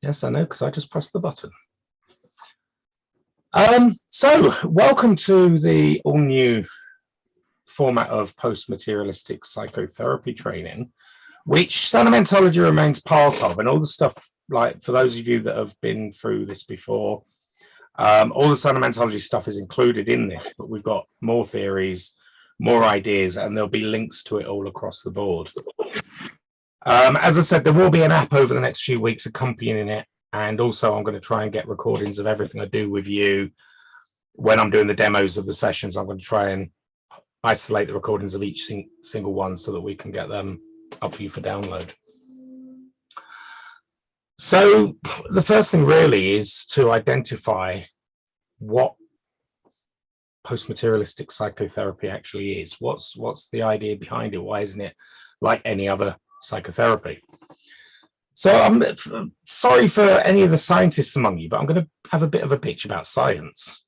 Yes, I know, because I just pressed the button. So welcome to the all new format of Post Materialistic Psychotherapy training, which Sentimentology remains part of, and all the stuff, like for those of you that have been through this before, all the Sentimentology stuff is included in this, but we've got more theories, more ideas, and there'll be links to it all across the board. As I said, there will be an app over the next few weeks accompanying it. And also I'm going to try and get recordings of everything I do with you when I'm doing the demos of the sessions. I'm going to try and isolate the recordings of each single one so that we can get them up for you for download. So the first thing really is to identify what post-materialistic psychotherapy actually is. What's the idea behind it? Why isn't it like any other psychotherapy? So I'm sorry for any of the scientists among you, but I'm going to have a bit of a pitch about science,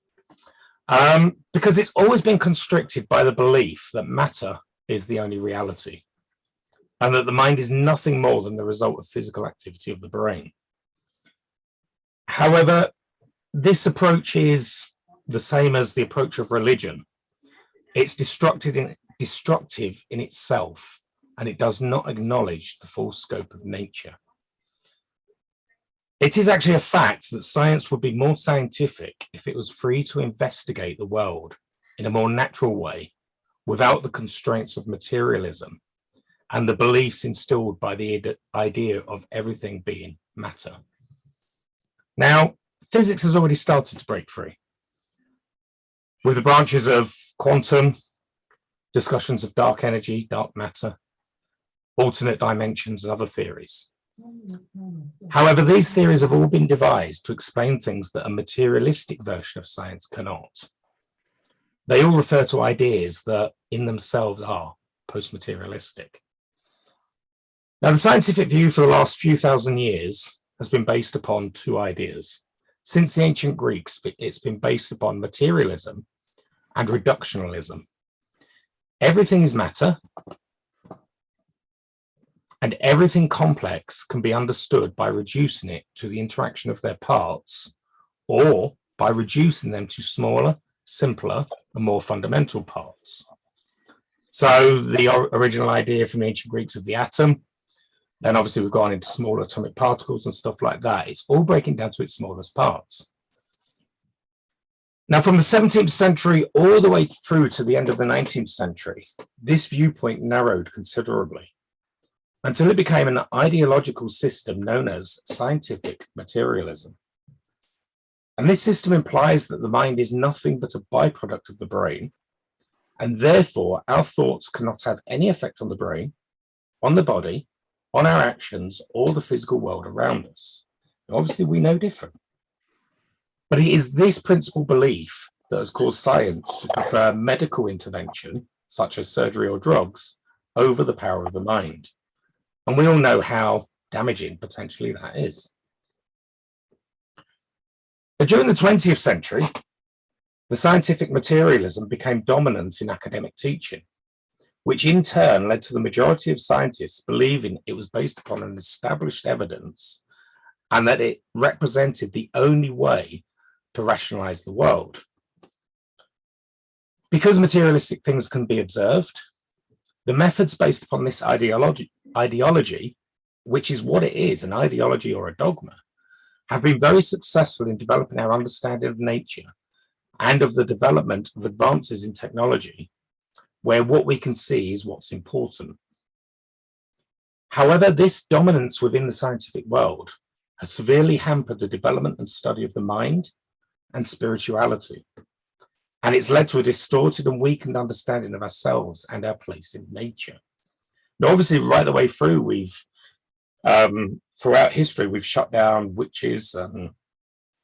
because it's always been constricted by the belief that matter is the only reality and that the mind is nothing more than the result of physical activity of the brain. However, this approach is the same as the approach of religion. It's destructive in itself, and it does not acknowledge the full scope of nature. It is actually a fact that science would be more scientific if it was free to investigate the world in a more natural way without the constraints of materialism and the beliefs instilled by the idea of everything being matter. Now, physics has already started to break free with the branches of quantum, discussions of dark energy, dark matter, alternate dimensions, and other theories. However, these theories have all been devised to explain things that a materialistic version of science cannot. They all refer to ideas that in themselves are post-materialistic. Now, the scientific view for the last few thousand years has been based upon two ideas. Since the ancient Greeks, it's been based upon materialism and reductionism. Everything is matter, and everything complex can be understood by reducing it to the interaction of their parts, or by reducing them to smaller, simpler, and more fundamental parts. So the original idea from the ancient Greeks of the atom, then obviously we've gone into small atomic particles and stuff like that. It's all breaking down to its smallest parts. Now, from the 17th century all the way through to the end of the 19th century, this viewpoint narrowed considerably, until it became an ideological system known as scientific materialism. And this system implies that the mind is nothing but a byproduct of the brain, and therefore our thoughts cannot have any effect on the brain, on the body, on our actions, or the physical world around us. Obviously, we know different. But it is this principal belief that has caused science to prefer medical intervention, such as surgery or drugs, over the power of the mind. And we all know how damaging potentially that is. But during the 20th century, the scientific materialism became dominant in academic teaching, which in turn led to the majority of scientists believing it was based upon an established evidence and that it represented the only way to rationalize the world. Because materialistic things can be observed, the methods based upon this ideology, which is what it is, an ideology or a dogma, have been very successful in developing our understanding of nature and of the development of advances in technology, where what we can see is what's important. However, this dominance within the scientific world has severely hampered the development and study of the mind and spirituality, and it's led to a distorted and weakened understanding of ourselves and our place in nature. Now, obviously, right the way through, we've throughout history, we've shut down witches and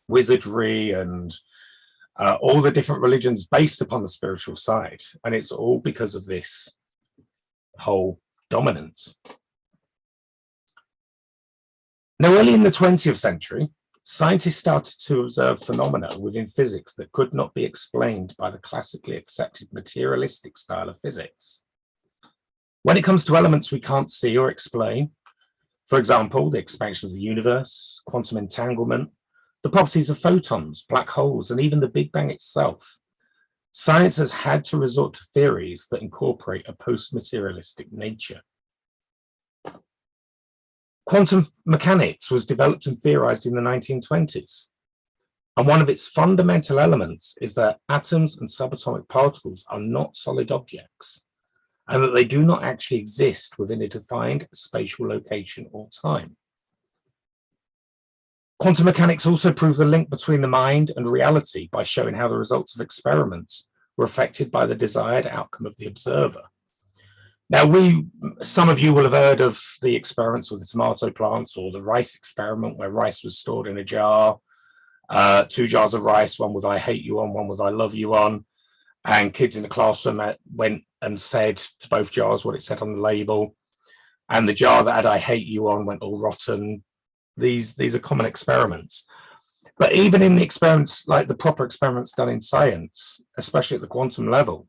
wizardry and all the different religions based upon the spiritual side, and it's all because of this whole dominance. Now, early in the 20th century, scientists started to observe phenomena within physics that could not be explained by the classically accepted materialistic style of physics. When it comes to elements we can't see or explain, For example, the expansion of the universe, quantum entanglement, the properties of photons, black holes, and even the Big Bang itself. Science has had to resort to theories that incorporate a post-materialistic nature. Quantum mechanics was developed and theorized in the 1920s. And one of its fundamental elements is that atoms and subatomic particles are not solid objects, and that they do not actually exist within a defined spatial location or time. Quantum mechanics also proved the link between the mind and reality by showing how the results of experiments were affected by the desired outcome of the observer. Now, some of you will have heard of the experiments with the tomato plants, or the rice experiment, where rice was stored in a jar, 2 jars of rice, one with I hate you on, one with I love you on, and kids in the classroom went and said to both jars what it said on the label, and the jar that had I hate you on went all rotten. These are common experiments. But even in the experiments, like the proper experiments done in science, especially at the quantum level,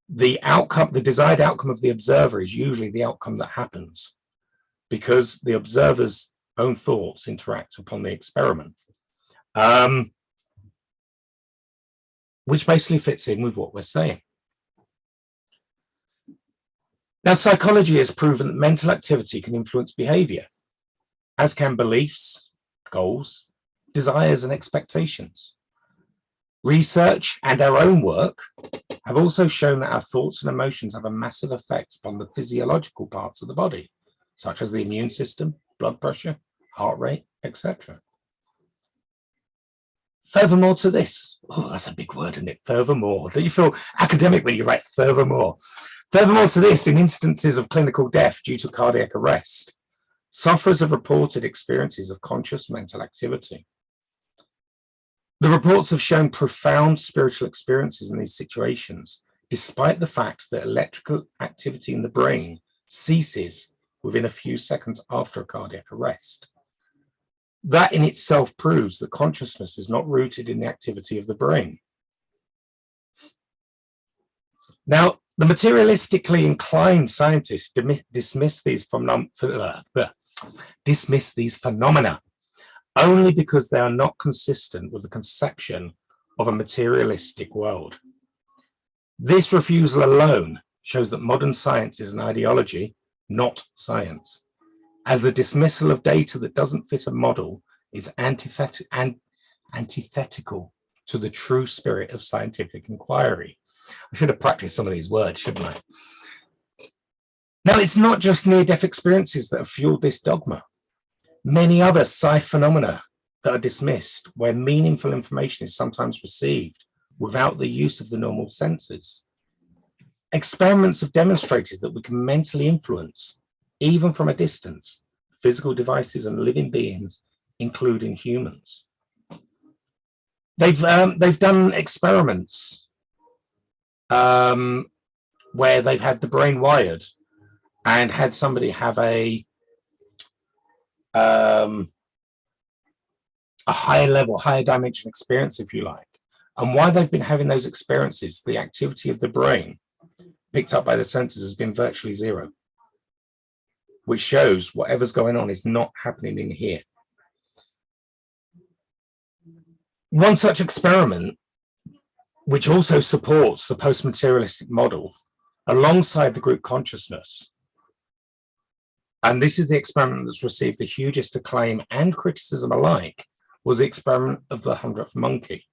the desired outcome of the observer is usually the outcome that happens, because the observer's own thoughts interact upon the experiment, which basically fits in with what we're saying. Now, psychology has proven that mental activity can influence behavior, as can beliefs, goals, desires, and expectations. Research and our own work have also shown that our thoughts and emotions have a massive effect upon the physiological parts of the body, such as the immune system, blood pressure, heart rate, etc. Furthermore to this, oh, that's a big word, isn't it? Furthermore. Don't you feel academic when you write furthermore? Furthermore to this, in instances of clinical death due to cardiac arrest, sufferers have reported experiences of conscious mental activity. The reports have shown profound spiritual experiences in these situations, despite the fact that electrical activity in the brain ceases within a few seconds after a cardiac arrest. That in itself proves that consciousness is not rooted in the activity of the brain. Now, the materialistically inclined scientists dismiss these phenomena only because they are not consistent with the conception of a materialistic world. This refusal alone shows that modern science is an ideology, not science, as the dismissal of data that doesn't fit a model is antithetical to the true spirit of scientific inquiry. I should have practiced some of these words, shouldn't I? Now, it's not just near-death experiences that have fueled this dogma. Many other psi phenomena that are dismissed, where meaningful information is sometimes received without the use of the normal senses. Experiments have demonstrated that we can mentally influence, even from a distance, physical devices and living beings, including humans. They've done experiments where they've had the brain wired and had somebody have a higher level, higher dimension experience, if you like. And while they've been having those experiences, the activity of the brain picked up by the senses has been virtually zero, which shows whatever's going on is not happening in here. One such experiment, which also supports the post-materialistic model, alongside the group consciousness, and this is the experiment that's received the hugest acclaim and criticism alike, was the experiment of the 100th monkey.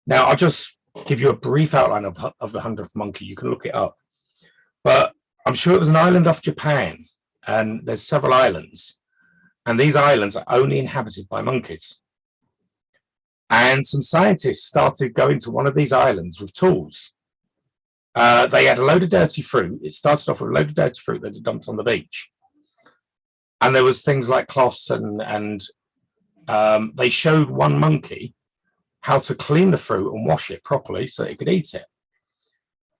Now, I'll just give you a brief outline of the 100th monkey. You can look it up. But I'm sure it was an island off Japan, and there's several islands. And these islands are only inhabited by monkeys. And some scientists started going to one of these islands with tools. They had a load of dirty fruit. It started off with a load of dirty fruit that they dumped on the beach. And there was things like cloths and they showed one monkey how to clean the fruit and wash it properly so it could eat it.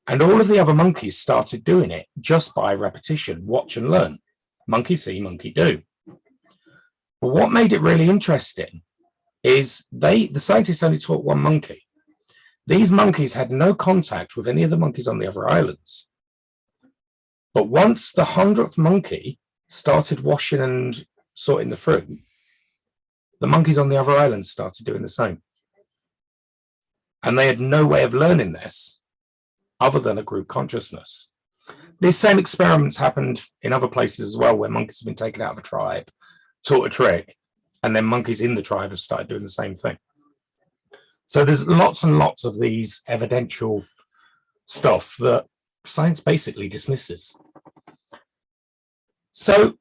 And all of the other monkeys started doing it just by repetition, watch and learn. Monkey see, monkey do. But what made it really interesting is the scientists only taught one monkey. These monkeys had no contact with any of the monkeys on the other islands. But once the 100th monkey started washing and sorting the fruit, the monkeys on the other islands started doing the same. And they had no way of learning this other than a group consciousness. These same experiments happened in other places as well, where monkeys have been taken out of a tribe, taught a trick, and then monkeys in the tribe have started doing the same thing. So there's lots and lots of these evidential stuff that science basically dismisses. So,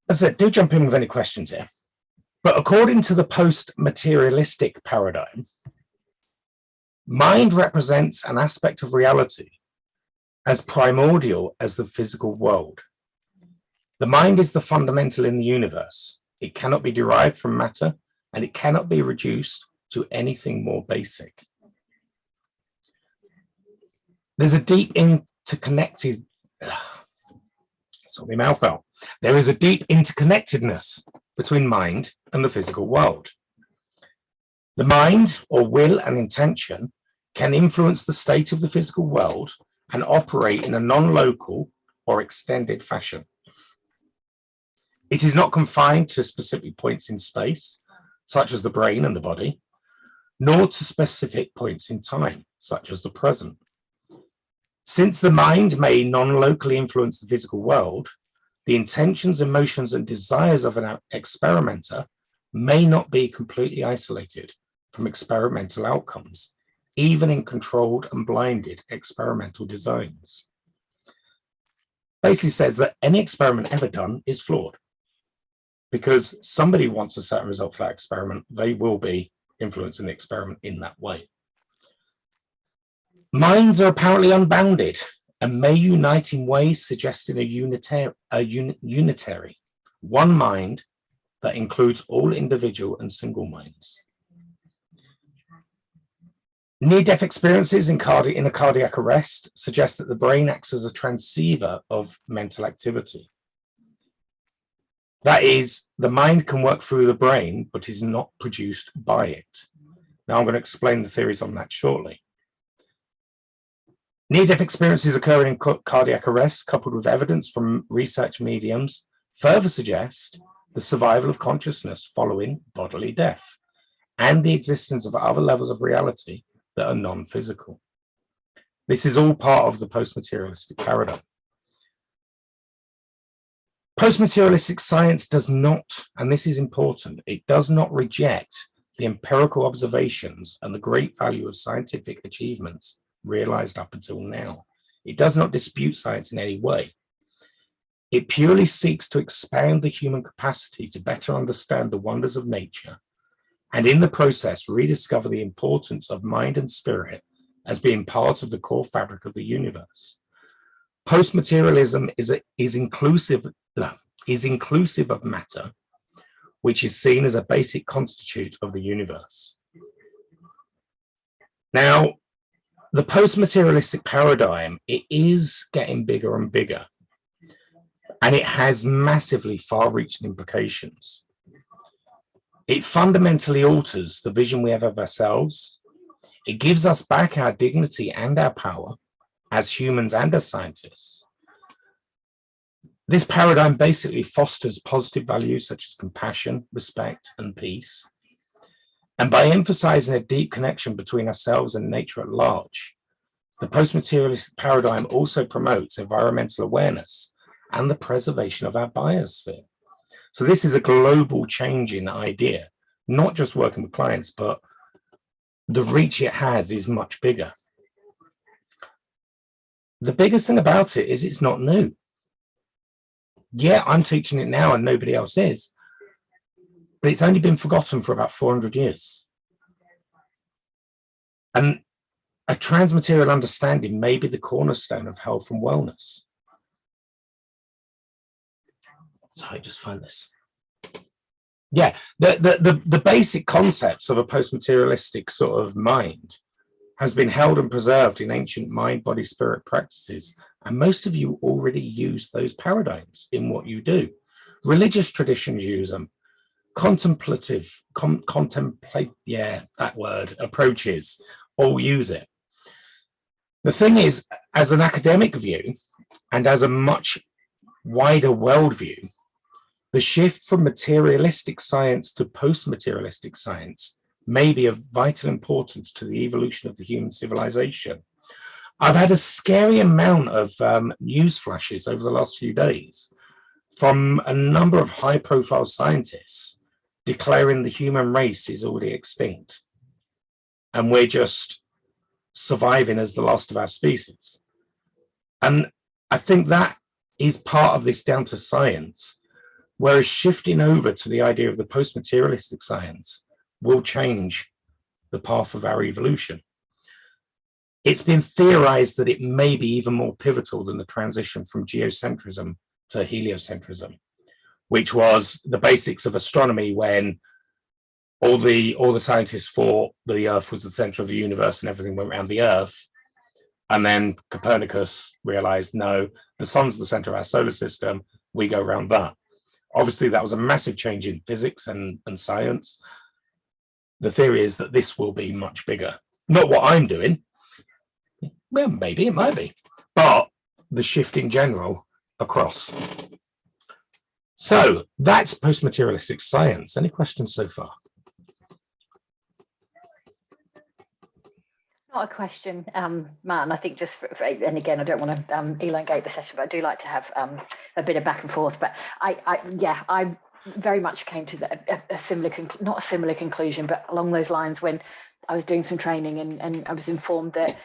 as I said, do jump in with any questions here. But according to the post-materialistic paradigm, mind represents an aspect of reality as primordial as the physical world. The mind is the fundamental in the universe. It cannot be derived from matter, and it cannot be reduced to anything more basic. There's a deep interconnected, sort my mouth out. There is a deep interconnectedness between mind and the physical world. The mind, or will and intention, can influence the state of the physical world and operate in a non-local or extended fashion. It is not confined to specific points in space, such as the brain and the body, nor to specific points in time, such as the present. Since the mind may non-locally influence the physical world, the intentions, emotions, and desires of an experimenter may not be completely isolated from experimental outcomes, even in controlled and blinded experimental designs. Basically says that any experiment ever done is flawed, because somebody wants a certain result for that experiment. They will be influencing the experiment in that way. Minds are apparently unbounded and may unite in ways suggesting a unitary, one mind that includes all individual and single minds. Near-death experiences in a cardiac arrest suggest that the brain acts as a transceiver of mental activity. That is, the mind can work through the brain, but is not produced by it. Now I'm going to explain the theories on that shortly. Near-death experiences occurring in cardiac arrest, coupled with evidence from research mediums, further suggest the survival of consciousness following bodily death, and the existence of other levels of reality that are non-physical. This is all part of the post-materialistic paradigm. Post-materialistic science does not, and this is important, it does not reject the empirical observations and the great value of scientific achievements realized up until now. It does not dispute science in any way. It purely seeks to expand the human capacity to better understand the wonders of nature, and in the process rediscover the importance of mind and spirit as being part of the core fabric of the universe. Post-materialism is inclusive of matter, which is seen as a basic constitute of the universe. Now, the post-materialistic paradigm, it is getting bigger and bigger, and it has massively far-reaching implications. It fundamentally alters the vision we have of ourselves. It gives us back our dignity and our power as humans and as scientists. This paradigm basically fosters positive values such as compassion, respect, and peace. And by emphasizing a deep connection between ourselves and nature at large, the post-materialistic paradigm also promotes environmental awareness and the preservation of our biosphere. So this is a global changing idea, not just working with clients, but the reach it has is much bigger. The biggest thing about it is it's not new. Yeah, I'm teaching it now and nobody else is, but it's only been forgotten for about 400 years. And a transmaterial understanding may be the cornerstone of health and wellness. So I just find this. Yeah, the basic concepts of a post-materialistic sort of mind has been held and preserved in ancient mind, body, spirit practices. And most of you already use those paradigms in what you do. Religious traditions use them. Contemplate, yeah, that word, approaches all use it. The thing is, as an academic view, and as a much wider worldview, the shift from materialistic science to post-materialistic science may be of vital importance to the evolution of the human civilization. I've had a scary amount of news flashes over the last few days from a number of high-profile scientists declaring the human race is already extinct and we're just surviving as the last of our species. And I think that is part of this down to science, whereas shifting over to the idea of the post-materialistic science will change the path of our evolution. It's been theorized that it may be even more pivotal than the transition from geocentrism to heliocentrism, which was the basics of astronomy when all the scientists thought the Earth was the center of the universe and everything went around the Earth. And then Copernicus realized, no, the sun's the center of our solar system. We go around that. Obviously, that was a massive change in physics and science. The theory is that this will be much bigger. Not what I'm doing. Well, maybe it might be, but the shift in general across. So that's post-materialistic science. Any questions so far? Not a question, Matt, and I think just and again, I don't want to elongate the session, but I do like to have a bit of back and forth. But I very much came to a similar, not a similar conclusion, but along those lines when I was doing some training and I was informed that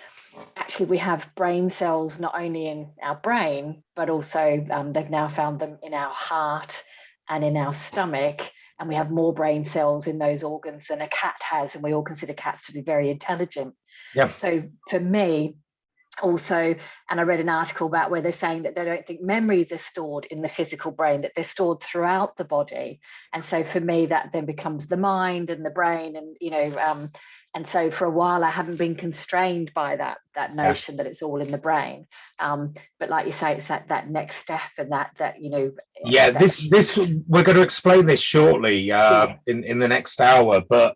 actually we have brain cells not only in our brain, but also they've now found them in our heart and in our stomach. And we have more brain cells in those organs than a cat has. And we all consider cats to be very intelligent. Yeah. So for me, also, and I read an article about where they're saying that they don't think memories are stored in the physical brain, that they're stored throughout the body. And so for me, that then becomes the mind and the brain, and and so for a while I haven't been constrained by that notion that it's all in the brain. But like you say, it's that next step, and that this we're going to explain this shortly in the next hour, but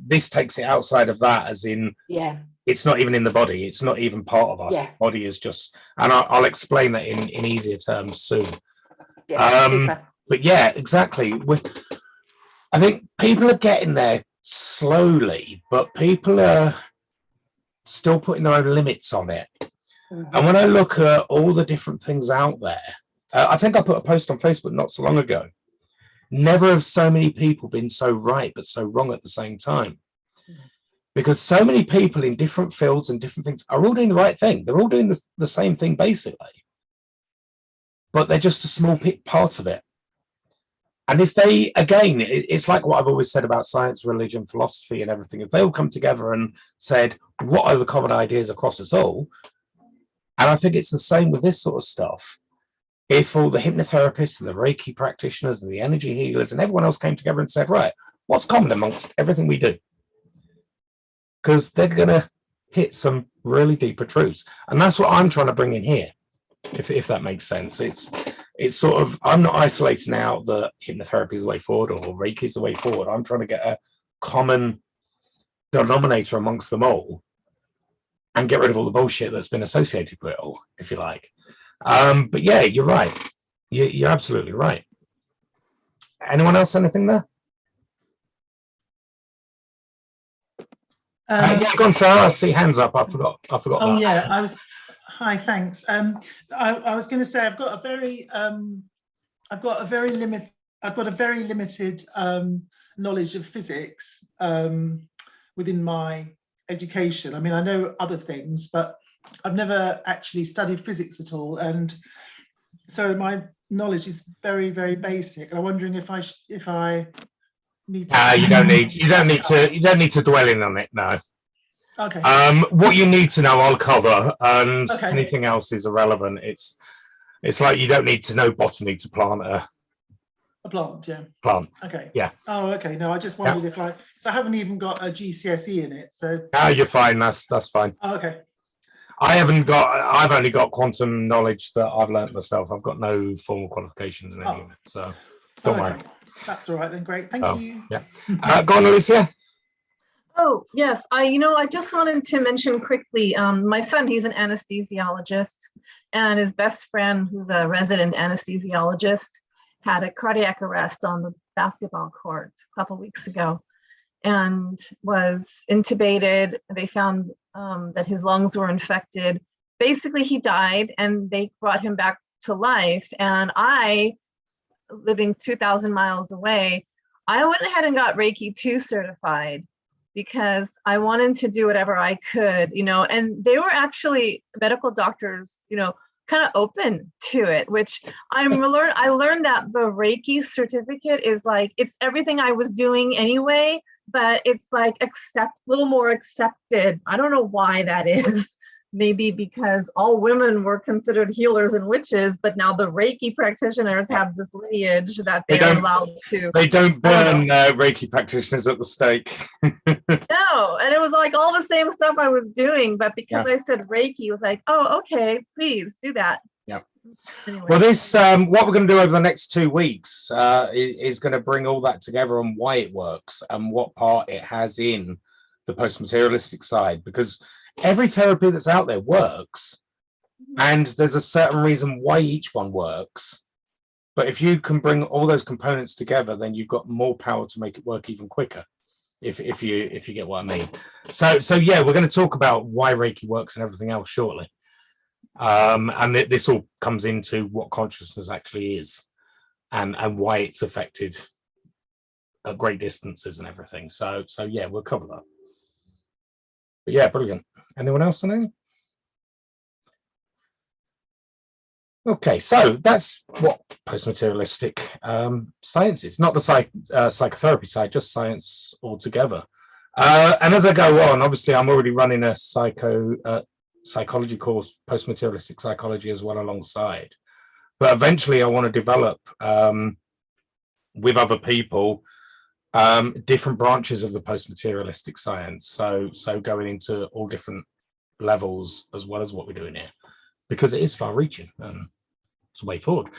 this takes it outside of that, as in it's not even in the body, it's not even part of us. The body is just, and I'll explain that in easier terms soon. But yeah, exactly. I think people are getting there slowly, but people are still putting their own limits on it. And when I look at all the different things out there, I think I put a post on Facebook not so long ago. Never have so many people been so right but so wrong at the same time, because so many people in different fields and different things are all doing the right thing. They're all doing the same thing basically, but they're just a small part of it. And if they, again, it's like what I've always said about science, religion, philosophy and everything. If they all come together and said, what are the common ideas across us all? And I think it's the same with this sort of stuff. If all the hypnotherapists and the Reiki practitioners and the energy healers and everyone else came together and said, right, what's common amongst everything we do? Because they're going to hit some really deeper truths. And that's what I'm trying to bring in here, if that makes sense. It's sort of, I'm not isolating out that hypnotherapy is the way forward or Reiki is the way forward. I'm trying to get a common denominator amongst them all and get rid of all the bullshit that's been associated with it all, if you like. But yeah, you're right. You're absolutely right. Anyone else, anything there? Yeah, go on, Sarah. I see hands up. I forgot Oh, that. yeah, hi, thanks. I was going to say I've got a very limited knowledge of physics within my education. I mean, I know other things, but I've never actually studied physics at all, and so my knowledge is very, very basic. I'm wondering if I need to. You don't need to dwell in on it. No. Okay. What you need to know, I'll cover, and anything else is irrelevant. It's like you don't need to know botany to plant a plant. Yeah. Plant. Okay. Yeah. Oh, okay. No, I just wondered if I haven't even got a GCSE in it, so. You're fine. That's fine. Oh, okay. I've only got quantum knowledge that I've learned myself. I've got no formal qualifications in any of it, so don't worry. That's all right then. Great. Thank you. Yeah. Go on, Alicia. Oh, yes. I just wanted to mention quickly, my son, he's an anesthesiologist, and his best friend, who's a resident anesthesiologist, had a cardiac arrest on the basketball court a couple weeks ago and was intubated. They found that his lungs were infected. Basically, he died, and they brought him back to life. And I, living 2,000 miles away, I went ahead and got Reiki 2 certified because I wanted to do whatever I could, and they were actually medical doctors, kind of open to it, which I learned that the Reiki certificate is like, it's everything I was doing anyway, but it's like a little more accepted. I don't know why that is. Maybe because all women were considered healers and witches, but now the Reiki practitioners have this lineage that they're allowed to. They don't burn Reiki practitioners at the stake. No, and it was like all the same stuff I was doing, but because I said Reiki, it was like, oh, okay, please do that. Yeah. Anyway. Well, this what we're going to do over the next 2 weeks is going to bring all that together on why it works and what part it has in the post-materialistic side, because every therapy that's out there works, and there's a certain reason why each one works. But if you can bring all those components together, then you've got more power to make it work even quicker. If you get what I mean. So yeah, we're going to talk about why Reiki works and everything else shortly. And this all comes into what consciousness actually is, and why it's affected at great distances and everything. So yeah, we'll cover that. But yeah, brilliant. Anyone else on any? Okay, so that's what post-materialistic science is. Not the psychotherapy side, just science altogether. And as I go on, obviously, I'm already running a psychology course, post-materialistic psychology as well alongside. But eventually, I want to develop with other people different branches of the post-materialistic science. So going into all different levels as well as what we're doing here, because it is far-reaching. It's a way forward.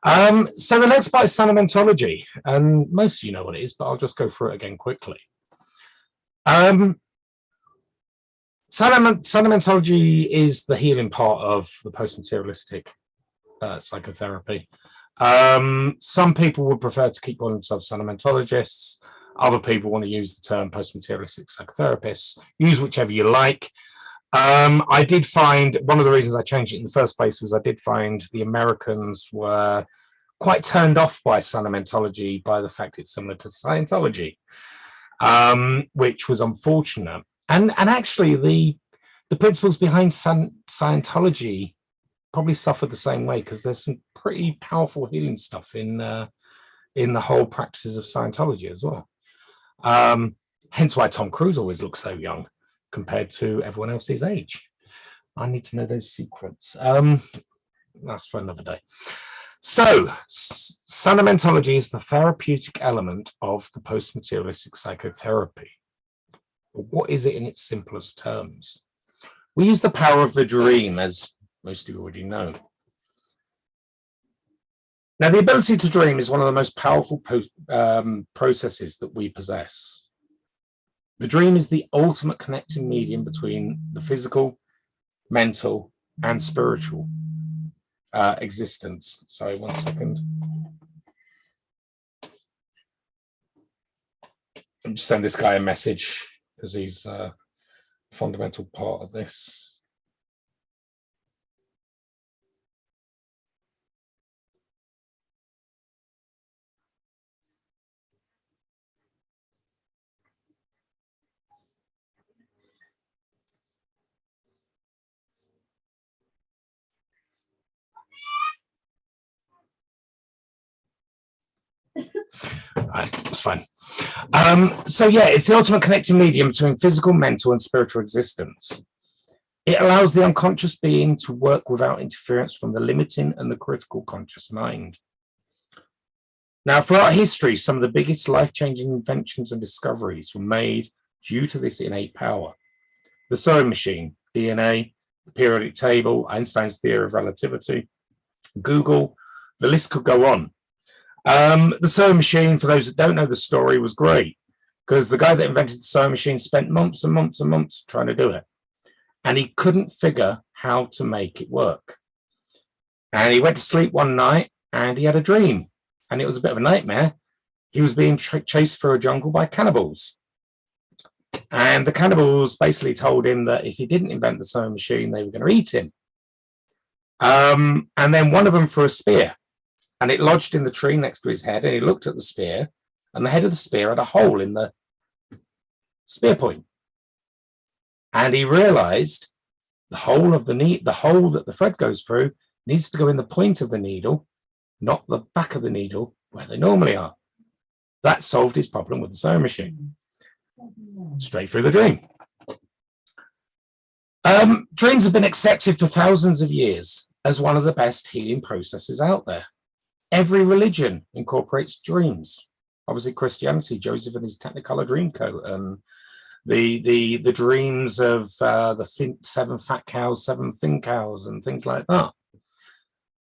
So the next part is sentimentology, and most of you know what it is, but I'll just go through it again quickly. Sentimentology is the healing part of the post-materialistic psychotherapy. Some people would prefer to keep calling themselves sentimentologists. Other people want to use the term post-materialistic psychotherapists. Use whichever you like. I did find one of the reasons I changed it in the first place was I did find the Americans were quite turned off by sentimentology by the fact it's similar to Scientology, which was unfortunate. And actually the principles behind Scientology probably suffered the same way, because there's some pretty powerful healing stuff in the whole practices of Scientology as well. Hence why Tom Cruise always looks so young compared to everyone else's age. I need to know those secrets. That's for another day. So sentimentology is the therapeutic element of the post-materialistic psychotherapy. But what is it in its simplest terms? We use the power of the dream, as most of you already know. Now, the ability to dream is one of the most powerful processes that we possess. The dream is the ultimate connecting medium between the physical, mental, and spiritual existence. Sorry, 1 second. I'm just sending this guy a message because he's a fundamental part of this. Right, that's fine. So yeah, it's the ultimate connecting medium between physical, mental, and spiritual existence. It allows the unconscious being to work without interference from the limiting and the critical conscious mind. Now, throughout history, some of the biggest life-changing inventions and discoveries were made due to this innate power. The sewing machine, DNA, the periodic table, Einstein's theory of relativity, Google, the list could go on. The sewing machine, for those that don't know the story, was great because the guy that invented the sewing machine spent months and months and months trying to do it. And he couldn't figure how to make it work. And he went to sleep one night and he had a dream. And it was a bit of a nightmare. He was being chased through a jungle by cannibals. And the cannibals basically told him that if he didn't invent the sewing machine, they were going to eat him. And then one of them threw a spear, and it lodged in the tree next to his head. And he looked at the spear, and the head of the spear had a hole in the spear point. And he realized the hole that the thread goes through needs to go in the point of the needle, not the back of the needle where they normally are. That solved his problem with the sewing machine. Straight through the dream. Dreams have been accepted for thousands of years as one of the best healing processes out there. Every religion incorporates dreams. Obviously, Christianity, Joseph and his Technicolor Dreamcoat, the dreams of the 7 fat cows, 7 thin cows, and things like that.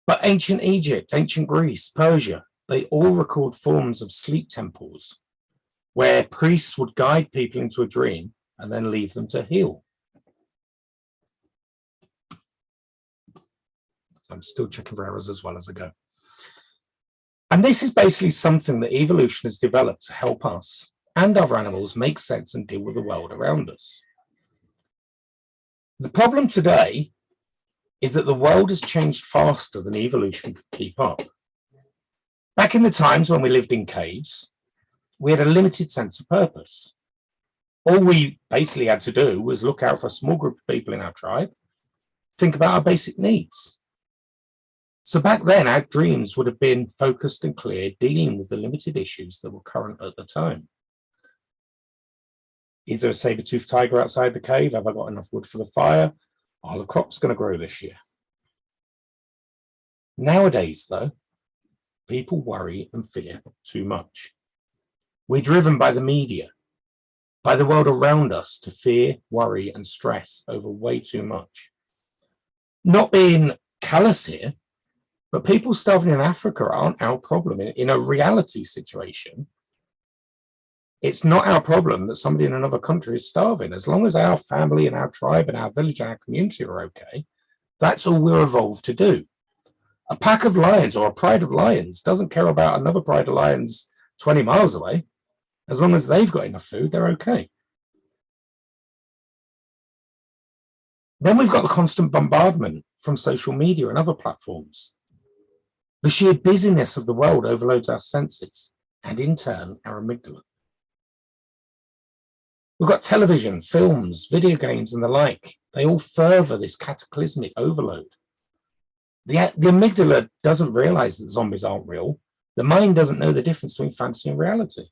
But ancient Egypt, ancient Greece, Persia, they all record forms of sleep temples where priests would guide people into a dream and then leave them to heal. So I'm still checking for errors as well as I go. And this is basically something that evolution has developed to help us and other animals make sense and deal with the world around us. The problem today is that the world has changed faster than evolution could keep up. Back in the times when we lived in caves, we had a limited sense of purpose. All we basically had to do was look out for a small group of people in our tribe, think about our basic needs. So back then, our dreams would have been focused and clear, dealing with the limited issues that were current at the time. Is there a saber-toothed tiger outside the cave? Have I got enough wood for the fire? Are the crops going to grow this year? Nowadays, though, people worry and fear too much. We're driven by the media, by the world around us to fear, worry, and stress over way too much. Not being callous here, but people starving in Africa aren't our problem. In a reality situation, it's not our problem that somebody in another country is starving. As long as our family and our tribe and our village and our community are okay, that's all we're evolved to do. A pack of lions or a pride of lions doesn't care about another pride of lions 20 miles away. As long as they've got enough food, they're okay. Then we've got the constant bombardment from social media and other platforms. The sheer busyness of the world overloads our senses and, in turn, our amygdala. We've got television, films, video games, and the like. They all further this cataclysmic overload. The amygdala doesn't realize that zombies aren't real. The mind doesn't know the difference between fantasy and reality.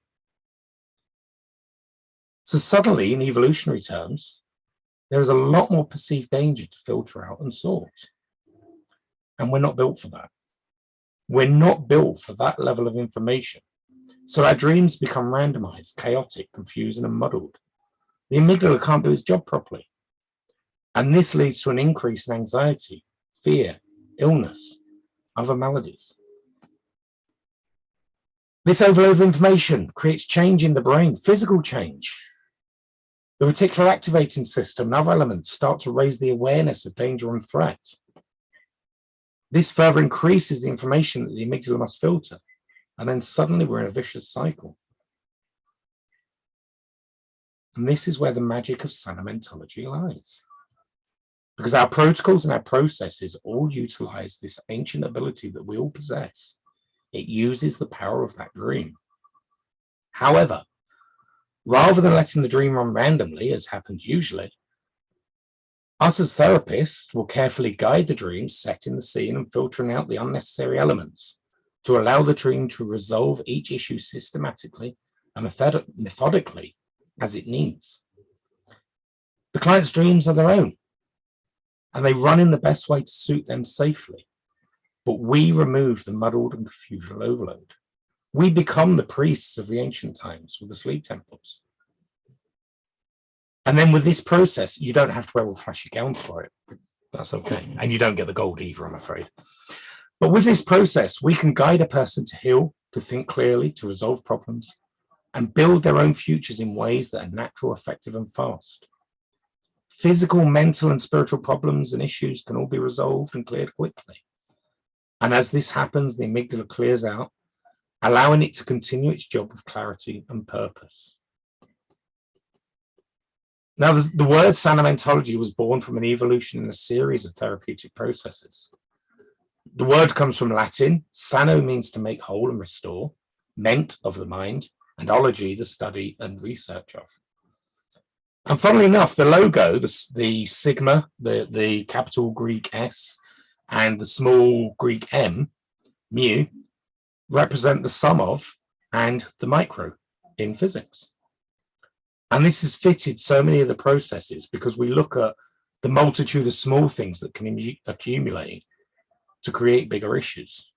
So suddenly, in evolutionary terms, there is a lot more perceived danger to filter out and sort. And we're not built for that. We're not built for that level of information. So our dreams become randomized, chaotic, confusing, and muddled. The amygdala can't do its job properly. And this leads to an increase in anxiety, fear, illness, other maladies. This overload of information creates change in the brain, physical change. The reticular activating system and other elements start to raise the awareness of danger and threat. This further increases the information that the amygdala must filter, and then suddenly we're in a vicious cycle. And this is where the magic of sanamentology lies. Because our protocols and our processes all utilize this ancient ability that we all possess. It uses the power of that dream. However, rather than letting the dream run randomly, as happens usually, us as therapists will carefully guide the dream, setting the scene and filtering out the unnecessary elements to allow the dream to resolve each issue systematically and methodically as it needs. The client's dreams are their own, and they run in the best way to suit them safely. But we remove the muddled and confusional overload. We become the priests of the ancient times with the sleep temples. And then with this process, you don't have to wear all flashy gowns for it. That's okay. And you don't get the gold either, I'm afraid. But with this process, we can guide a person to heal, to think clearly, to resolve problems, and build their own futures in ways that are natural, effective, and fast. Physical, mental, and spiritual problems and issues can all be resolved and cleared quickly. And as this happens, the amygdala clears out, allowing it to continue its job of clarity and purpose. Now, the word sanamentology was born from an evolution in a series of therapeutic processes. The word comes from Latin. Sano means to make whole and restore, ment of the mind, and ology, the study and research of. And funnily enough, the logo, the sigma, the capital Greek S, and the small Greek M, mu, represent the sum of and the micro in physics. And this has fitted so many of the processes because we look at the multitude of small things that can accumulate to create bigger issues.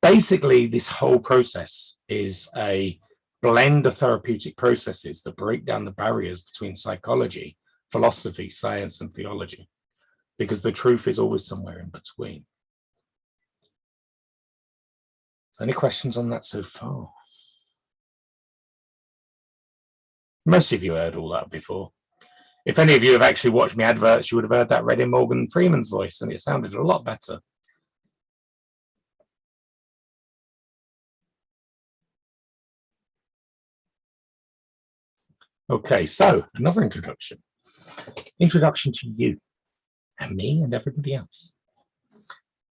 Basically, this whole process is a blend of therapeutic processes that break down the barriers between psychology, philosophy, science, and theology, because the truth is always somewhere in between. So any questions on that so far? Most of you heard all that before. If any of you have actually watched me adverts, you would have heard that read in Morgan Freeman's voice, and it sounded a lot better. Okay, so another introduction. Introduction to you and me and everybody else.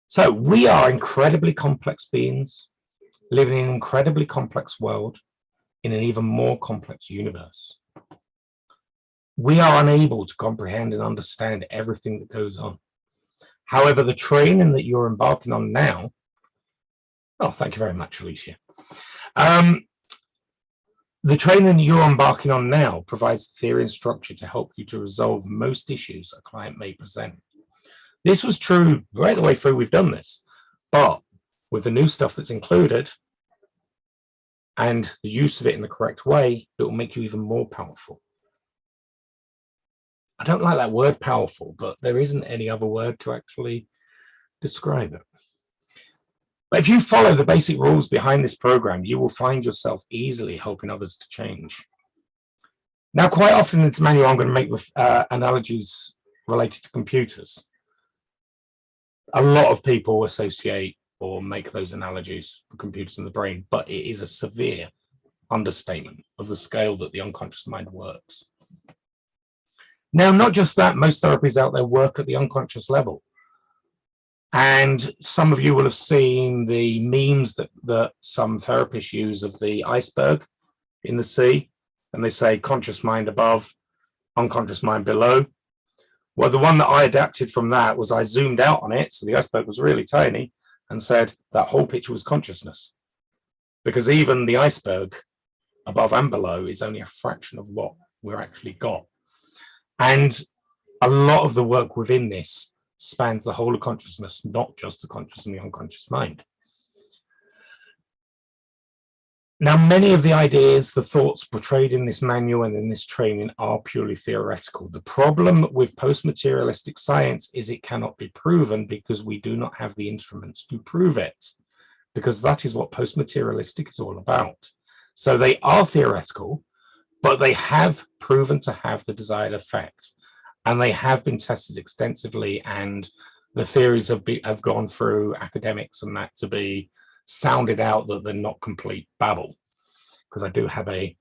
So we are incredibly complex beings living in an incredibly complex world in an even more complex universe. We are unable to comprehend and understand everything that goes on. However, the training that you're embarking on now, oh, thank you very much, Alicia. The training you're embarking on now provides the theory and structure to help you to resolve most issues a client may present. This was true right the way through. We've done this, but with the new stuff that's included and the use of it in the correct way, it will make you even more powerful. I don't like that word powerful, but there isn't any other word to actually describe it. But if you follow the basic rules behind this program, you will find yourself easily helping others to change. Now, quite often in this manual, I'm going to make analogies related to computers. A lot of people associate or make those analogies with computers in the brain, but it is a severe understatement of the scale that the unconscious mind works. Now, not just that, most therapies out there work at the unconscious level. And some of you will have seen the memes that some therapists use of the iceberg in the sea, and they say conscious mind above, unconscious mind below. Well, the one that I adapted from that was I zoomed out on it, so the iceberg was really tiny, and said that whole picture was consciousness. Because even the iceberg above and below is only a fraction of what we're actually got. And a lot of the work within this spans the whole of consciousness, not just the conscious and the unconscious mind. Now, many of the ideas, the thoughts portrayed in this manual and in this training are purely theoretical. The problem with post-materialistic science is it cannot be proven because we do not have the instruments to prove it, because that is what post-materialistic is all about. So they are theoretical, but they have proven to have the desired effect. And they have been tested extensively, and the theories have gone through academics and that to be sounded out that they're not complete babble, because I do have a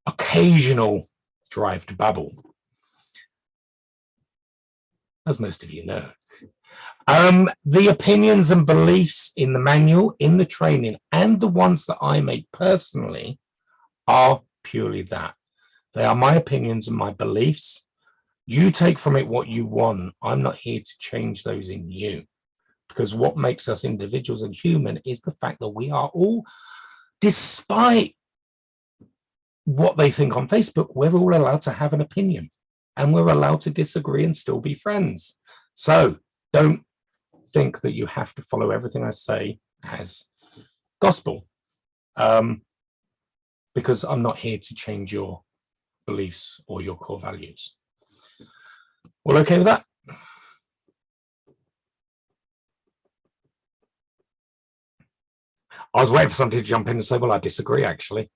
occasional drive to babble, as most of you know. The opinions and beliefs in the manual, in the training, and the ones that I make personally are purely that. They are my opinions and my beliefs. You take from it what you want. I'm not here to change those in you, because what makes us individuals and human is the fact that we are all, despite what they think on Facebook, we're all allowed to have an opinion and we're allowed to disagree and still be friends. So don't think that you have to follow everything I say as gospel, because I'm not here to change your beliefs or your core values. All okay with that? I was waiting for somebody to jump in and say, well, I disagree, actually.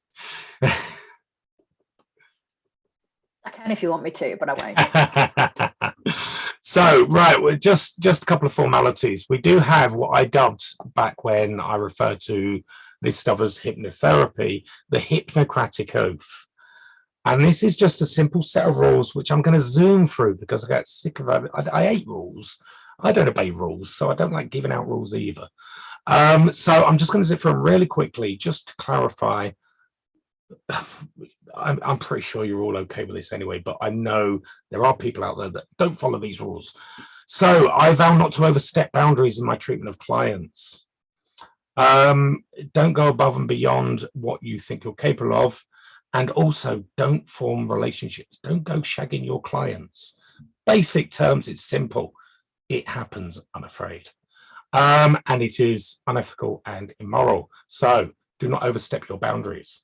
I can if you want me to, but I won't. So, right, we're just a couple of formalities. We do have what I dubbed back when I referred to this stuff as hypnotherapy, the Hippocratic Oath. And this is just a simple set of rules, which I'm going to zoom through because I get sick of it. I hate rules. I don't obey rules, so I don't like giving out rules either. So I'm just going to zip through them really quickly, just to clarify. I'm pretty sure you're all okay with this anyway, but I know there are people out there that don't follow these rules. So I vow not to overstep boundaries in my treatment of clients. Don't go above and beyond what you think you're capable of. And also don't form relationships. Don't go shagging your clients. Basic terms, it's simple. It happens, I'm afraid. And it is unethical and immoral. So do not overstep your boundaries.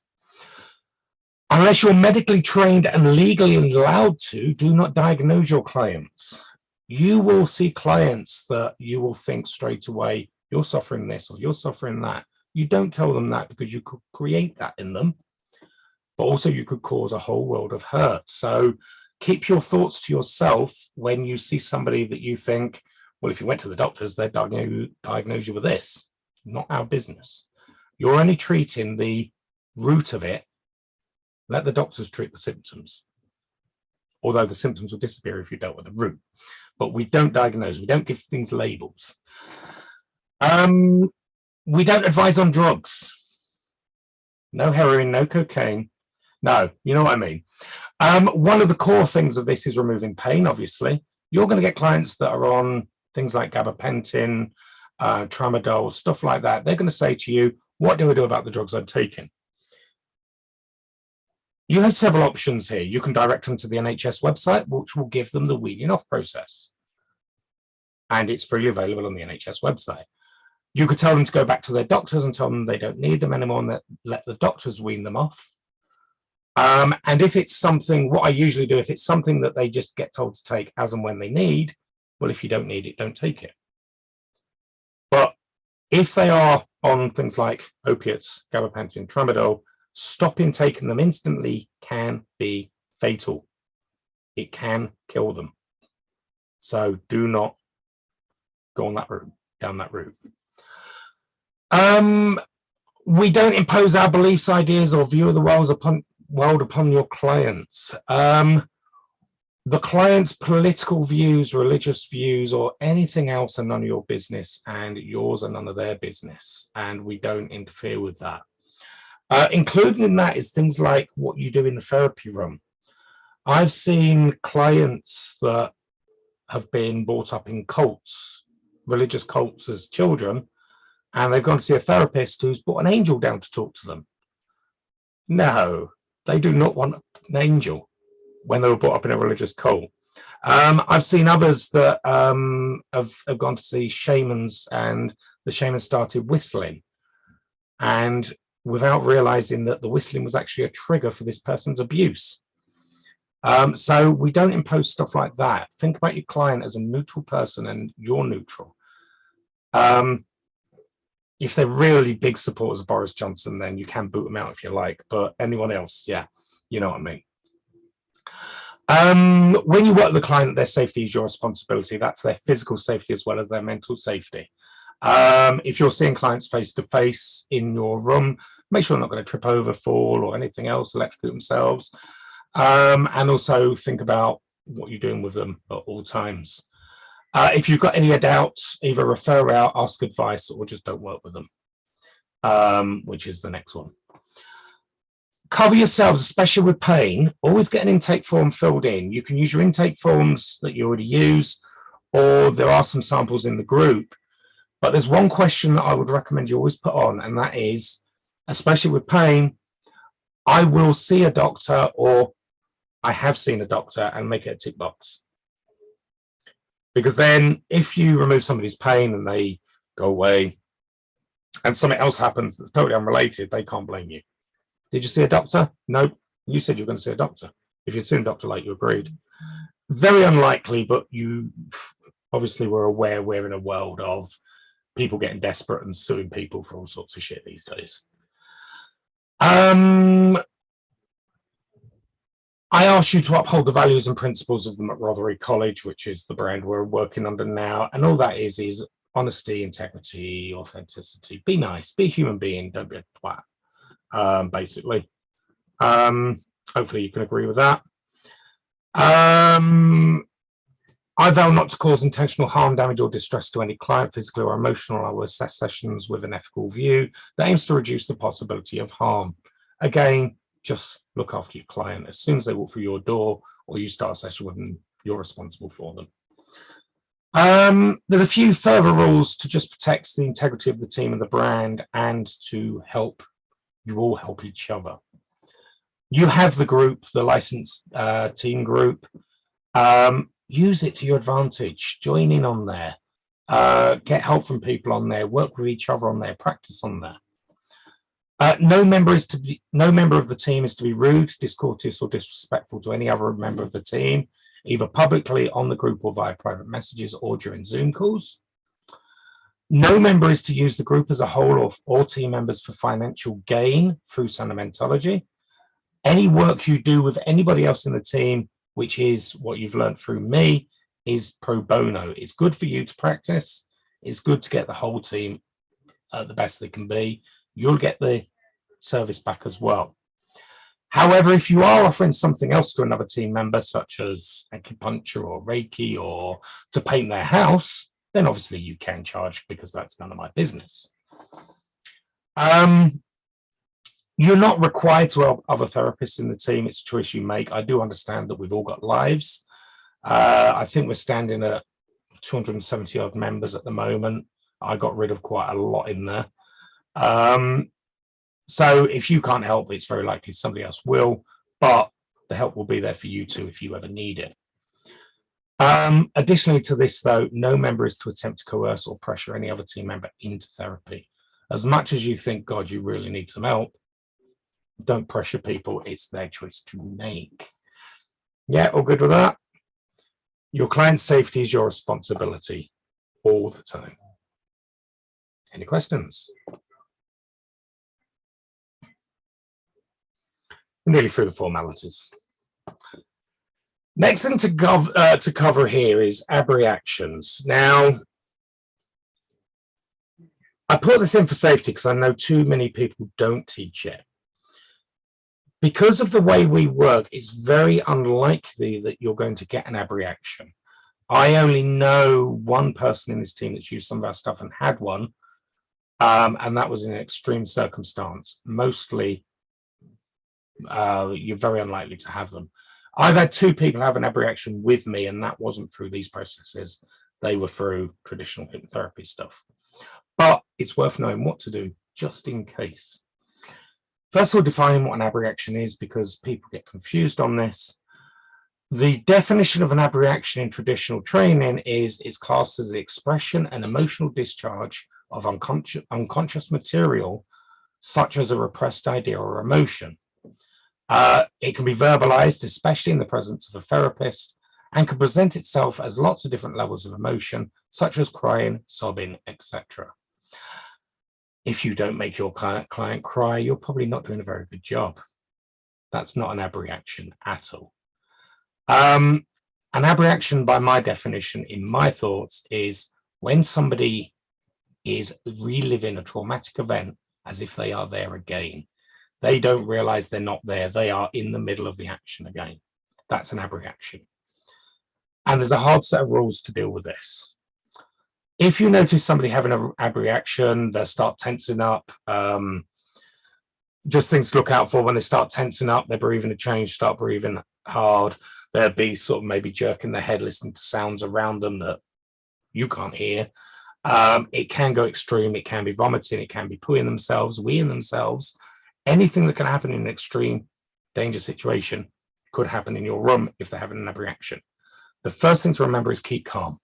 Unless you're medically trained and legally allowed to, do not diagnose your clients. You will see clients that you will think straight away, you're suffering this or you're suffering that. You don't tell them that because you could create that in them, but also you could cause a whole world of hurt. So keep your thoughts to yourself when you see somebody that you think, well, if you went to the doctors, they'd diagnose you with this. Not our business. You're only treating the root of it. Let the doctors treat the symptoms, although the symptoms will disappear if you dealt with the root. But we don't diagnose. We don't give things labels. We don't advise on drugs. No heroin, no cocaine. No, you know what I mean. One of the core things of this is removing pain, obviously. You're going to get clients that are on things like gabapentin, tramadol, stuff like that. They're going to say to you, what do I do about the drugs I'm taking? You have several options here. You can direct them to the NHS website, which will give them the weaning off process. And it's freely available on the NHS website. You could tell them to go back to their doctors and tell them they don't need them anymore and let the doctors wean them off. And if it's something, what I usually do, if it's something that they just get told to take as and when they need, well, if you don't need it, don't take it. But if they are on things like opiates, gabapentin, tramadol, stopping taking them instantly can be fatal. It can kill them. So do not go on that route, down that route. We don't impose our beliefs, ideas, or view of the world upon your clients. The client's political views, religious views, or anything else are none of your business, and yours are none of their business, and we don't interfere with that. Included in that is things like what you do in the therapy room. I've seen clients that have been brought up in cults, religious cults as children, and they've gone to see a therapist who's brought an angel down to talk to them. No, they do not want an angel when they were brought up in a religious cult. I've seen others that have gone to see shamans, and the shamans started whistling, and without realizing that the whistling was actually a trigger for this person's abuse. So we don't impose stuff like that. Think about your client as a neutral person, and you're neutral. If they're really big supporters of Boris Johnson, then you can boot them out if you like, but anyone else, yeah, you know what I mean. When you work with the client, their safety is your responsibility. That's their physical safety as well as their mental safety. If you're seeing clients face to face in your room, make sure they're not going to trip over, fall, or anything else, electrocute themselves. And also think about what you're doing with them at all times. If you've got any doubts, either refer out, ask advice, or just don't work with them, which is the next one. Cover yourselves, especially with pain. Always get an intake form filled in. You can use your intake forms that you already use, or there are some samples in the group. But there's one question that I would recommend you always put on, and that is, especially with pain, I will see a doctor, or I have seen a doctor, and make it a tick box. Because then if you remove somebody's pain and they go away and something else happens that's totally unrelated, they can't blame you. Did you see a doctor? No, you said you were going to see a doctor. If you'd seen a doctor, like you agreed. Very unlikely, but you obviously were aware we're in a world of people getting desperate and suing people for all sorts of shit these days. I asked you to uphold the values and principles of the McRothery College, which is the brand we're working under now. And all that is honesty, integrity, authenticity. Be nice, be a human being, don't be a twat, basically. Hopefully you can agree with that. I vow not to cause intentional harm, damage, or distress to any client, physical or emotional. I will assess sessions with an ethical view that aims to reduce the possibility of harm. Again, just look after your client. As soon as they walk through your door or you start a session with them, you're responsible for them. There's a few further rules to just protect the integrity of the team and the brand, and to help you all help each other. You have the group, the licensed team group. Use it to your advantage. Join in on there. Get help from people on there. Work with each other on there. Practice on there. No member of the team is to be rude, discourteous, or disrespectful to any other member of the team, either publicly on the group or via private messages or during Zoom calls. No member is to use the group as a whole or team members for financial gain through sentimentology. Any work you do with anybody else in the team, which is what you've learned through me, is pro bono. It's good for you to practice. It's good to get the whole team the best they can be. You'll get the service back as well. However, if you are offering something else to another team member, such as acupuncture or Reiki or to paint their house, then obviously you can charge, because that's none of my business. You're not required to help other therapists in the team. It's a choice you make. I do understand that we've all got lives. I think we're standing at 270 odd members at the moment. I got rid of quite a lot in there. So if you can't help, it's very likely somebody else will, but the help will be there for you too if you ever need it. Additionally to this, though, no member is to attempt to coerce or pressure any other team member into therapy. As much as you think, God, you really need some help, don't pressure people. It's their choice to make. Yeah, all good with that? Your client's safety is your responsibility all the time. Any questions? Nearly through the formalities. Next thing to cover here is abreactions. Now, I put this in for safety because I know too many people don't teach it. Because of the way we work, it's very unlikely that you're going to get an abreaction. I only know one person in this team that's used some of our stuff and had one, and that was in an extreme circumstance. Mostly, you're very unlikely to have them. I've had two people have an abreaction with me, and that wasn't through these processes. They were through traditional hypnotherapy stuff. But it's worth knowing what to do just in case. First of all, define what an abreaction is, because people get confused on this. The definition of an abreaction in traditional training is it's classed as the expression and emotional discharge of unconscious material, such as a repressed idea or emotion. It can be verbalized, especially in the presence of a therapist, and can present itself as lots of different levels of emotion, such as crying, sobbing, etc. If you don't make your client cry, you're probably not doing a very good job. That's not an abreaction at all. An abreaction, by my definition, in my thoughts, is when somebody is reliving a traumatic event as if they are there again. They don't realize they're not there. They are in the middle of the action again. That's an abreaction. And there's a hard set of rules to deal with this. If you notice somebody having an abreaction, they start tensing up, just things to look out for. When they start tensing up, their breathing to change, start breathing hard. They'll be sort of maybe jerking their head, listening to sounds around them that you can't hear. It can go extreme. It can be vomiting. It can be pooing themselves, weeing themselves. Anything that can happen in an extreme danger situation could happen in your room if they're having an abreaction. The first thing to remember is keep calm.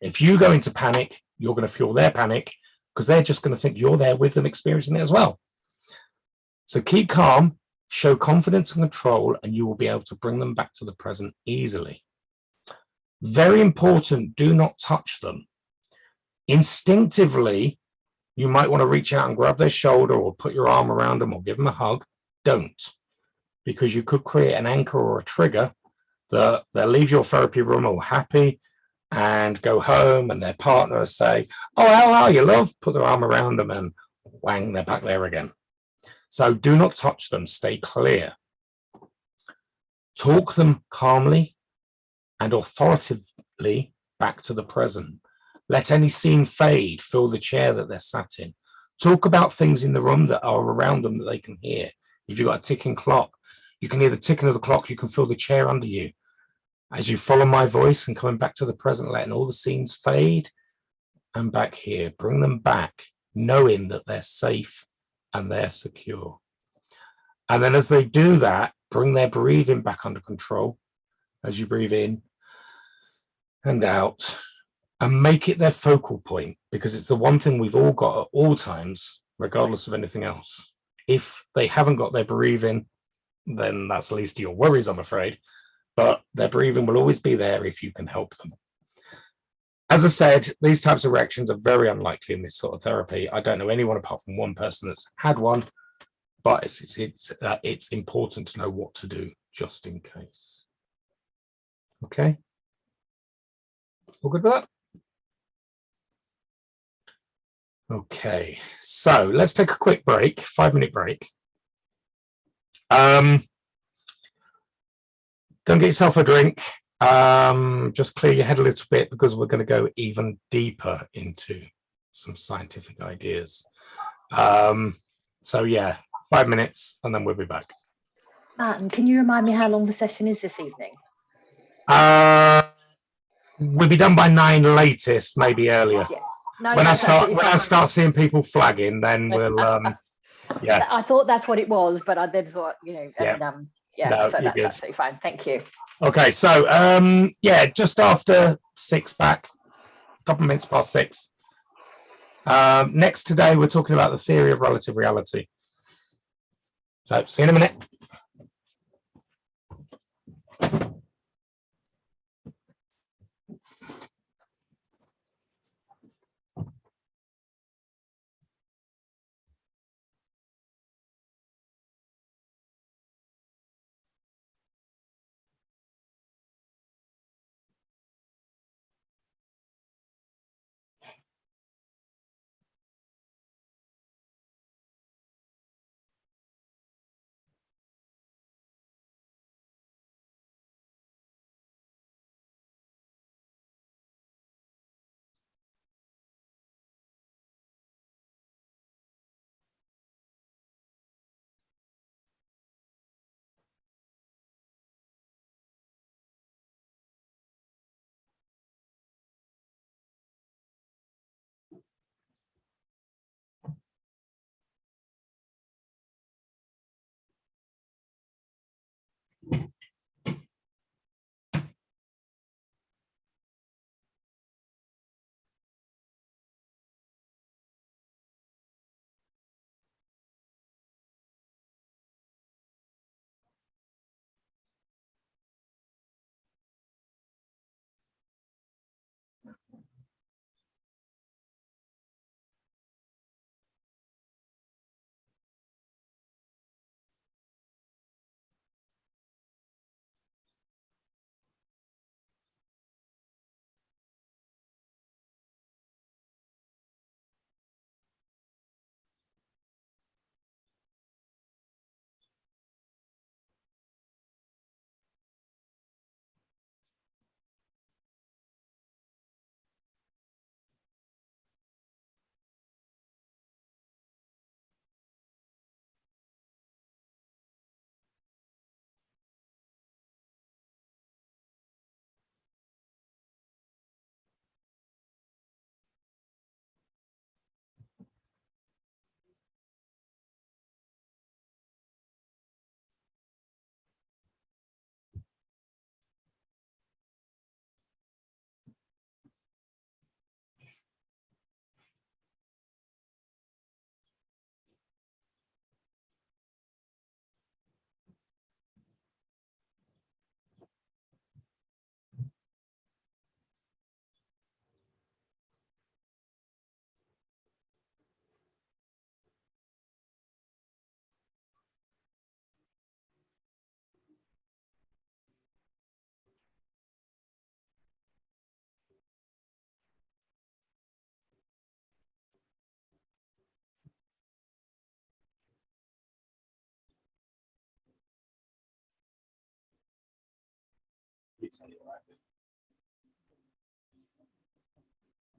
If you go into panic, you're going to fuel their panic, because they're just going to think you're there with them experiencing it as well. So keep calm, show confidence and control, and you will be able to bring them back to the present easily. Very important, do not touch them. Instinctively, you might want to reach out and grab their shoulder or put your arm around them or give them a hug. Don't, because you could create an anchor or a trigger that they'll leave your therapy room all happy and go home, and their partner will say, "Oh, how are you, love?" Put their arm around them and whang, they're back there again. So do not touch them. Stay clear. Talk them calmly and authoritatively back to the present. Let any scene fade. Fill the chair that they're sat in. Talk about things in the room that are around them that they can hear. If you've got a ticking clock, you can hear the ticking of the clock. You can feel the chair under you. As you follow my voice and coming back to the present, letting all the scenes fade and back here, bring them back, knowing that they're safe and they're secure. And then as they do that, bring their breathing back under control as you breathe in and out, and make it their focal point, because it's the one thing we've all got at all times, regardless of anything else. If they haven't got their breathing, then that's the least of your worries, I'm afraid. But their breathing will always be there if you can help them. As I said, these types of reactions are very unlikely in this sort of therapy. I don't know anyone apart from one person that's had one, but it's important to know what to do just in case. Okay, all good with that? Okay, so let's take a quick break, 5-minute break. Go and get yourself a drink. Just clear your head a little bit, because we're going to go even deeper into some scientific ideas. So yeah, 5 minutes and then we'll be back. Martin, can you remind me how long the session is this evening? We'll be done by 9 latest, maybe earlier. Yeah. No, When I start seeing people flagging, then we'll yeah. I thought that's what it was, but I then thought, you know, and, No, so that's good. absolutely fine. Thank you. Okay, so yeah, just after 6 back, a couple of minutes past 6. Next today, we're talking about the theory of relative reality. So see you in a minute.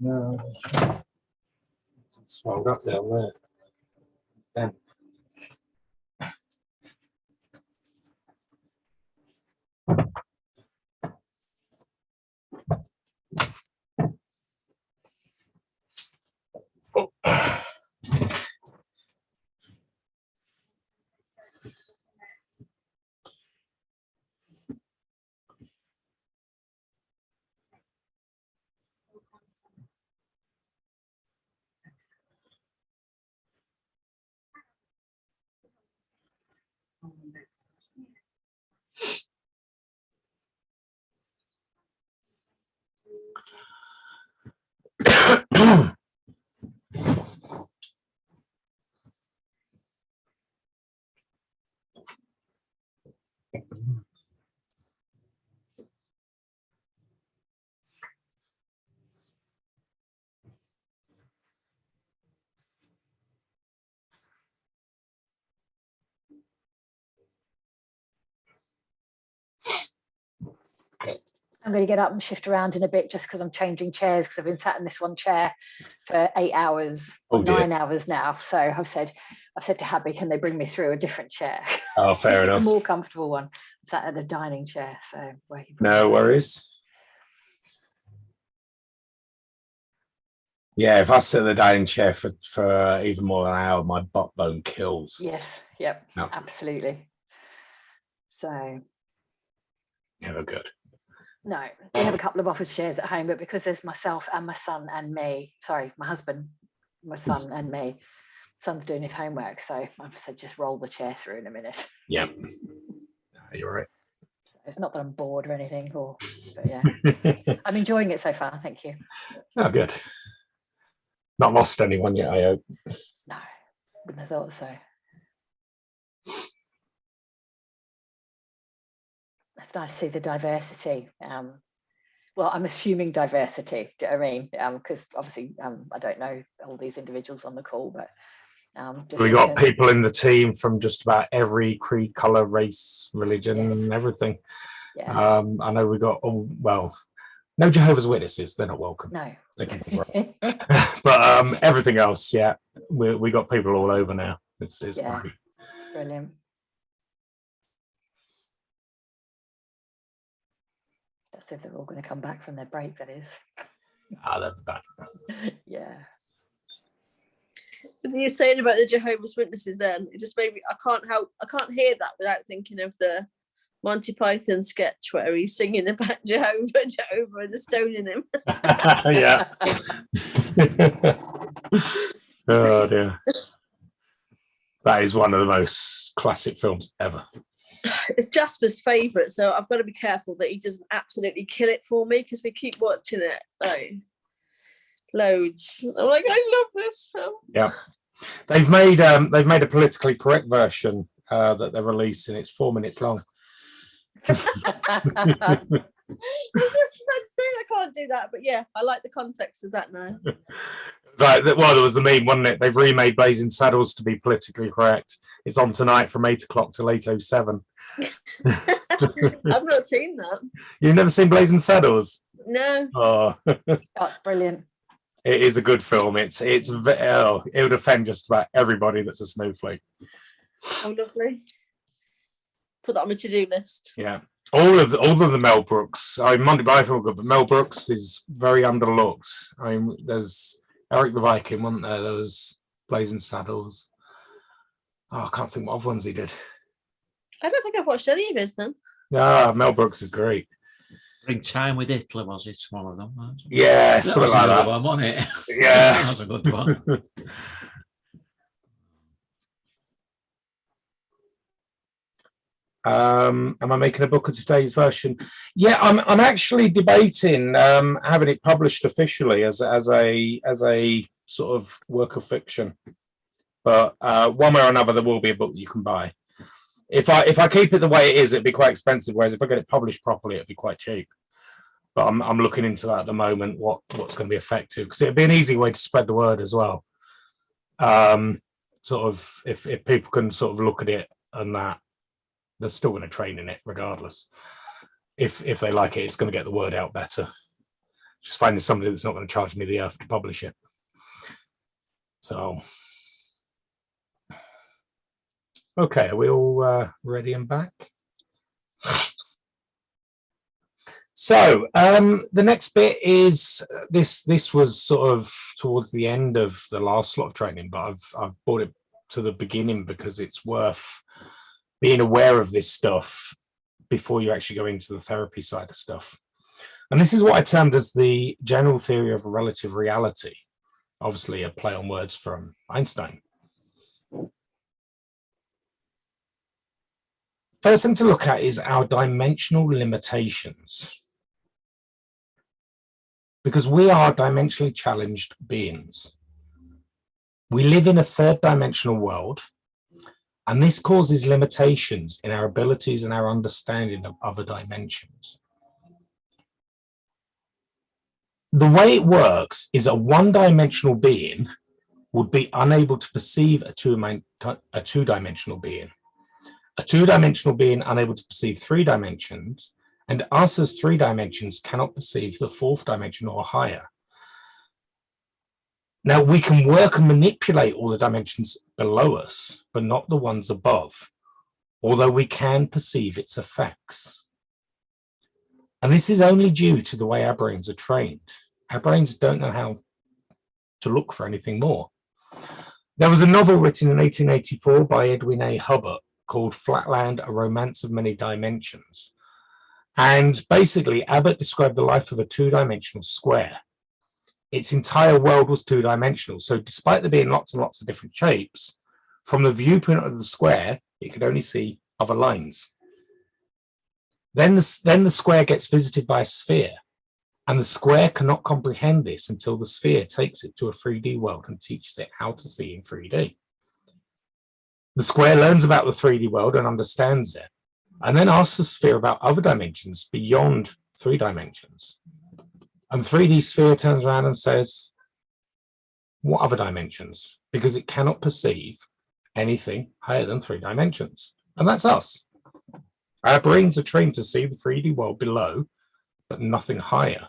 No, it's swelled up down there. Then. I'm going to get up and shift around in a bit just because I'm changing chairs because I've been sat in this one chair for 8 hours, Oh, 9 hours now. So I've said to Habby, can they bring me through a different chair? Oh, fair enough. A more comfortable one. I'm sat at a dining chair. So No worries. Yeah, if I sit in the dining chair for even more than an hour, my butt bone kills. Yes, yep, No. Absolutely. So Never good. no, we have a couple of office chairs at home, but because there's myself and my son and me, sorry, my husband, my son and me, son's doing his homework, so I've said just roll the chair through in a minute. Yeah, you're right. It's not that I'm bored or anything, but yeah, I'm enjoying it so far. Thank you. Oh, good. Not lost anyone yet, I hope. No, wouldn't have thought so. It's nice to see the diversity. Well, I'm assuming diversity. Do you know what I mean? Because obviously, I don't know all these individuals on the call, but We got people in the team from just about every creed, color, race, religion, everything. Yeah. I know we got no Jehovah's Witnesses. They're not welcome. No. They can be wrong. But everything else, yeah, we got people all over now. It's great. Brilliant. That's if they're all going to come back from their break, that is. They're back. Yeah. What you were saying about the Jehovah's Witnesses then, it just made me, I can't hear that without thinking of the Monty Python sketch where he's singing about Jehovah, and the stoning him. Yeah. Oh dear. That is one of the most classic films ever. It's Jasper's favourite, so I've got to be careful that he doesn't absolutely kill it for me because we keep watching it. Like, loads. I'm like, I love this film. Yeah. They've made a politically correct version that they're releasing. It's 4 minutes long. You just had to say I can't do that, but yeah, I like the context of that now. Like, well, there was the meme, wasn't it? They've remade Blazing Saddles to be politically correct. It's on tonight from 8 o'clock till 8:07. I've not seen that. You've never seen Blazing Saddles? No. Oh, That's brilliant. It is a good film. It would offend just about everybody that's a snowflake. Oh, lovely. Put that on my to-do list. Yeah. All of the Mel Brooks. Monty Python, good, but Mel Brooks is very underlooked. There's Eric the Viking, wasn't there? There was Blazing Saddles. Oh, I can't think what other ones he did. I don't think I've watched any of his then. Yeah, Mel Brooks is great. Big Time with Hitler, was it? One of them. Yeah, something like that. One, wasn't it? Yeah. That was a good one. Am I making a book of today's version? Yeah, I'm actually debating having it published officially as a sort of work of fiction. But one way or another, there will be a book that you can buy. If I keep it the way it is, it'd be quite expensive. Whereas if I get it published properly, it'd be quite cheap. But I'm looking into that at the moment. What's going to be effective, because it'd be an easy way to spread the word as well. Sort of if people can sort of look at it and that, they're still going to train in it regardless. if they like it, it's going to get the word out better. Just finding somebody that's not going to charge me the earth to publish it. So, okay, are we all ready and back? So the next bit is this was sort of towards the end of the last lot of training, but I've brought it to the beginning because it's worth being aware of this stuff before you actually go into the therapy side of stuff. And this is what I termed as the general theory of relative reality, obviously a play on words from Einstein. First thing to look at is our dimensional limitations, because we are dimensionally challenged beings. We live in a third dimensional world, and this causes limitations in our abilities and our understanding of other dimensions. The way it works is a one-dimensional being would be unable to perceive a two-dimensional being. A two-dimensional being unable to perceive three dimensions, and us as three dimensions cannot perceive the fourth dimension or higher. Now, we can work and manipulate all the dimensions below us, but not the ones above, although we can perceive its effects. And this is only due to the way our brains are trained. Our brains don't know how to look for anything more. There was a novel written in 1884 by Edwin A. Hubbard called Flatland, A Romance of Many Dimensions. And basically, Abbott described the life of a two-dimensional square. Its entire world was two-dimensional. So despite there being lots and lots of different shapes, from the viewpoint of the square, it could only see other lines. Then the square gets visited by a sphere, and the square cannot comprehend this until the sphere takes it to a 3D world and teaches it how to see in 3D. The square learns about the 3D world and understands it, and then asks the sphere about other dimensions beyond 3 dimensions. And the 3D sphere turns around and says, what other dimensions? Because it cannot perceive anything higher than 3 dimensions. And that's us. Our brains are trained to see the 3D world below, but nothing higher.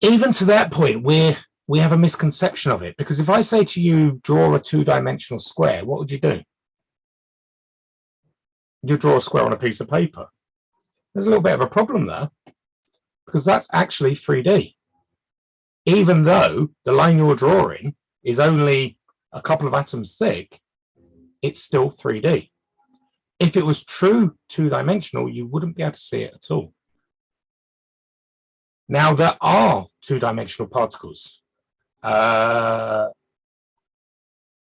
Even to that point, we have a misconception of it, because if I say to you, draw a 2-dimensional square, what would you do? You draw a square on a piece of paper. There's a little bit of a problem there, because that's actually 3D. Even though the line you're drawing is only a couple of atoms thick, it's still 3D. If it was true 2-dimensional, you wouldn't be able to see it at all. Now, there are 2-dimensional particles. I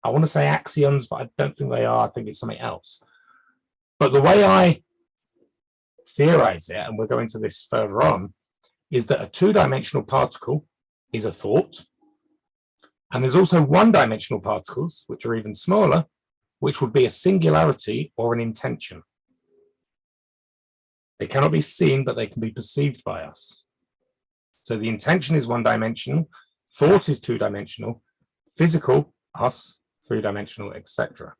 want to say axions, but I don't think they are. I think it's something else. But the way I theorize it, and we'll go into this further on, is that a 2-dimensional particle is a thought. And there's also 1-dimensional particles, which are even smaller, which would be a singularity or an intention. They cannot be seen, but they can be perceived by us. So the intention is 1-dimensional, thought is 2-dimensional, physical, us, 3-dimensional, etc.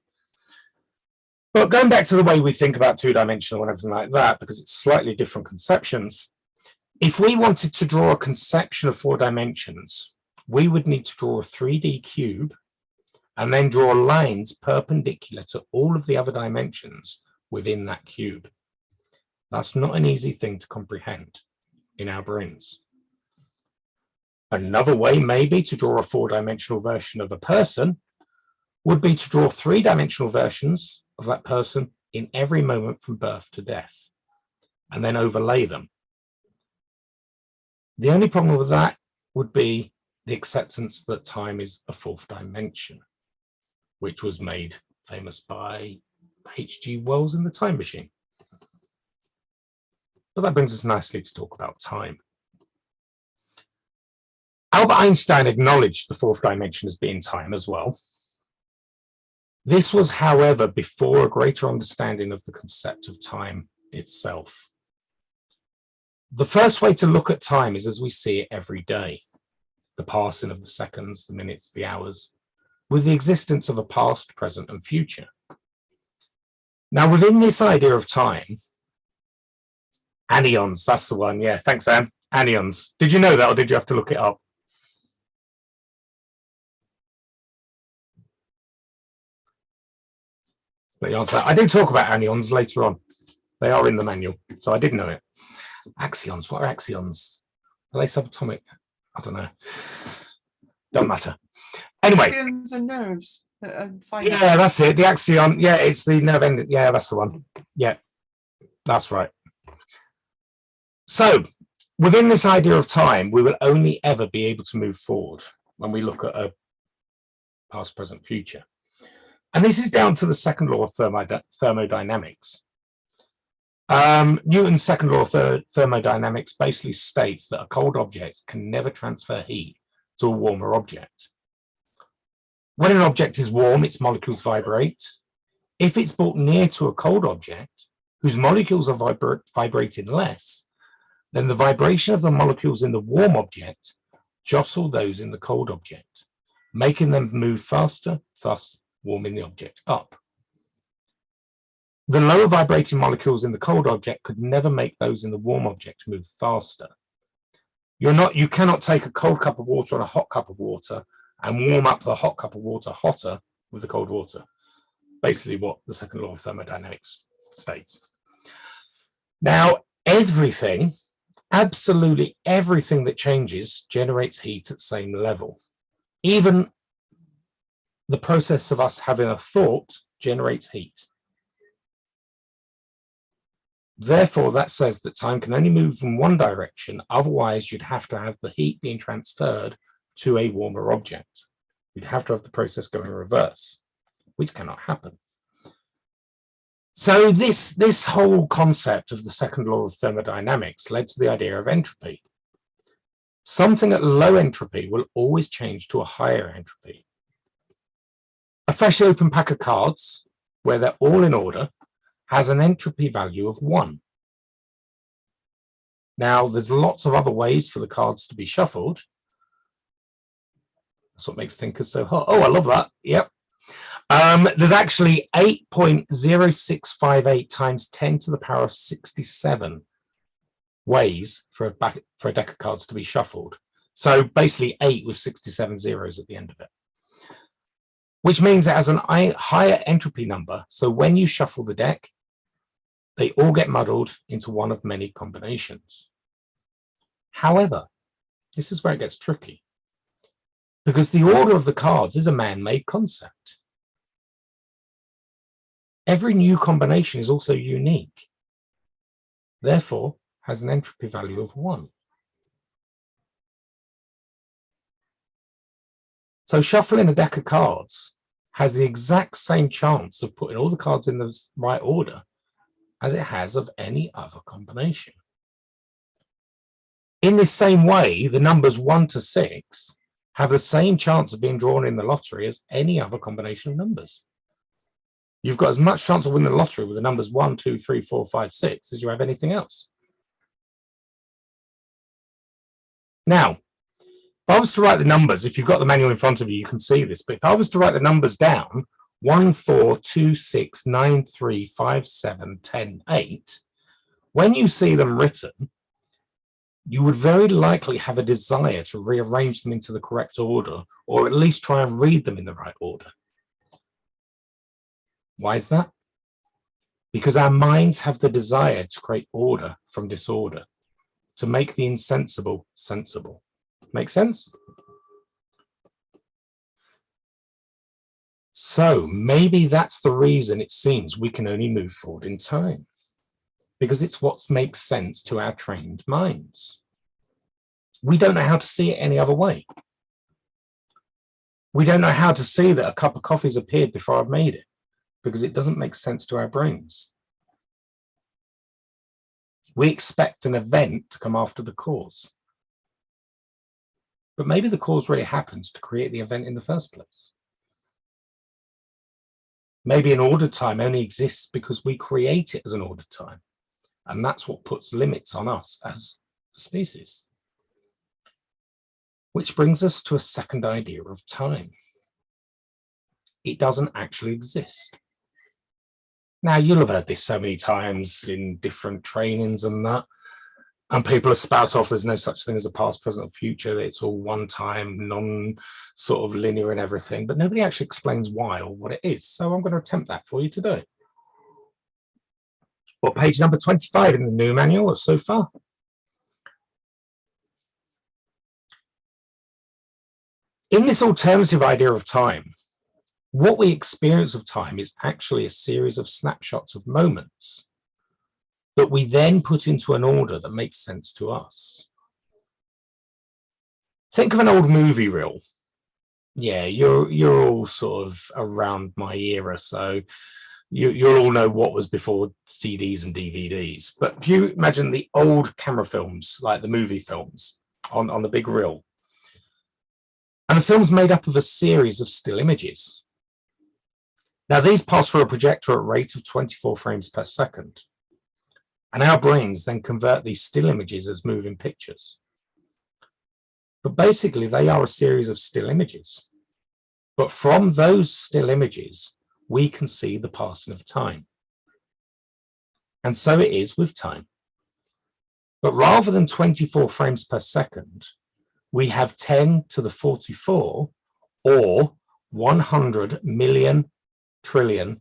But going back to the way we think about 2-dimensional and everything like that, because it's slightly different conceptions, if we wanted to draw a conception of 4 dimensions, we would need to draw a 3D cube and then draw lines perpendicular to all of the other dimensions within that cube. That's not an easy thing to comprehend in our brains. Another way maybe to draw a 4-dimensional version of a person would be to draw 3-dimensional versions of that person in every moment from birth to death, and then overlay them. The only problem with that would be the acceptance that time is a 4th dimension, which was made famous by H.G. Wells in The Time Machine. But that brings us nicely to talk about time. Albert Einstein acknowledged the 4th dimension as being time as well. This was, however, before a greater understanding of the concept of time itself. The first way to look at time is as we see it every day, the passing of the seconds, the minutes, the hours, with the existence of a past, present, and future. Now, within this idea of time, Anions, that's the one. Yeah, thanks, Anne. Anions. Did you know that, or did you have to look it up? The answer. I do talk about anions later on. They are in the manual, so I did know it. Axions. What are axions? Are they subatomic? I don't know. Don't matter. Anyway. Axions are nerves. Yeah, that's it. The axion. Yeah, it's the nerve ending. Yeah, that's the one. Yeah, that's right. So within this idea of time, we will only ever be able to move forward when we look at a past, present, future. And this is down to the second law of thermodynamics. Newton's second law of thermodynamics basically states that a cold object can never transfer heat to a warmer object. When an object is warm, its molecules vibrate. If it's brought near to a cold object, whose molecules are vibrating less, then the vibration of the molecules in the warm object jostle those in the cold object, making them move faster, thus warming the object up. The lower vibrating molecules in the cold object could never make those in the warm object move faster. You cannot take a cold cup of water and a hot cup of water and warm up the hot cup of water hotter with the cold water. Basically what the second law of thermodynamics states. Now, everything, absolutely everything that changes generates heat at the same level. Even the process of us having a thought generates heat. Therefore, that says that time can only move in one direction. Otherwise, you'd have to have the heat being transferred to a warmer object. You'd have to have the process go in reverse, which cannot happen. So this whole concept of the second law of thermodynamics led to the idea of entropy. Something at low entropy will always change to a higher entropy. A freshly open pack of cards, where they're all in order, has an entropy value of 1. Now, there's lots of other ways for the cards to be shuffled. That's what makes thinkers so hot. Oh, I love that. Yep. There's actually 8.0658 times 10 to the power of 67 ways for a deck of cards to be shuffled. So basically 8 with 67 zeros at the end of it, which means it has a higher entropy number. So when you shuffle the deck, they all get muddled into one of many combinations. However, this is where it gets tricky, because the order of the cards is a man-made concept. Every new combination is also unique, therefore has an entropy value of 1. So shuffling a deck of cards has the exact same chance of putting all the cards in the right order as it has of any other combination. In this same way, the numbers 1 to 6 have the same chance of being drawn in the lottery as any other combination of numbers. You've got as much chance of winning the lottery with the numbers 1, 2, 3, 4, 5, 6 as you have anything else. Now, if I was to write the numbers, if you've got the manual in front of you, you can see this, but if I was to write the numbers down, 1, 4, 2, 6, 9, 3, 5, 7, 10, 8, when you see them written, you would very likely have a desire to rearrange them into the correct order, or at least try and read them in the right order. Why is that? Because our minds have the desire to create order from disorder, to make the insensible sensible. Make sense? So maybe that's the reason it seems we can only move forward in time, because it's what makes sense to our trained minds. We don't know how to see it any other way. We don't know how to see that a cup of coffee's appeared before I've made it, because it doesn't make sense to our brains. We expect an event to come after the cause. But maybe the cause really happens to create the event in the first place. Maybe an ordered time only exists because we create it as an ordered time. And that's what puts limits on us as a species. Which brings us to a second idea of time. It doesn't actually exist. Now, you'll have heard this so many times in different trainings and that, and people have spout off there's no such thing as a past, present, or future. It's all one time, non sort of linear and everything, but nobody actually explains why or what it is. So I'm going to attempt that for you today. Well, page number 25 in the new manual so far. In this alternative idea of time, what we experience of time is actually a series of snapshots of moments that we then put into an order that makes sense to us. Think of an old movie reel. Yeah, you're all sort of around my era, so you'll all know what was before CDs and DVDs. But if you imagine the old camera films, like the movie films on the big reel, and the film's made up of a series of still images. Now, these pass through a projector at a rate of 24 frames per second. And our brains then convert these still images as moving pictures. But basically, they are a series of still images. But from those still images, we can see the passing of time. And so it is with time. But rather than 24 frames per second, we have 10 to the 44, or 100 million trillion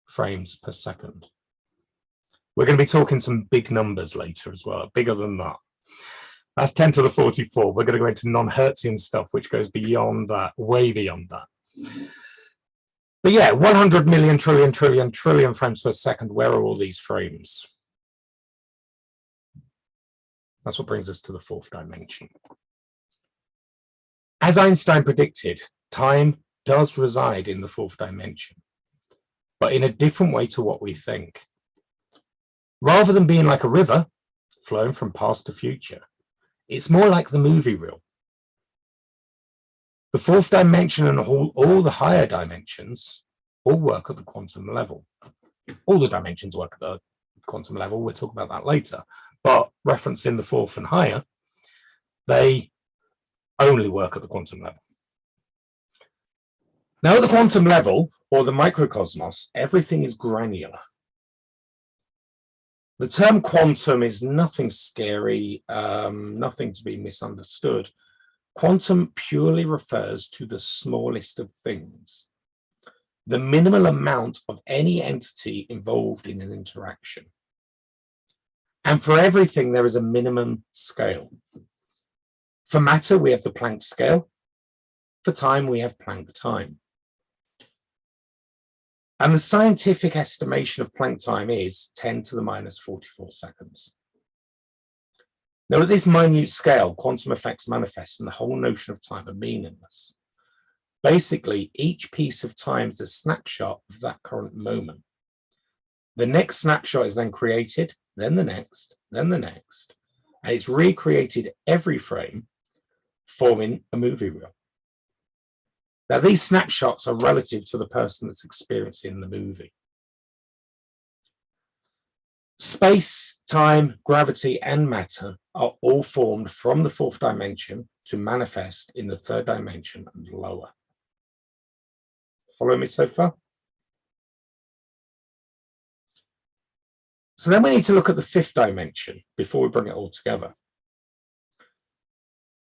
frames per second. We're going to be talking some big numbers later as well, bigger than that. That's 10 to the 44. We're going to go into non-Hertzian stuff, which goes beyond that, way beyond that. But yeah, 100 million trillion frames per second. Where are all these frames? That's what brings us to the fourth dimension. As Einstein predicted, time does reside in the fourth dimension, but in a different way to what we think. Rather than being like a river flowing from past to future, it's more like the movie reel. The fourth dimension and all the higher dimensions all work at the quantum level. All the dimensions work at the quantum level. We'll talk about that later. But referencing the fourth and higher, they only work at the quantum level. Now, at the quantum level, or the microcosmos, everything is granular. The term quantum is nothing scary, nothing to be misunderstood. Quantum purely refers to the smallest of things, the minimal amount of any entity involved in an interaction. And for everything, there is a minimum scale. For matter, we have the Planck scale. For time, we have Planck time. And the scientific estimation of Planck time is 10 to the minus 44 seconds. Now, at this minute scale, quantum effects manifest and the whole notion of time are meaningless. Basically, each piece of time is a snapshot of that current moment. The next snapshot is then created, then the next, and it's recreated every frame, forming a movie reel. Now, these snapshots are relative to the person that's experiencing the movie. Space, time, gravity, and matter are all formed from the fourth dimension to manifest in the third dimension and lower. Follow me so far? So then we need to look at the fifth dimension before we bring it all together.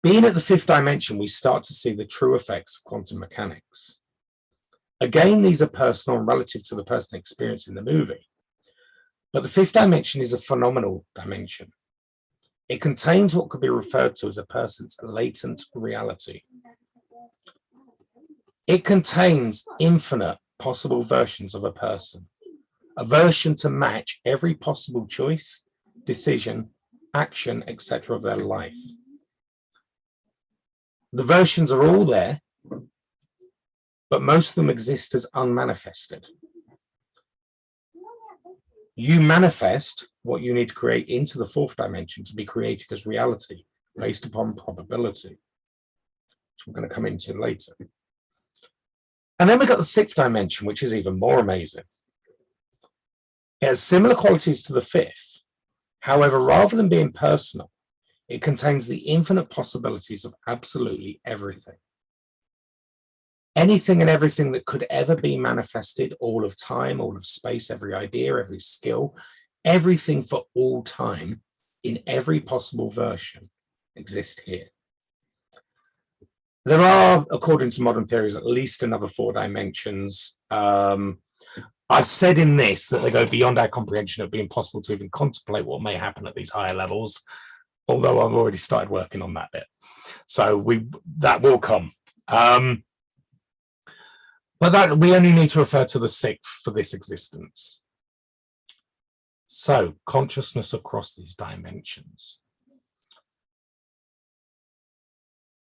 Being at the fifth dimension, we start to see the true effects of quantum mechanics. Again, these are personal and relative to the person experiencing the movie. But the fifth dimension is a phenomenal dimension. It contains what could be referred to as a person's latent reality. It contains infinite possible versions of a person, a version to match every possible choice, decision, action, etc. of their life. The versions are all there, but most of them exist as unmanifested. You manifest what you need to create into the fourth dimension to be created as reality based upon probability, which we're going to come into later. And then we've got the sixth dimension, which is even more amazing. It has similar qualities to the fifth. However, rather than being personal, it contains the infinite possibilities of absolutely everything. anything and everything that could ever be manifested, all of time, all of space, every idea, every skill, everything for all time in every possible version exists here. There are, according to modern theories, at least another 4 dimensions. I've said in this that they go beyond our comprehension. It would be impossible to even contemplate what may happen at these higher levels, although I've already started working on that bit. So that will come. But that we only need to refer to the 6th for this existence. So consciousness across these dimensions.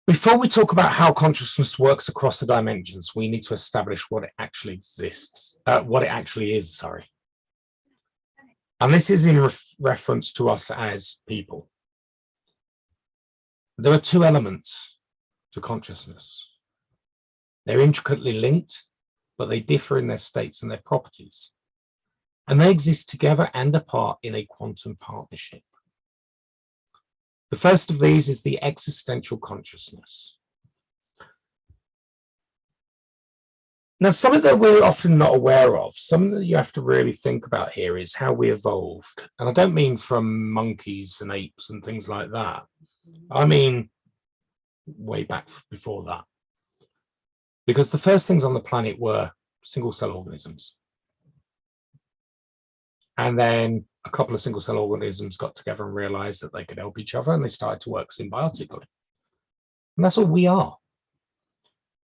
Before we talk about how consciousness works across the dimensions, we need to establish what it actually exists, what it actually is, sorry. And this is in reference to us as people. There are 2 elements to consciousness. They're intricately linked, but they differ in their states and their properties. And they exist together and apart in a quantum partnership. The first of these is the existential consciousness. Now, something that we're often not aware of, something that you have to really think about here is how we evolved. And I don't mean from monkeys and apes and things like that. I mean way back before that. Because the first things on the planet were single-cell organisms. And then a couple of single-cell organisms got together and realized that they could help each other, and they started to work symbiotically. And that's all we are.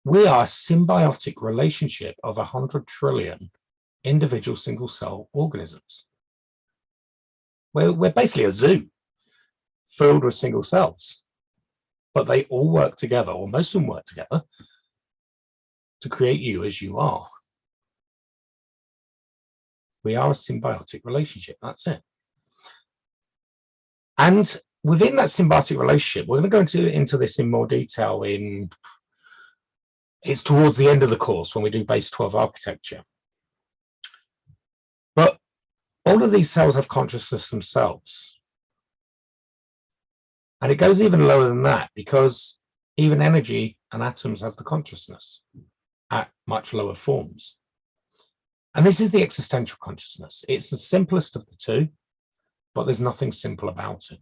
We are a symbiotic relationship of 100 trillion individual single-cell organisms. We're basically a zoo filled with single cells, but they all work together, or most of them work together, to create you as you are. We are a symbiotic relationship, that's it. And within that symbiotic relationship, we're going to go into this in more detail it's towards the end of the course when we do base 12 architecture. But all of these cells have consciousness themselves. And it goes even lower than that, because even energy and atoms have the consciousness at much lower forms. And this is the existential consciousness. It's the simplest of the 2, but there's nothing simple about it.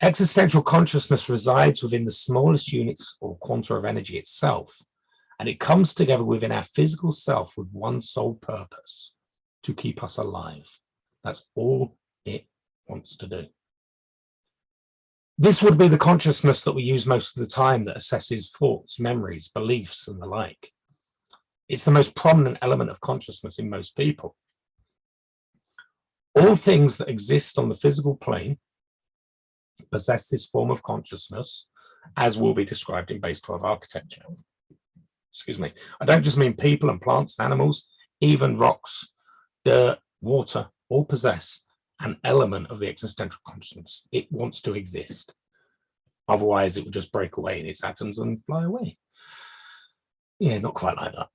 Existential consciousness resides within the smallest units or quanta of energy itself, and it comes together within our physical self with one sole purpose: to keep us alive. That's all it wants to do. This would be the consciousness that we use most of the time, that assesses thoughts, memories, beliefs, and the like. It's the most prominent element of consciousness in most people. All things that exist on the physical plane possess this form of consciousness, as will be described in base 12 architecture. Excuse me. I don't just mean people and plants and animals, even rocks, dirt, water, all possess an element of the existential consciousness. It wants to exist. Otherwise, it would just break away in its atoms and fly away. Yeah, not quite like that.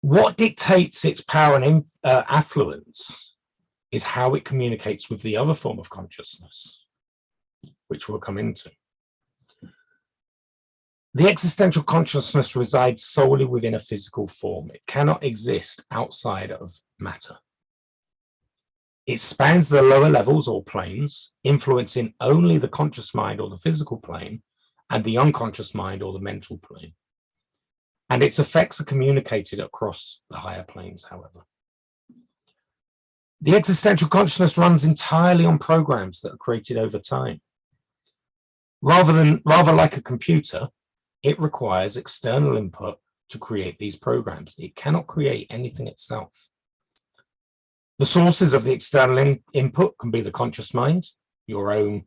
What dictates its power and affluence is how it communicates with the other form of consciousness, which we'll come into. The existential consciousness resides solely within a physical form. It cannot exist outside of matter. It spans the lower levels or planes, influencing only the conscious mind or the physical plane, and the unconscious mind or the mental plane. And its effects are communicated across the higher planes, however. The existential consciousness runs entirely on programs that are created over time. Rather like a computer, it requires external input to create these programs. It cannot create anything itself. The sources of the external input can be the conscious mind, your own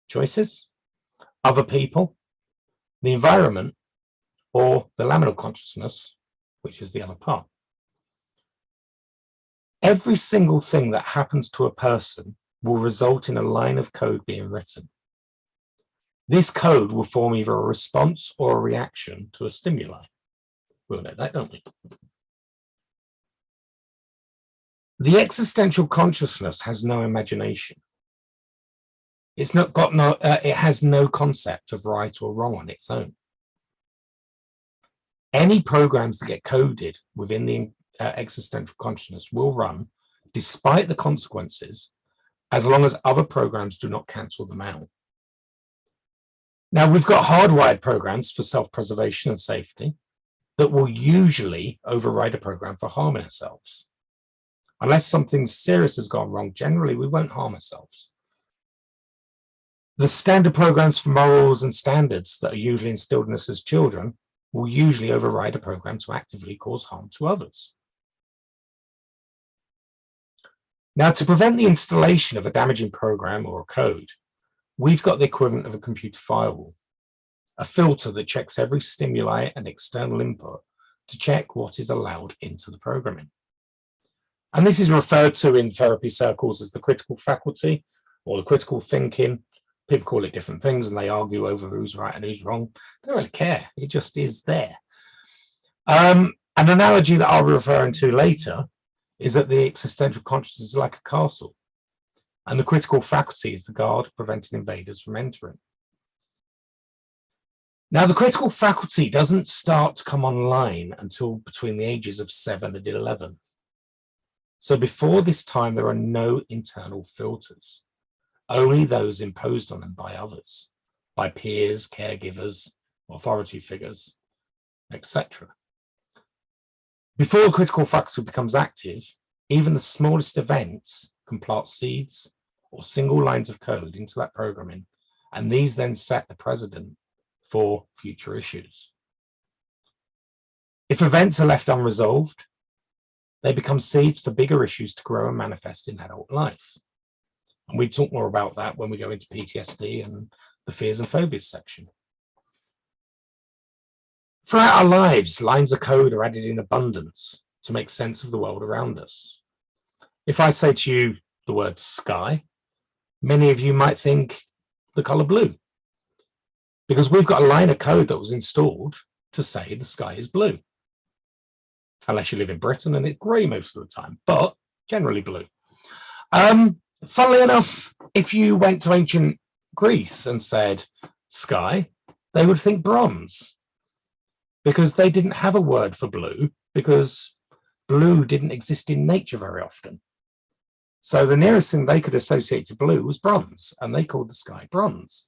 choices, other people, the environment, or the laminal consciousness, which is the other part. Every single thing that happens to a person will result in a line of code being written. This code will form either a response or a reaction to a stimuli. We'll know that, don't we? The existential consciousness has no imagination. It's not got no, it has no concept of right or wrong on its own. Any programs that get coded within the existential consciousness will run despite the consequences, as long as other programs do not cancel them out. Now, we've got hardwired programs for self-preservation and safety that will usually override a program for harming ourselves. Unless something serious has gone wrong, generally we won't harm ourselves. The standard programs for morals and standards that are usually instilled in us as children will usually override a program to actively cause harm to others. Now, to prevent the installation of a damaging program or a code, we've got the equivalent of a computer firewall, a filter that checks every stimuli and external input to check what is allowed into the programming. And this is referred to in therapy circles as the critical faculty or the critical thinking. People call it different things and they argue over who's right and who's wrong. They don't really care. It just is there. An analogy that I'll be referring to later is that the existential consciousness is like a castle, and the critical faculty is the guard preventing invaders from entering. Now, the critical faculty doesn't start to come online until between the ages of 7 and 11. So before this time, there are no internal filters, only those imposed on them by others, by peers, caregivers, authority figures, etc. Before the critical faculty becomes active, even the smallest events can plant seeds or single lines of code into that programming, and these then set the precedent for future issues. If events are left unresolved, they become seeds for bigger issues to grow and manifest in adult life. And we talk more about that when we go into PTSD and the fears and phobias section. Throughout our lives, lines of code are added in abundance to make sense of the world around us. If I say to you the word sky, many of you might think the color blue, because we've got a line of code that was installed to say the sky is blue. Unless you live in Britain and it's grey most of the time, but generally blue. Funnily enough, if you went to ancient Greece and said sky, they would think bronze, because they didn't have a word for blue, because blue didn't exist in nature very often. So the nearest thing they could associate to blue was bronze, and they called the sky bronze.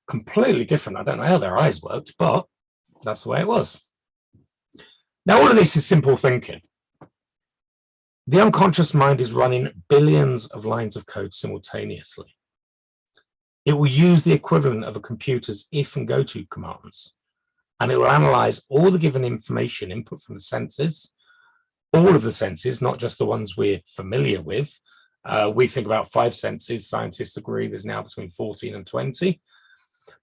Completely different. I don't know how their eyes worked, but that's the way it was. Now, all of this is simple thinking. The unconscious mind is running billions of lines of code simultaneously. It will use the equivalent of a computer's if and go to commands, and it will analyze all the given information input from the senses, all of the senses, not just the ones we're familiar with. We think about 5 senses. Scientists agree there's now between 14 and 20.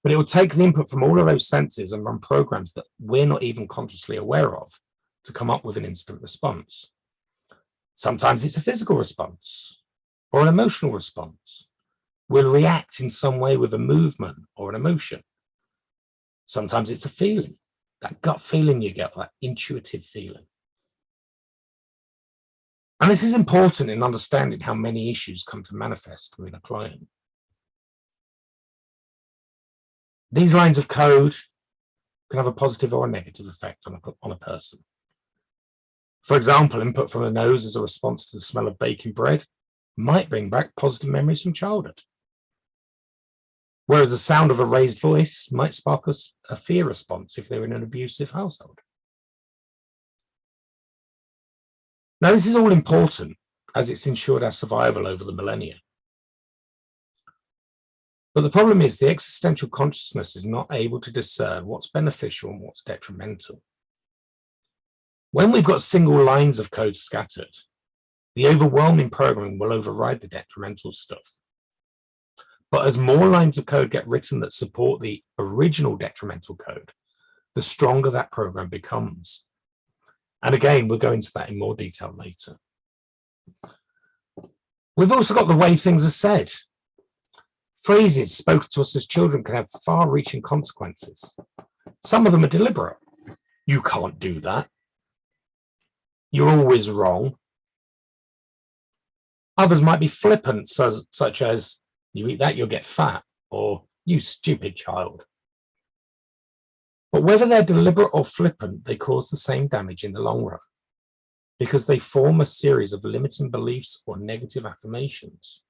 But it will take the input from all of those senses and run programs that we're not even consciously aware of to come up with an instant response. Sometimes it's a physical response or an emotional response. We'll react in some way with a movement or an emotion. Sometimes it's a feeling, that gut feeling you get, that intuitive feeling. And this is important in understanding how many issues come to manifest within a client. These lines of code can have a positive or a negative effect on a person. For example, input from the nose as a response to the smell of baking bread might bring back positive memories from childhood. Whereas the sound of a raised voice might spark a fear response if they're in an abusive household. Now, this is all important as it's ensured our survival over the millennia. But the problem is the existential consciousness is not able to discern what's beneficial and what's detrimental. When we've got single lines of code scattered, the overwhelming programming will override the detrimental stuff. But as more lines of code get written that support the original detrimental code, the stronger that program becomes. And again, we'll go into that in more detail later. We've also got the way things are said. Phrases spoken to us as children can have far-reaching consequences. Some of them are deliberate. You can't do that. You're always wrong. Others might be flippant, such as, You eat that, you'll get fat, or you stupid child. But whether they're deliberate or flippant, they cause the same damage in the long run, because they form a series of limiting beliefs or negative affirmations.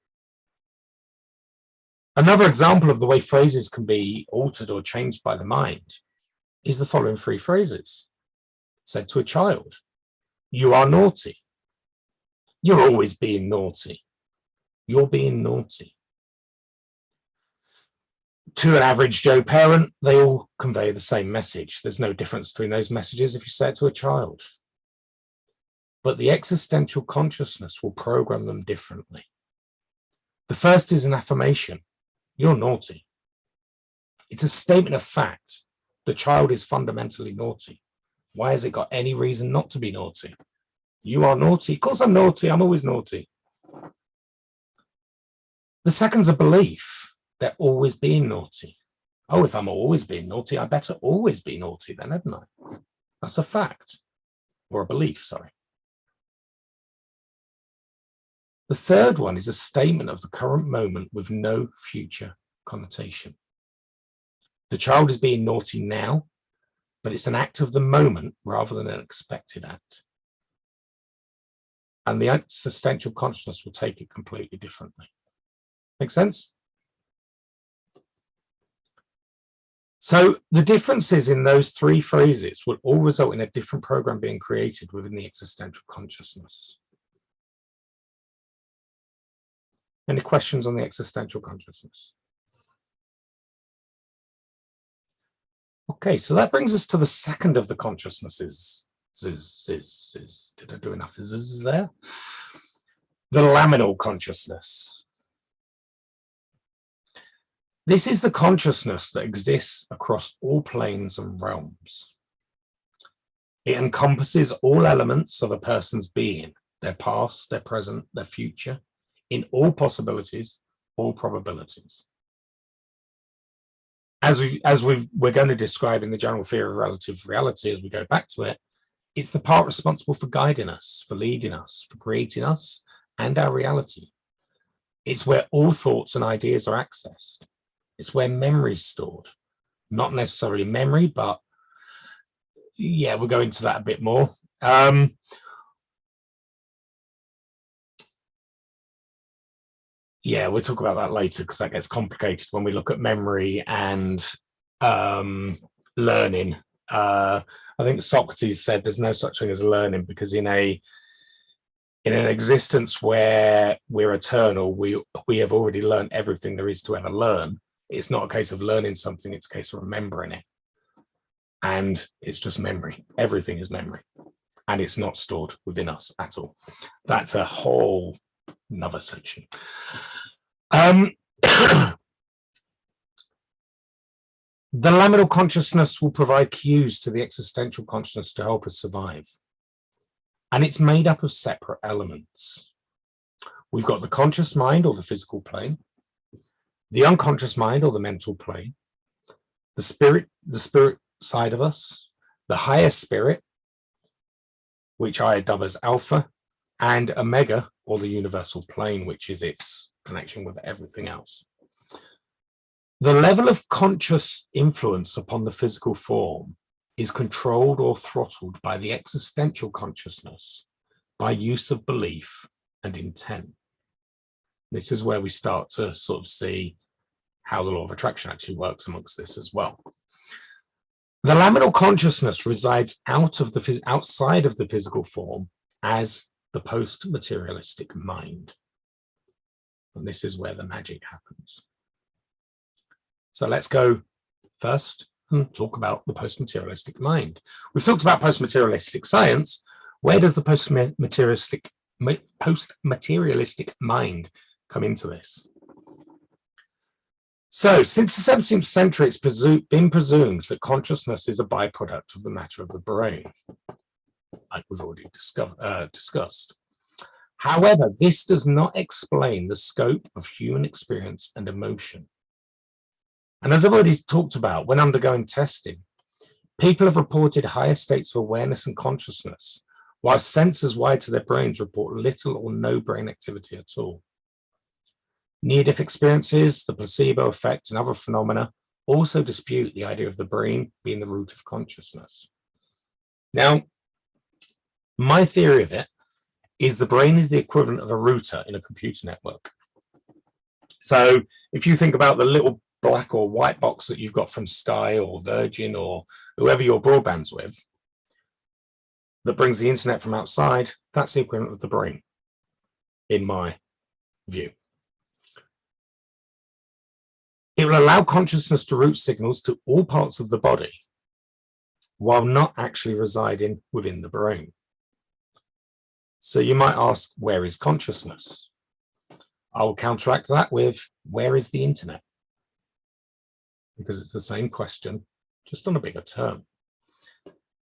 Another example of the way phrases can be altered or changed by the mind is the following three phrases. Said to a child, you are naughty. You're always being naughty. You're being naughty. To an average Joe parent, they all convey the same message. There's no difference between those messages if you say it to a child. But the existential consciousness will program them differently. The first is an affirmation. You're naughty. It's a statement of fact. The child is fundamentally naughty. Why has it got any reason not to be naughty? You are naughty. Of course I'm naughty. I'm always naughty. The second's a belief. They're always being naughty. Oh, if I'm always being naughty, I better always be naughty then, hadn't I? That's a fact. Or a belief, sorry. The third one is a statement of the current moment with no future connotation. The child is being naughty now, but it's an act of the moment rather than an expected act. And the existential consciousness will take it completely differently. Make sense? So the differences in those three phrases will all result in a different program being created within the existential consciousness. Any questions on the existential consciousness? Okay, so that brings us to the second of the consciousnesses. Did I do enough? Is there? The laminal consciousness. This is the consciousness that exists across all planes and realms. It encompasses all elements of a person's being, their past, their present, their future, in all possibilities, all probabilities. As we're going to describe in the general theory of relative reality as we go back to it, it's the part responsible for guiding us, for leading us, for creating us and our reality. It's where all thoughts and ideas are accessed. It's where memory is stored. Not necessarily memory, but yeah, we'll go into that a bit more. Yeah, we'll talk about that later because that gets complicated when we look at memory and learning. I think Socrates said there's no such thing as learning because in an existence where we're eternal, we have already learned everything there is to ever learn. It's not a case of learning something, it's a case of remembering it. And it's just memory. Everything is memory. And it's not stored within us at all. That's a whole another section. The laminal consciousness will provide cues to the existential consciousness to help us survive. And it's made up of separate elements. We've got the conscious mind or the physical plane, the unconscious mind or the mental plane, the spirit side of us, the higher spirit, which I dub as alpha, and omega or the universal plane, which is its connection with everything else. The level of conscious influence upon the physical form is controlled or throttled by the existential consciousness by use of belief and intent. This is where we start to sort of see how the law of attraction actually works amongst this as well. The laminal consciousness resides outside of the physical form as the post-materialistic mind. And this is where the magic happens. So let's go first and talk about the post-materialistic mind. We've talked about post-materialistic science. Where does the post-materialistic mind come into this? So since the 17th century, it's been presumed that consciousness is a byproduct of the matter of the brain, like we've already discussed. However, this does not explain the scope of human experience and emotion. And as I've already talked about, when undergoing testing, people have reported higher states of awareness and consciousness, while sensors wired to their brains report little or no brain activity at all. Near-death experiences, the placebo effect, and other phenomena also dispute the idea of the brain being the root of consciousness. Now, my theory of it is the brain is the equivalent of a router in a computer network. So if you think about the little black or white box that you've got from Sky or Virgin or whoever your broadband's with, that brings the internet from outside, that's the equivalent of the brain, in my view. It will allow consciousness to route signals to all parts of the body while not actually residing within the brain. So you might ask, where is consciousness? I will counteract that with, where is the internet? Because it's the same question, just on a bigger term.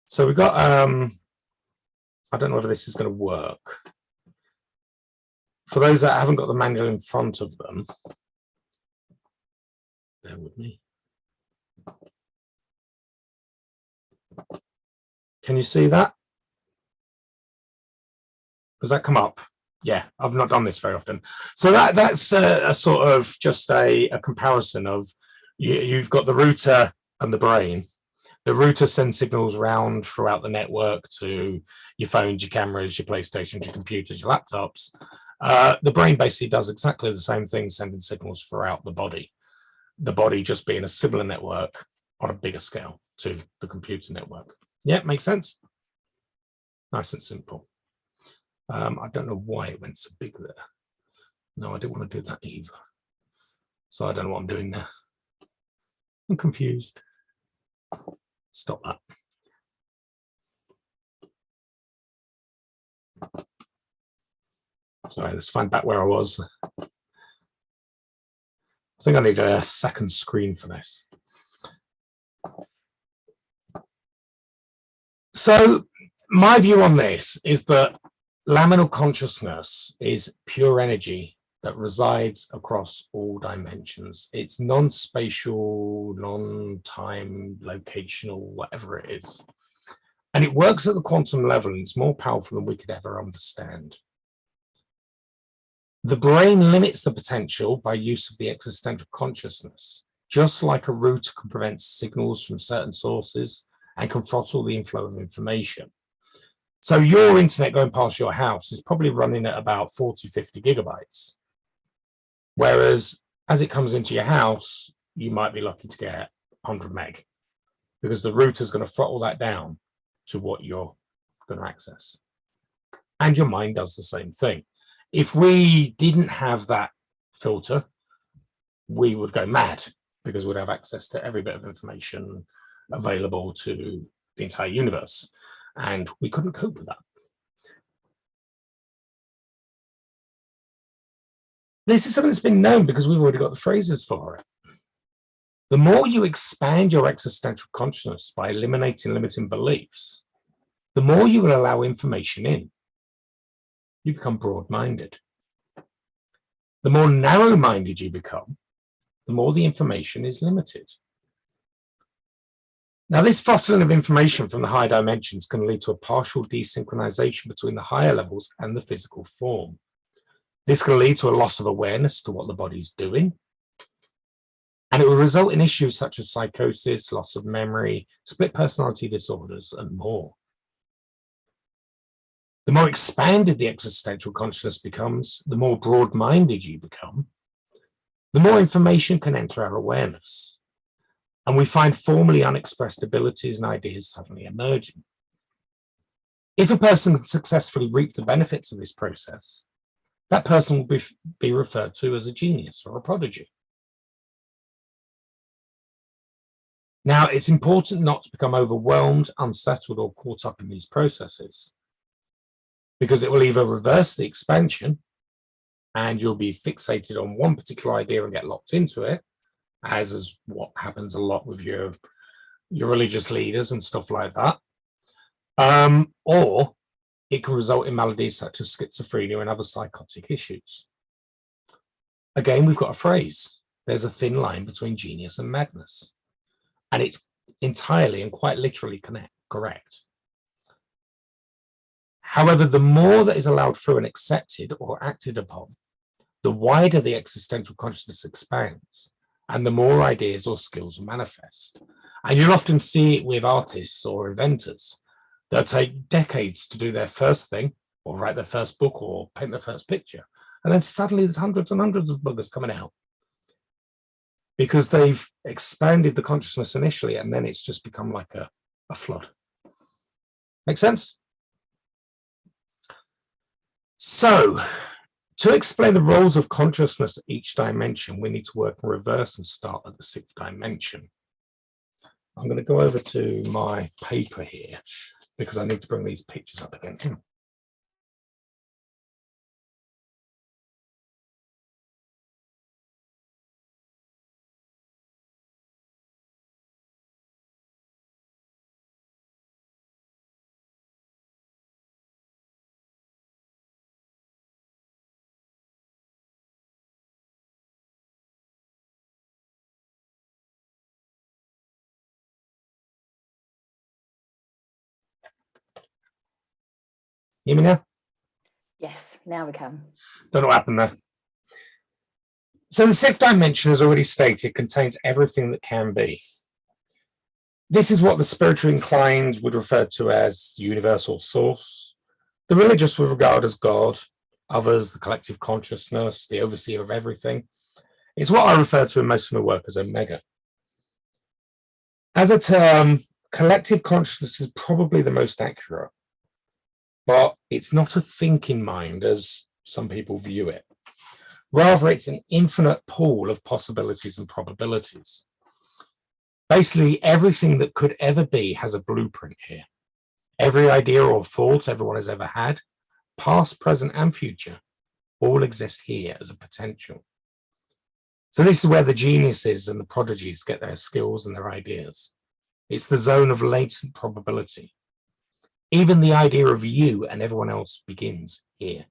So we've got, I don't know whether this is going to work. For those that haven't got the manual in front of them, bear with me. Can you see that? Does that come up? Yeah, I've not done this very often. So that's a sort of just a comparison of you've got the router and the brain. The router sends signals round throughout the network to your phones, your cameras, your PlayStations, your computers, your laptops. The brain basically does exactly the same thing, sending signals throughout the body. The body just being a similar network on a bigger scale to the computer network. Yeah, makes sense? Nice and simple. I don't know why it went so big there. No, I didn't want to do that either. So I don't know what I'm doing there. I'm confused. Stop that. Sorry, let's find back where I was. I think I need a second screen for this. So my view on this is that liminal consciousness is pure energy that resides across all dimensions. It's non-spatial, non-time, locational, whatever it is. And it works at the quantum level, and it's more powerful than we could ever understand. The brain limits the potential by use of the existential consciousness, just like a router can prevent signals from certain sources and can throttle the inflow of information. So your internet going past your house is probably running at about 40, 50 gigabytes. Whereas as it comes into your house, you might be lucky to get 100 meg because the router is going to throttle that down to what you're going to access. And your mind does the same thing. If we didn't have that filter, we would go mad because we'd have access to every bit of information available to the entire universe. And we couldn't cope with that. This is something that's been known because we've already got the phrases for it. The more you expand your existential consciousness by eliminating limiting beliefs, the more you will allow information in. You become broad-minded. The more narrow-minded you become, the more the information is limited. Now, this throttling of information from the higher dimensions can lead to a partial desynchronization between the higher levels and the physical form. This can lead to a loss of awareness to what the body's doing, and it will result in issues such as psychosis, loss of memory, split personality disorders, and more. The more expanded the existential consciousness becomes, the more broad-minded you become, the more information can enter our awareness. And we find formerly unexpressed abilities and ideas suddenly emerging. If a person can successfully reap the benefits of this process, that person will be referred to as a genius or a prodigy. Now, it's important not to become overwhelmed, unsettled, or caught up in these processes, because it will either reverse the expansion and you'll be fixated on one particular idea and get locked into it, as is what happens a lot with your religious leaders and stuff like that. Or it can result in maladies such as schizophrenia and other psychotic issues. Again, we've got a phrase. There's a thin line between genius and madness. And it's entirely and quite literally correct. However, the more that is allowed through and accepted or acted upon, the wider the existential consciousness expands and the more ideas or skills manifest. And you'll often see it with artists or inventors that take decades to do their first thing or write their first book or paint their first picture. And then suddenly there's hundreds and hundreds of buggers coming out because they've expanded the consciousness initially, and then it's just become like a flood. Make sense? So, to explain the roles of consciousness at each dimension, we need to work in reverse and start at the 6th dimension. I'm going to go over to my paper here because I need to bring these pictures up again. Hear me now? Yes, now we can. Don't know what happened there. So the 6th dimension, as already stated, contains everything that can be. This is what the spiritually inclined would refer to as the universal source. The religious would regard as God, others the collective consciousness, the overseer of everything. It's what I refer to in most of my work as Omega. As a term, collective consciousness is probably the most accurate, but it's not a thinking mind as some people view it. Rather, it's an infinite pool of possibilities and probabilities. Basically, everything that could ever be has a blueprint here. Every idea or thought everyone has ever had, past, present, and future, all exist here as a potential. So this is where the geniuses and the prodigies get their skills and their ideas. It's the zone of latent probability. Even the idea of you and everyone else begins here.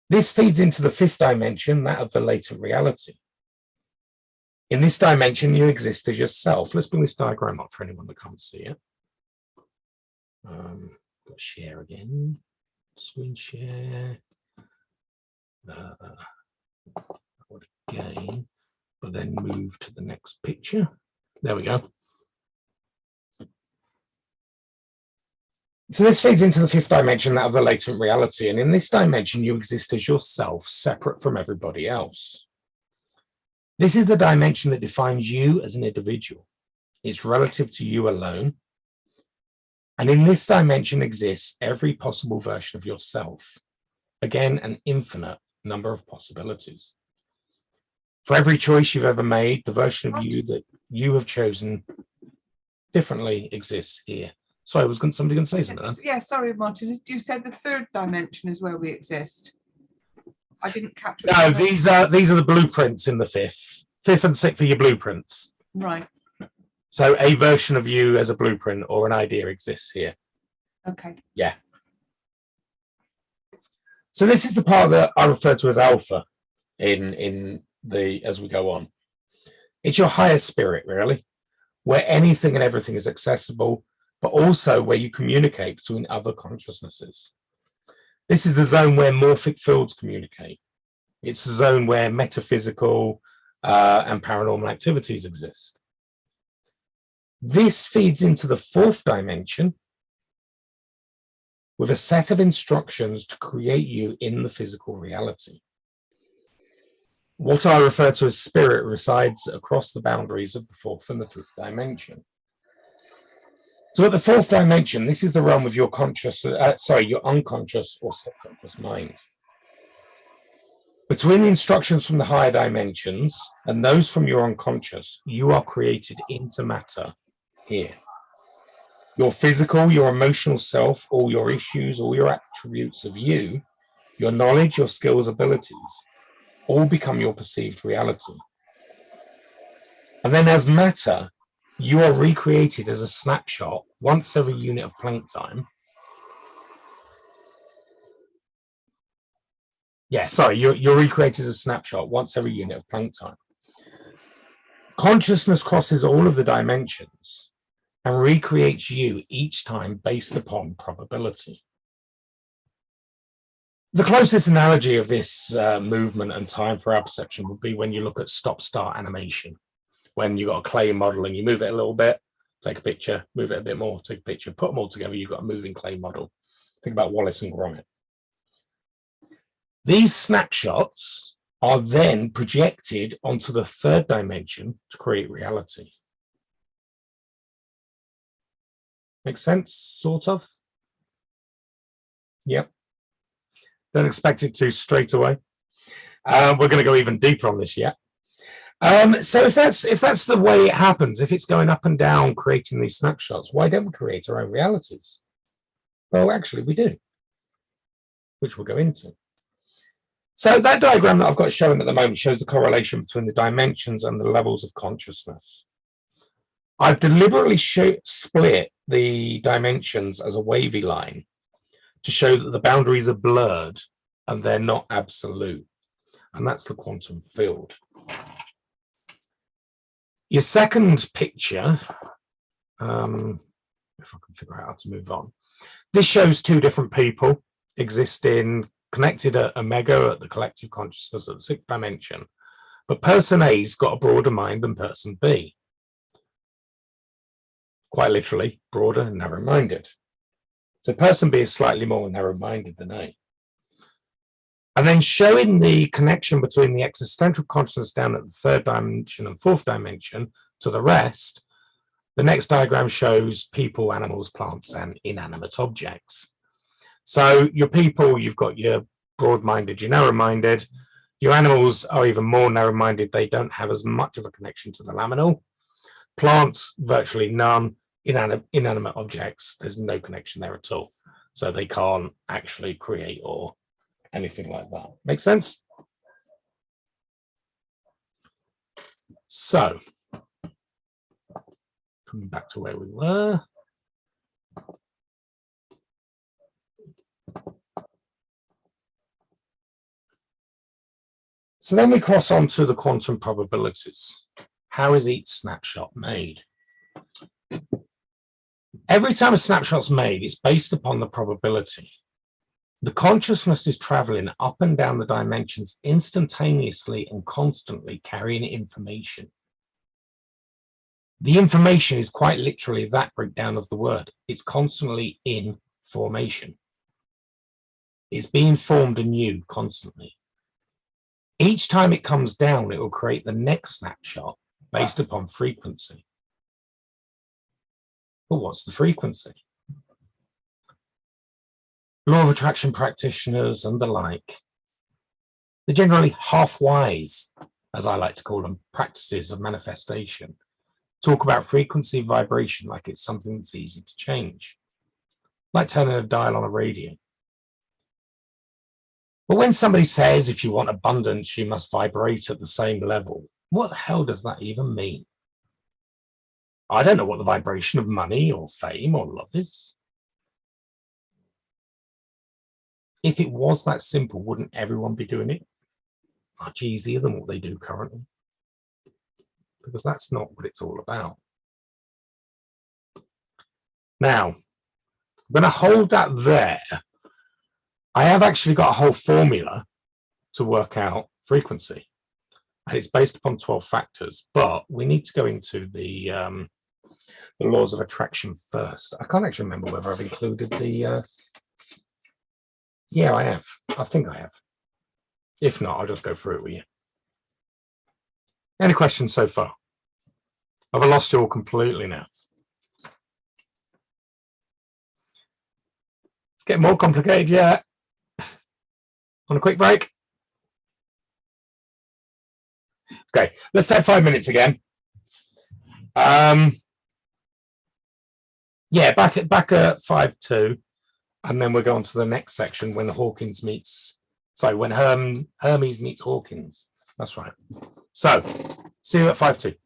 This feeds into the 5th dimension, that of the latent reality. In this dimension, you exist as yourself. Let's bring this diagram up for anyone that can't see it. Got share again. Screen share. Again, but then move to the next picture. There we go. So this feeds into the 5th dimension, that of the latent reality. And in this dimension, you exist as yourself, separate from everybody else. This is the dimension that defines you as an individual. It's relative to you alone. And in this dimension exists every possible version of yourself. Again, an infinite number of possibilities. For every choice you've ever made, the version of you that you have chosen differently exists here. Sorry, was somebody going to say something? Yeah, sorry, Martin. You said the 3rd dimension is where we exist. I didn't catch. No, these are the blueprints in the 5th. 5th and 6th are your blueprints. Right. So a version of you as a blueprint or an idea exists here. Okay. Yeah. So this is the part that I refer to as alpha in the as we go on. It's your higher spirit, really, where anything and everything is accessible, but also where you communicate between other consciousnesses. This is the zone where morphic fields communicate. It's the zone where metaphysical and paranormal activities exist. This feeds into the 4th dimension with a set of instructions to create you in the physical reality. What I refer to as spirit resides across the boundaries of the 4th and the 5th dimension. So at the 4th dimension, this is the realm of your your unconscious or subconscious mind. Between the instructions from the higher dimensions and those from your unconscious, you are created into matter here. Your physical, your emotional self, all your issues, all your attributes of you, your knowledge, your skills, abilities, all become your perceived reality. And then as matter, you are recreated as a snapshot once every unit of Planck time. Yeah, sorry, you're recreated as a snapshot once every unit of Planck time. Consciousness crosses all of the dimensions and recreates you each time based upon probability. The closest analogy of this movement and time for our perception would be when you look at stop-start animation. When you've got a clay model and you move it a little bit, take a picture, move it a bit more, take a picture, put them all together, you've got a moving clay model. Think about Wallace and Gromit. These snapshots are then projected onto the third dimension to create reality. Make sense, sort of? Yep. Don't expect it to straight away. We're going to go even deeper on this yet. So if that's the way it happens, if it's going up and down creating these snapshots, why don't we create our own realities? Well, actually, we do, which we'll go into. So that diagram that I've got showing at the moment shows the correlation between the dimensions and the levels of consciousness. I've deliberately split the dimensions as a wavy line to show that the boundaries are blurred and they're not absolute. And that's the quantum field. Your second picture, if I can figure out how to move on, this shows two different people existing connected at omega at the collective consciousness at the sixth dimension. But person A's got a broader mind than person B. Quite literally, broader and narrow-minded. So person B is slightly more narrow-minded than A. And then showing the connection between the existential consciousness down at the third dimension and fourth dimension to the rest, the next diagram shows people, animals, plants, and inanimate objects. So your people, you've got your broad-minded, your narrow-minded. Your animals are even more narrow-minded. They don't have as much of a connection to the laminal. Plants, virtually none. Inanimate objects, there's no connection there at all. So they can't actually create or anything like that. Make sense? So, coming back to where we were. So then we cross on to the quantum probabilities. How is each snapshot made? Every time a snapshot's made, it's based upon the probability. The consciousness is traveling up and down the dimensions instantaneously and constantly carrying information. The information is quite literally that breakdown of the word. It's constantly in formation. It's being formed anew constantly. Each time it comes down, it will create the next snapshot based upon frequency. But what's the frequency? Law of attraction practitioners and the like, they're generally half-wise, as I like to call them, practices of manifestation. Talk about frequency vibration like it's something that's easy to change, like turning a dial on a radio. But when somebody says, if you want abundance, you must vibrate at the same level, what the hell does that even mean? I don't know what the vibration of money or fame or love is. If it was that simple, wouldn't everyone be doing it much easier than what they do currently? Because that's not what it's all about. Now, I'm going to hold that there. I have actually got a whole formula to work out frequency, and it's based upon 12 factors, but we need to go into the laws of attraction first. I can't actually remember whether I've included the... Yeah, I have. I think I have. If not, I'll just go through it with you. Any questions so far? Have I lost you all completely now? It's getting more complicated yet. On a quick break? Okay, let's take 5 minutes again. Yeah, back at 5.2, and then we'll go on to the next section when Hawkins meets, sorry, when Hermes meets Hawkins. That's right. So, see you at 5.2.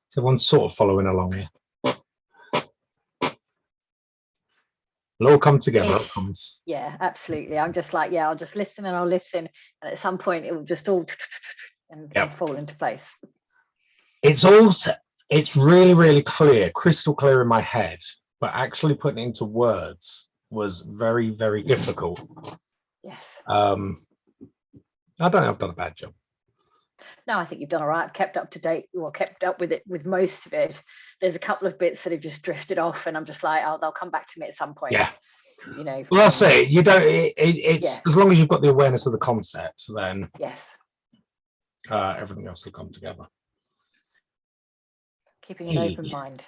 So everyone's sort of following along here. It'll all come together. It comes. Yeah, absolutely. I'm just like, yeah, I'll just listen and I'll listen, and at some point it will just all and fall into place. It's really, really clear, crystal clear in my head, but actually putting it into words was very, very difficult. Yes. I don't know, I've done a bad job. No, I think you've done all right. I've kept up to date, or kept up with it, with most of it. There's a couple of bits that have just drifted off, and I'm just like, oh, they'll come back to me at some point. Yeah. You know. Well, that's it. You don't. It's as long as you've got the awareness of the concept, then yes, everything else will come together. Keeping an open mind.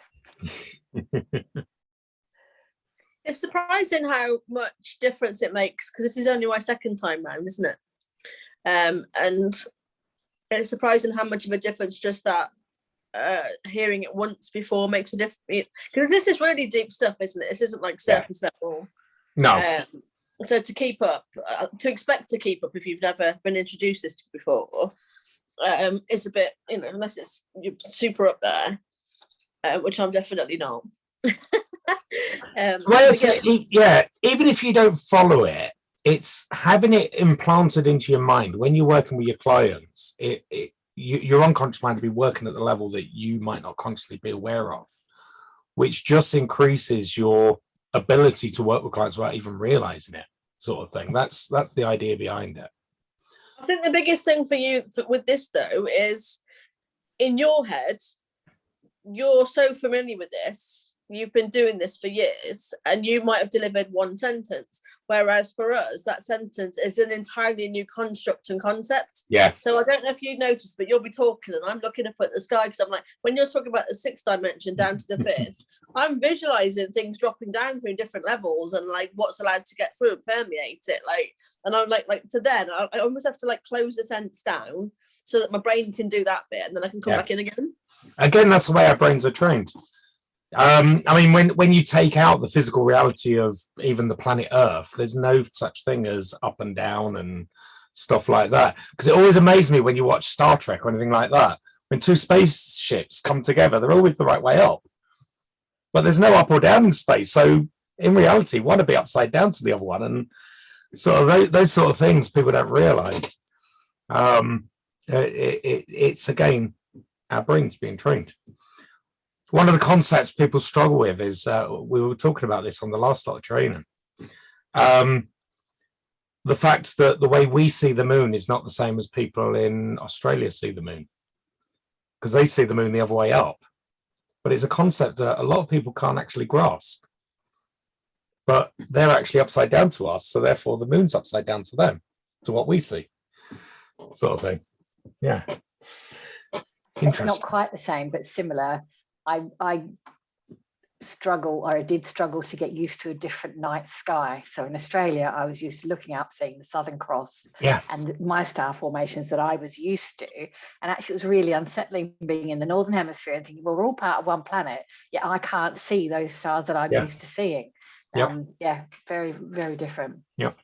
It's surprising how much difference it makes, because this is only my second time round, isn't it? And it's surprising how much of a difference just that hearing it once before makes a difference. Because this is really deep stuff, isn't it? This isn't like surface level. No. So to keep up, to expect to keep up if you've never been introduced this to before, is a bit, unless it's super up there, which I'm definitely not. Even if you don't follow it, it's having it implanted into your mind when you're working with your clients. Your unconscious mind will be working at the level that you might not consciously be aware of, which just increases your ability to work with clients without even realizing it, sort of thing. That's the idea behind it. I think the biggest thing for you with this, though, is in your head, you're so familiar with this. You've been doing this for years, and you might have delivered one sentence, whereas for us, that sentence is an entirely new construct and concept. Yeah. So I don't know if you noticed, but you'll be talking, and I'm looking up at the sky, because I'm like, when you're talking about the sixth dimension down to the fifth, I'm visualizing things dropping down through different levels, and like what's allowed to get through and permeate it. And I'm like to then I almost have to like close the sense down so that my brain can do that bit, and then I can come back in again. Again, that's the way our brains are trained. I mean, when you take out the physical reality of even the planet Earth, there's no such thing as up and down and stuff like that. Because it always amazed me when you watch Star Trek or anything like that. When two spaceships come together, they're always the right way up. But there's no up or down in space. So in reality, one would be upside down to the other one. And so those sort of things people don't realize. It's, again, our brains being trained. One of the concepts people struggle with is, we were talking about this on the last lot of training, the fact that the way we see the moon is not the same as people in Australia see the moon, because they see the moon the other way up. But it's a concept that a lot of people can't actually grasp. But they're actually upside down to us, so therefore the moon's upside down to them, to what we see, sort of thing. Yeah. Interesting. Not quite the same, but similar. I did struggle to get used to a different night sky. So in Australia, I was used to looking up, seeing the Southern Cross and my star formations that I was used to. And actually, it was really unsettling being in the Northern Hemisphere and thinking, well, we're all part of one planet, yet I can't see those stars that I'm used to seeing. Very, very different. Yep.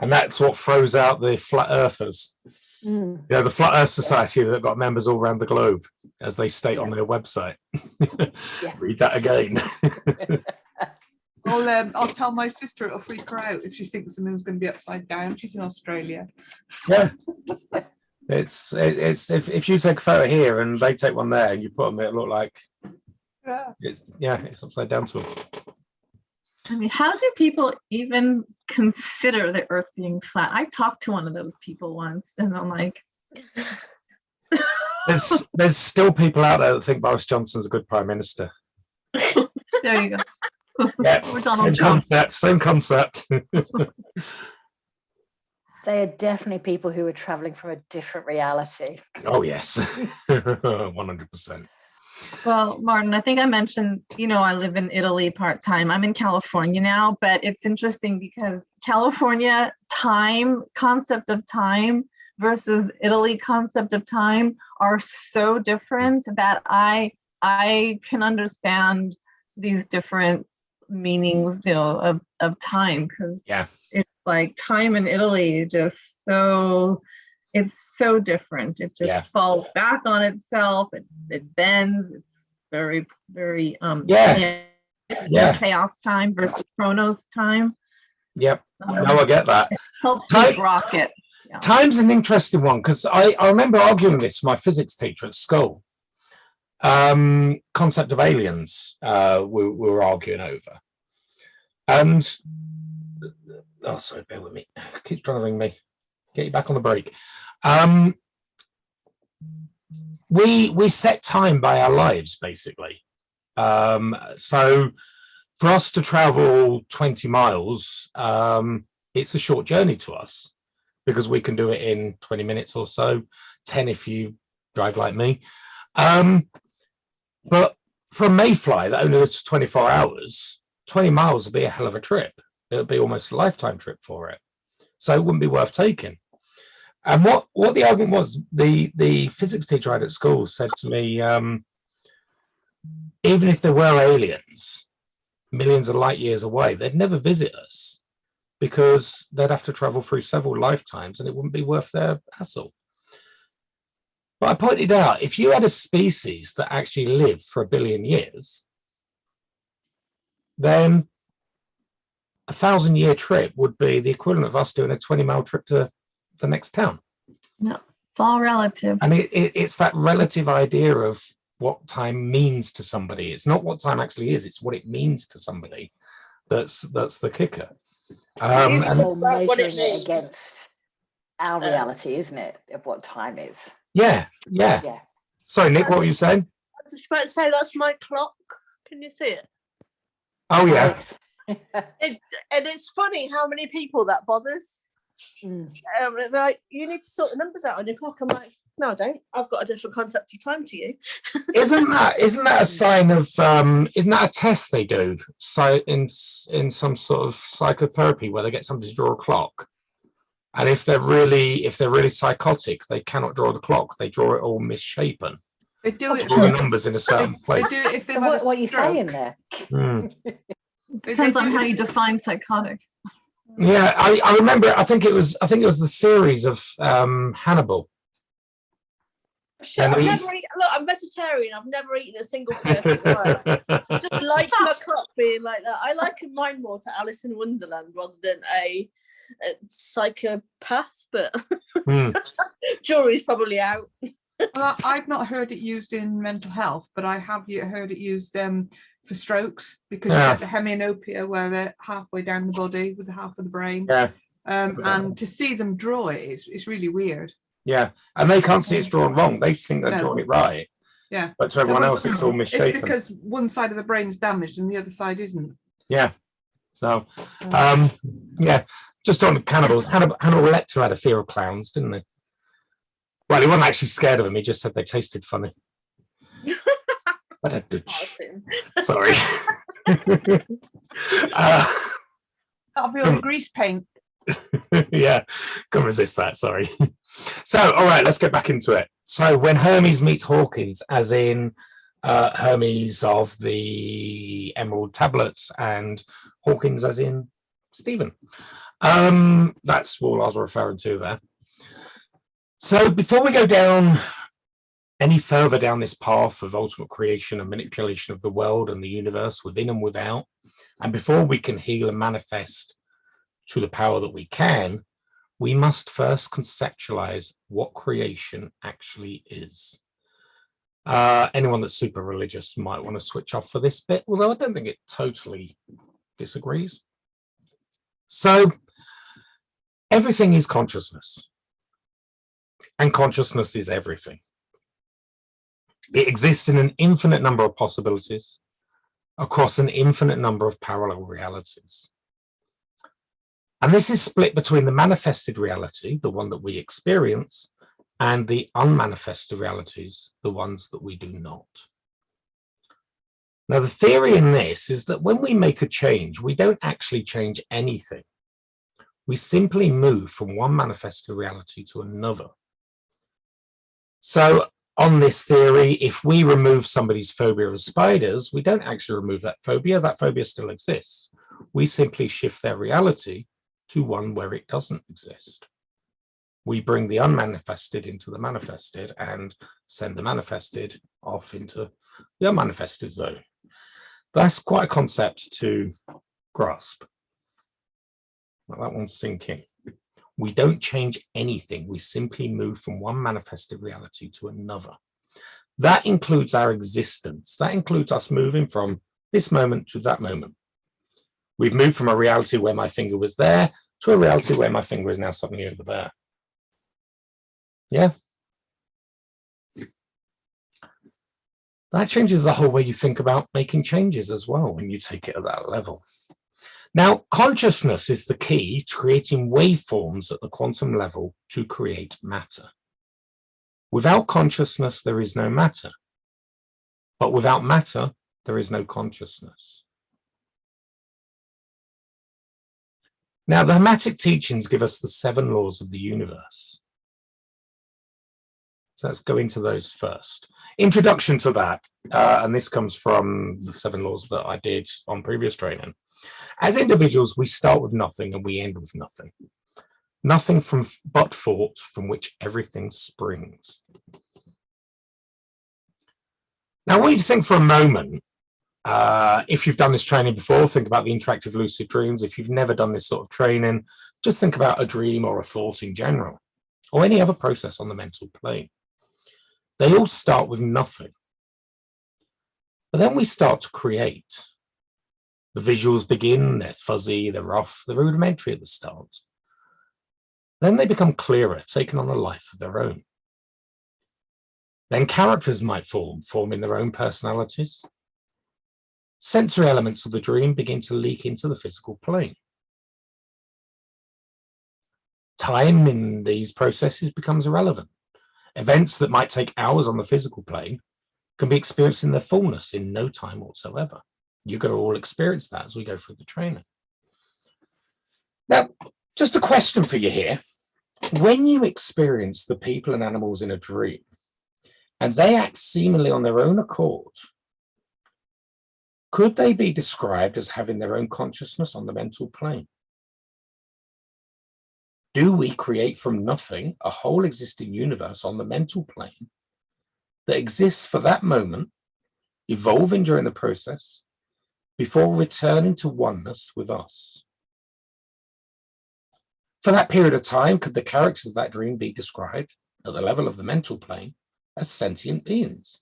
And that's what throws out the flat earthers. The Flat Earth Society that got members all around the globe, as they state on their website. Read that again. I'll tell my sister, it'll freak her out if she thinks the moon's going to be upside down. She's in Australia. Yeah. It's if you take a photo here and they take one there and you put them, it'll look like it's upside down to them. I mean, how do people even consider the Earth being flat? I talked to one of those people once, and I'm like, there's still people out there that think Boris Johnson's a good prime minister. There you go. Yeah, We're Donald Trump. Same concept. They are definitely people who are traveling from a different reality. Oh, yes. 100%. Well, Martin, I think I mentioned, I live in Italy part-time. I'm in California now, but it's interesting because California concept of time versus Italy concept of time are so different that I can understand these different meanings, of time, because it's like time in Italy it's so different. It just falls back on itself. It bends. It's very, very chaos time versus chronos time. Yep. No, I get that. It helps me rocket. Yeah. Time's an interesting one, because I remember arguing this with my physics teacher at school. Concept of aliens we were arguing over. And sorry, bear with me. Keeps trying to ring me. Get you back on the break. We set time by our lives, basically. So for us to travel 20 miles, it's a short journey to us, because we can do it in 20 minutes or so, 10 if you drive like me. But from Mayfly, that only lives for 24 hours, 20 miles would be a hell of a trip. It would be almost a lifetime trip for it. So it wouldn't be worth taking. And what the argument was, the physics teacher I had at school said to me, even if there were aliens millions of light years away, they'd never visit us, because they'd have to travel through several lifetimes and it wouldn't be worth their hassle. But I pointed out, if you had a species that actually lived for 1 billion years, then a 1,000-year trip would be the equivalent of us doing a 20-mile trip to the next town. No, it's all relative. And it's that relative idea of what time means to somebody. It's not what time actually is, it's what it means to somebody. That's the kicker. And measuring it against our reality, isn't it, of what time is? Yeah. Sorry, Nick, what were you saying? I was just about to say, that's my clock. Can you see it? Oh, yeah. And it's funny how many people that bothers. Like, you need to sort the numbers out on your clock. I'm like, no, I don't. I've got a different concept of time to you. Isn't that a sign of isn't that a test they do? So in some sort of psychotherapy where they get somebody to draw a clock, and if they're really psychotic, they cannot draw the clock. They draw it all misshapen. They do it. All the numbers in a certain place. They do it if they've what are you saying there? Depends on how you define psychotic. Yeah, I remember. I think it was the series of Hannibal. Shit, look, I'm vegetarian. I've never eaten a single person. Just like my clock being like that. I liken mine more to Alice in Wonderland rather than a psychopath. But jury's probably out. Well, I've not heard it used in mental health, but I have heard it used for strokes, because you get the hemianopia where they're halfway down the body with the half of the brain. And to see them draw it, it's really weird. Yeah, and they can't see it's drawn wrong. They think they're drawing it right. Yeah. But to everyone else, it's all misshapen. It's because one side of the brain's damaged and the other side isn't. Yeah. So, just on cannibals, Hannibal Lecter had a fear of clowns, didn't he? Well, he wasn't actually scared of them. He just said they tasted funny. Sorry. That'll be on grease paint. Yeah, couldn't resist that. Sorry. So, all right, let's get back into it. So, when Hermes meets Hawkins, as in Hermes of the Emerald Tablets, and Hawkins, as in Stephen. That's all I was referring to there. So, before we go down any further down this path of ultimate creation and manipulation of the world and the universe within and without, and before we can heal and manifest to the power that we can, we must first conceptualize what creation actually is. Anyone that's super religious might want to switch off for this bit, although I don't think it totally disagrees. So, everything is consciousness, and consciousness is everything. It exists in an infinite number of possibilities across an infinite number of parallel realities. And this is split between the manifested reality, the one that we experience, and the unmanifested realities, the ones that we do not. Now, the theory in this is that when we make a change, we don't actually change anything. We simply move from one manifested reality to another. So on this theory, if we remove somebody's phobia of spiders, we don't actually remove that phobia still exists. We simply shift their reality to one where it doesn't exist. We bring the unmanifested into the manifested and send the manifested off into the unmanifested zone. That's quite a concept to grasp. Well, that one's sinking. We don't change anything. We simply move from one manifested reality to another. That includes our existence. That includes us moving from this moment to that moment. We've moved from a reality where my finger was there to a reality where my finger is now suddenly over there. Yeah. That changes the whole way you think about making changes as well when you take it at that level. Now, consciousness is the key to creating waveforms at the quantum level to create matter. Without consciousness, there is no matter. But without matter, there is no consciousness. Now, the Hermetic teachings give us the 7 laws of the universe. So let's go into those first. Introduction to that, and this comes from the 7 laws that I did on previous training. As individuals, we start with nothing and we end with nothing. Nothing but thought from which everything springs. Now, I want you to think for a moment, if you've done this training before, think about the interactive lucid dreams. If you've never done this sort of training, just think about a dream or a thought in general, or any other process on the mental plane. They all start with nothing. But then we start to create. The visuals begin, they're fuzzy, they're rough, they're rudimentary at the start. Then they become clearer, taking on a life of their own. Then characters might forming their own personalities. Sensory elements of the dream begin to leak into the physical plane. Time in these processes becomes irrelevant. Events that might take hours on the physical plane can be experienced in their fullness in no time whatsoever. You're going to all experience that as we go through the training. Now, just a question for you here. When you experience the people and animals in a dream, and they act seemingly on their own accord, could they be described as having their own consciousness on the mental plane? Do we create from nothing a whole existing universe on the mental plane that exists for that moment, evolving during the process, before returning to oneness with us? For that period of time, could the characters of that dream be described at the level of the mental plane as sentient beings?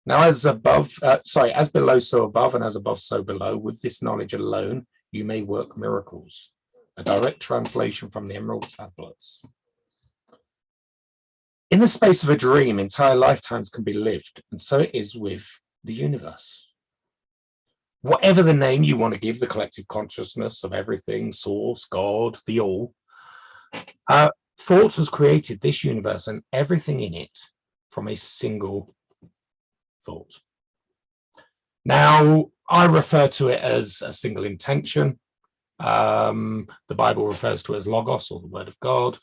Now, as below, so above, and as above, so below, with this knowledge alone, you may work miracles. A direct translation from the Emerald Tablets. In the space of a dream, entire lifetimes can be lived, and so it is with the universe. Whatever the name you want to give the collective consciousness of everything, source, God, the all, thought has created this universe and everything in it from a single thought. Now, I refer to it as a single intention. The Bible refers to it as logos, or the word of God,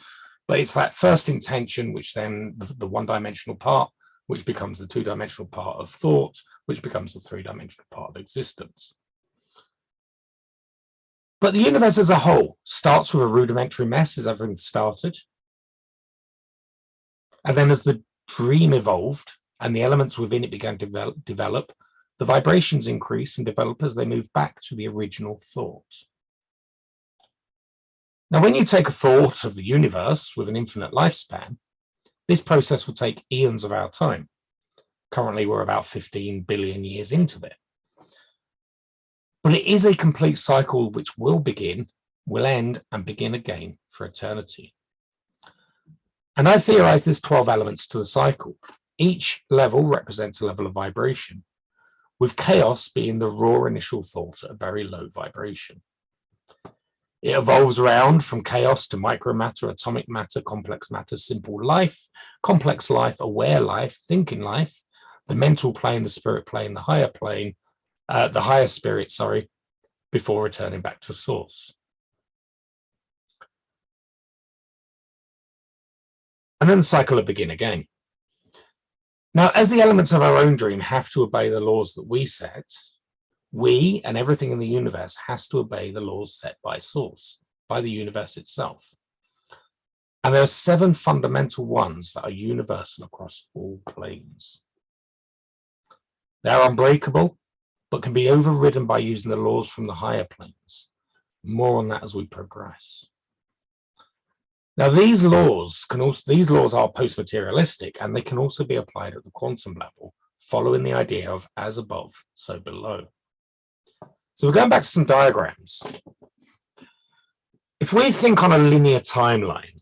but it's that first intention, which then the one-dimensional part, which becomes the two-dimensional part of thought, which becomes the three-dimensional part of existence. But the universe as a whole starts with a rudimentary mess as everything started. And then as the dream evolved and the elements within it began to develop, the vibrations increase and develop as they move back to the original thought. Now, when you take a thought of the universe with an infinite lifespan, this process will take eons of our time. Currently, we're about 15 billion years into it. But it is a complete cycle which will begin, will end, and begin again for eternity. And I theorize there's 12 elements to the cycle. Each level represents a level of vibration, with chaos being the raw initial thought at a very low vibration. It evolves around from chaos to micromatter, atomic matter, complex matter, simple life, complex life, aware life, thinking life, the mental plane, the spirit plane, the higher plane, the higher spirit, sorry, before returning back to source. And then the cycle will begin again. Now, as the elements of our own dream have to obey the laws that we set, we and everything in the universe has to obey the laws set by source, by the universe itself. And there are 7 fundamental ones that are universal across all planes. They are unbreakable, but can be overridden by using the laws from the higher planes. More on that as we progress. Now, these laws are post-materialistic, and they can also be applied at the quantum level, following the idea of as above, so below. So we're going back to some diagrams. If we think on a linear timeline,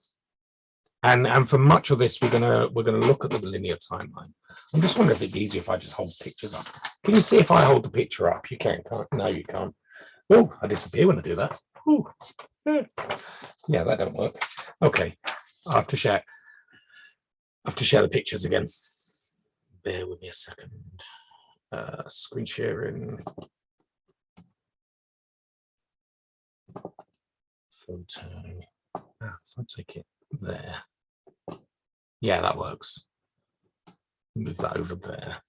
and for much of this, we're gonna look at the linear timeline. I'm just wondering if it'd be easier if I just hold pictures up. Can you see if I hold the picture up? You can't. No, you can't. Oh, I disappear when I do that. Ooh. Yeah, that don't work. Okay, I have to share the pictures again. Bear with me a second. Screen sharing. Photo. If I take it there. Yeah, that works. Move that over there.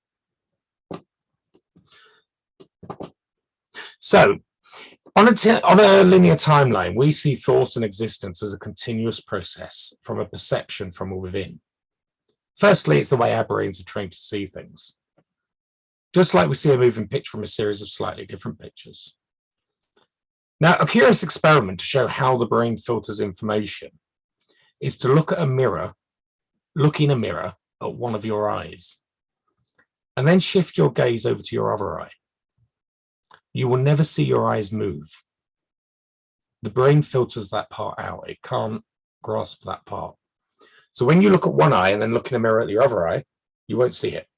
So, on a linear timeline, we see thought and existence as a continuous process from a perception from within. Firstly, it's the way our brains are trained to see things. Just like we see a moving picture from a series of slightly different pictures. Now, a curious experiment to show how the brain filters information is to look in a mirror at one of your eyes, and then shift your gaze over to your other eye. You will never see your eyes move. The brain filters that part out. It can't grasp that part. So when you look at one eye and then look in a mirror at the other eye, you won't see it.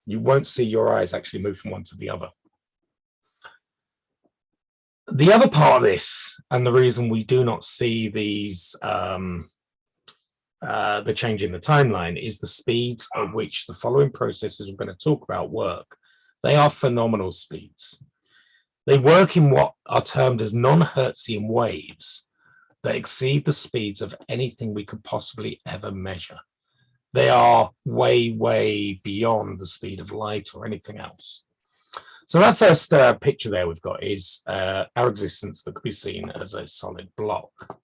You won't see your eyes actually move from one to the other. The other part of this, and the reason we do not see these, the change in the timeline, is the speeds at which the following processes we're going to talk about work. They are phenomenal speeds. They work in what are termed as non-Hertzian waves that exceed the speeds of anything we could possibly ever measure. They are way, way beyond the speed of light or anything else. So that first picture there we've got is our existence that could be seen as a solid block.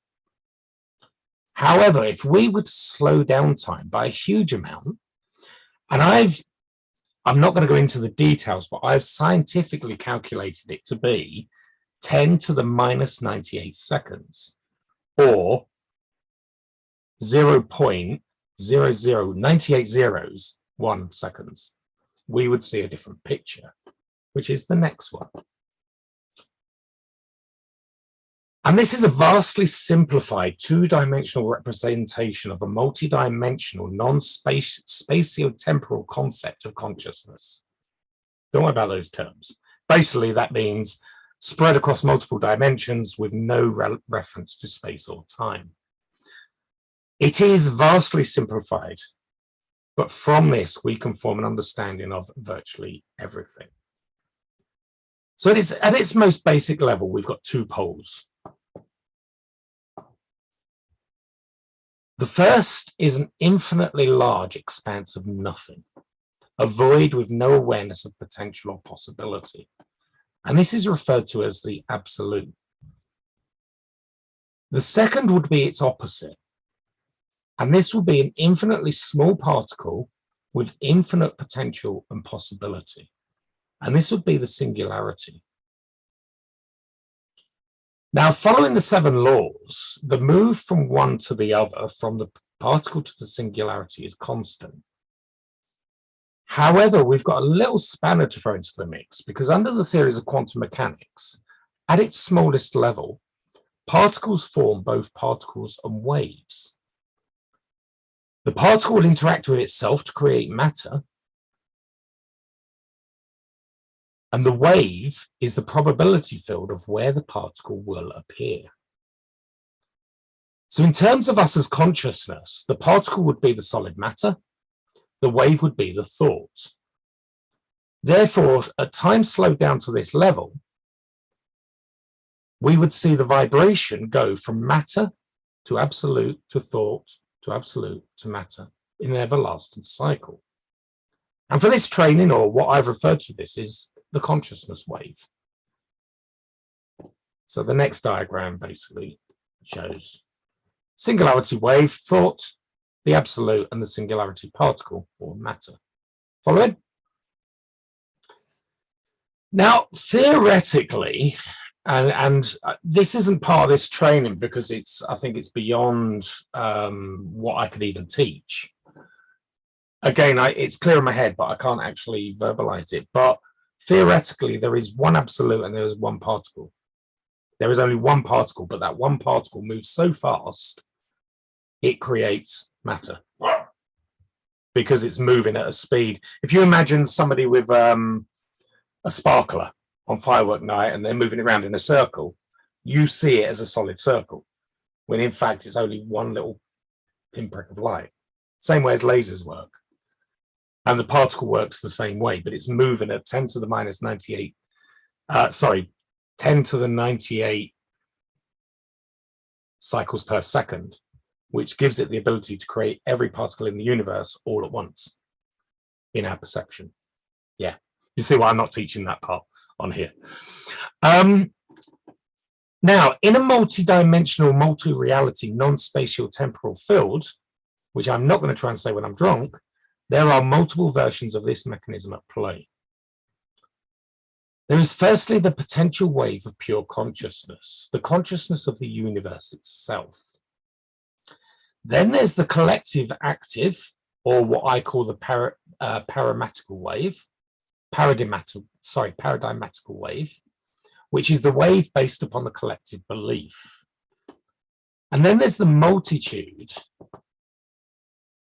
However, if we would slow down time by a huge amount, and I'm not going to go into the details, but I've scientifically calculated it to be 10 to the minus 98 seconds, or 0.0098 zeros 1 seconds, we would see a different picture, which is the next one. And this is a vastly simplified 2-dimensional representation of a multi-dimensional, non-spatio-temporal concept of consciousness. Don't worry about those terms. Basically, that means spread across multiple dimensions with no reference to space or time. It is vastly simplified, but from this, we can form an understanding of virtually everything. So at its most basic level, we've got 2 poles. The first is an infinitely large expanse of nothing, a void with no awareness of potential or possibility. And this is referred to as the absolute. The second would be its opposite. And this would be an infinitely small particle with infinite potential and possibility. And this would be the singularity. Now, following the 7 laws, the move from one to the other, from the particle to the singularity, is constant. However, we've got a little spanner to throw into the mix, because under the theories of quantum mechanics, at its smallest level, particles form both particles and waves. The particle will interact with itself to create matter, And the wave is the probability field of where the particle will appear. So in terms of us as consciousness, the particle would be the solid matter, the wave would be the thought. Therefore, at time slowed down to this level, we would see the vibration go from matter to absolute to thought to absolute to matter in an everlasting cycle. And for this training, or what I've referred to this, is the consciousness wave. So the next diagram basically shows singularity wave, thought, the absolute, and the singularity particle, or matter. Following? Now, theoretically, and this isn't part of this training because I think it's beyond what I could even teach. Again, it's clear in my head, but I can't actually verbalize it. But theoretically, there is one absolute and there is one particle. There is only one particle, but that one particle moves so fast, it creates matter because it's moving at a speed. If you imagine somebody with a sparkler on firework night and they're moving around in a circle, you see it as a solid circle, when in fact it's only one little pinprick of light. Same way as lasers work. And the particle works the same way, but it's moving at 10 to the minus 98, 10 to the 98 cycles per second, which gives it the ability to create every particle in the universe all at once in our perception. Yeah, you see why I'm not teaching that part on here. Now, in a multi-dimensional, multi-reality, non-spatial temporal field, which I'm not going to try and say when I'm drunk, there are multiple versions of this mechanism at play. There is firstly the potential wave of pure consciousness, the consciousness of the universe itself. Then there's the collective active, or what I call the paradigmatical wave, which is the wave based upon the collective belief. And then there's the multitude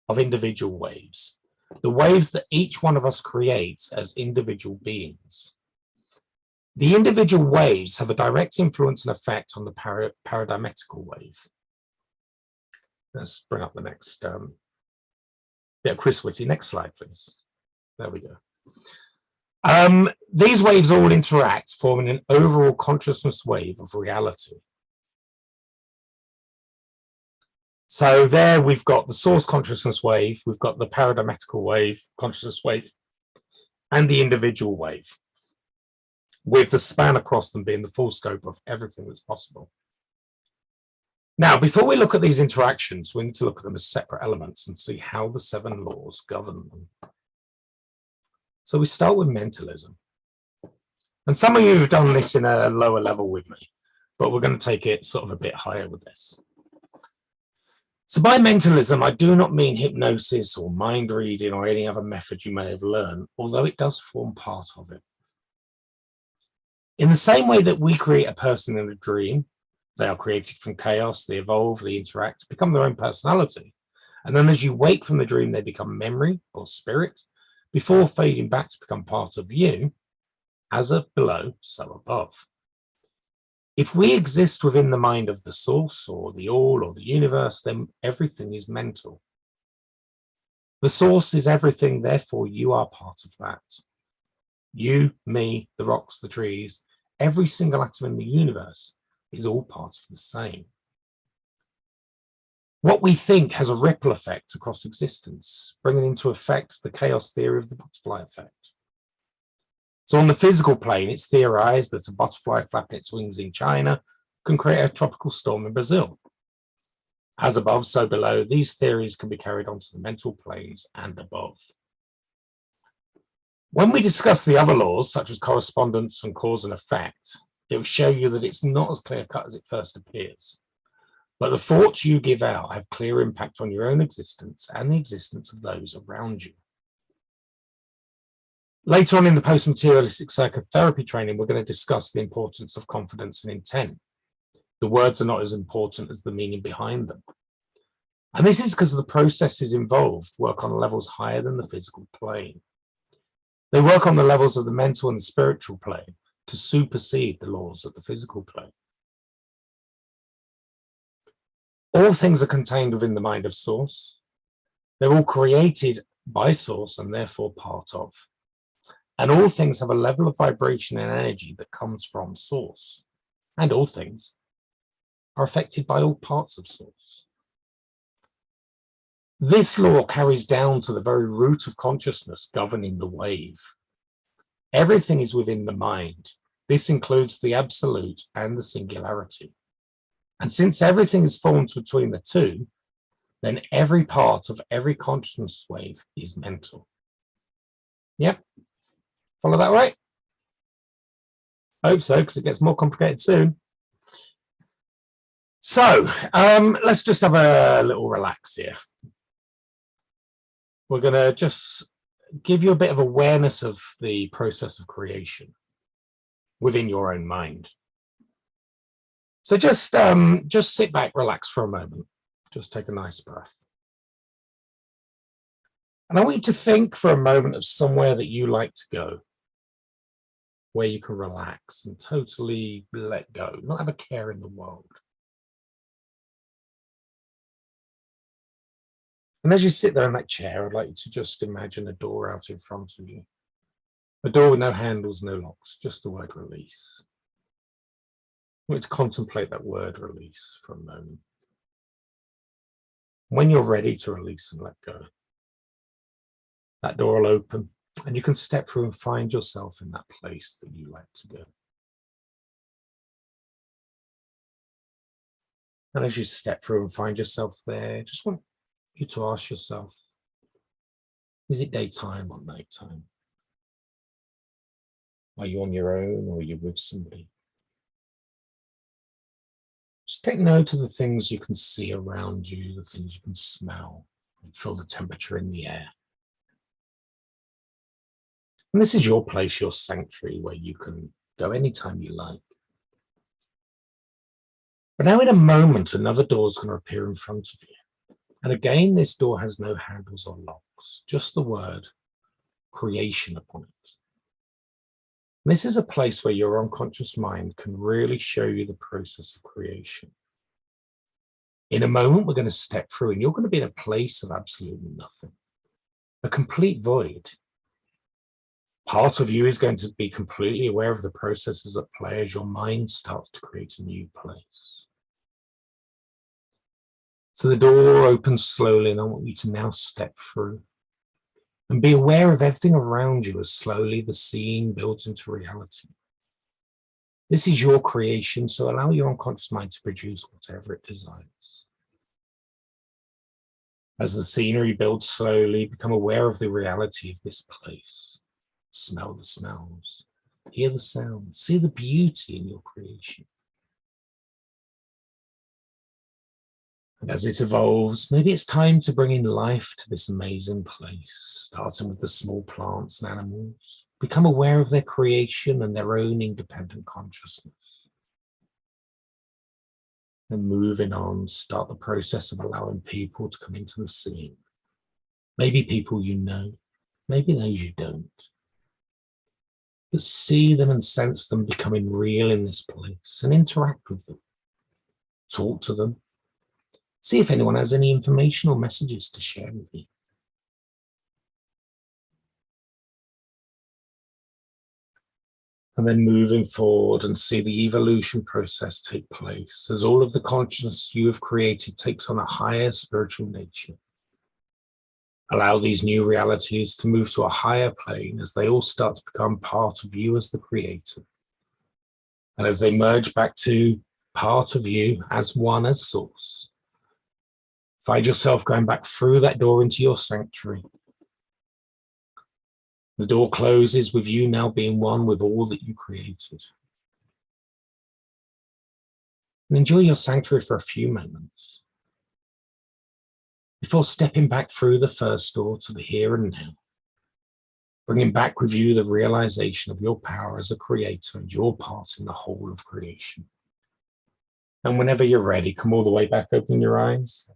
of individual waves, the waves that each one of us creates as individual beings. The individual waves have a direct influence and effect on the paradigmatical wave. Let's bring up the next, Chris Whitty, next slide, please. There we go. These waves all interact, forming an overall consciousness wave of reality. So there we've got the source consciousness wave, we've got the paradigmatical wave, consciousness wave, and the individual wave, with the span across them being the full scope of everything that's possible. Now, before we look at these interactions, we need to look at them as separate elements and see how the 7 laws govern them. So we start with mentalism. And some of you have done this in a lower level with me, but we're going to take it sort of a bit higher with this. So by mentalism, I do not mean hypnosis or mind reading or any other method you may have learned, although it does form part of it. In the same way that we create a person in a dream, they are created from chaos, they evolve, they interact, become their own personality. And then as you wake from the dream, they become memory or spirit, before fading back to become part of you, as below, so above. If we exist within the mind of the source or the all or the universe, then everything is mental. The source is everything, therefore you are part of that. You, me, the rocks, the trees, every single atom in the universe is all part of the same. What we think has a ripple effect across existence, bringing into effect the chaos theory of the butterfly effect. So on the physical plane, it's theorized that a butterfly flapping its wings in China can create a tropical storm in Brazil. As above, so below, these theories can be carried onto the mental planes and above. When we discuss the other laws, such as correspondence and cause and effect, it will show you that it's not as clear-cut as it first appears. But the thoughts you give out have clear impact on your own existence and the existence of those around you. Later on in the Post Materialistic Psychotherapy training, we're going to discuss the importance of confidence and intent. The words are not as important as the meaning behind them. And this is because the processes involved work on levels higher than the physical plane. They work on the levels of the mental and the spiritual plane to supersede the laws of the physical plane. All things are contained within the mind of Source. They're all created by Source and therefore part of. And all things have a level of vibration and energy that comes from Source. And all things are affected by all parts of Source. This law carries down to the very root of consciousness governing the wave. Everything is within the mind. This includes the absolute and the singularity. And since everything is formed between the two, then every part of every consciousness wave is mental. Yep. Follow that right? I hope so, because it gets more complicated soon. So let's just have a little relax here. We're going to just give you a bit of awareness of the process of creation within your own mind. So just sit back, relax for a moment. Just take a nice breath. And I want you to think for a moment of somewhere that you like to go, where you can relax and totally let go, not have a care in the world. And as you sit there in that chair, I'd like you to just imagine a door out in front of you. A door with no handles, no locks, just the word release. I want you to contemplate that word release for a moment. When you're ready to release and let go, that door will open and you can step through and find yourself in that place that you like to go. And as you step through and find yourself there, just want you to ask yourself, is it daytime or nighttime? Are you on your own or are you with somebody? Just take note of the things you can see around you, the things you can smell, and feel the temperature in the air. And this is your place, your sanctuary, where you can go anytime you like. But now in a moment, another door is going to appear in front of you. And again, this door has no handles or locks, just the word creation upon it. This is a place where your unconscious mind can really show you the process of creation. In a moment, we're going to step through and you're going to be in a place of absolutely nothing, a complete void. Part of you is going to be completely aware of the processes at play as your mind starts to create a new place. So the door opens slowly and I want you to now step through and be aware of everything around you as slowly the scene builds into reality. This is your creation, so allow your unconscious mind to produce whatever it desires. As the scenery builds slowly, become aware of the reality of this place. Smell the smells, hear the sounds, see the beauty in your creation. And as it evolves, maybe it's time to bring in life to this amazing place, starting with the small plants and animals. Become aware of their creation and their own independent consciousness. And moving on, start the process of allowing people to come into the scene. Maybe people you know, maybe those you don't. But see them and sense them becoming real in this place and interact with them. Talk to them. See if anyone has any information or messages to share with you. And then moving forward and see the evolution process take place as all of the consciousness you have created takes on a higher spiritual nature. Allow these new realities to move to a higher plane as they all start to become part of you as the creator. And as they merge back to part of you as one as source. Find yourself going back through that door into your sanctuary. The door closes with you now being one with all that you created. And enjoy your sanctuary for a few moments before stepping back through the first door to the here and now, bringing back with you the realization of your power as a creator and your part in the whole of creation. And whenever you're ready, come all the way back, open your eyes.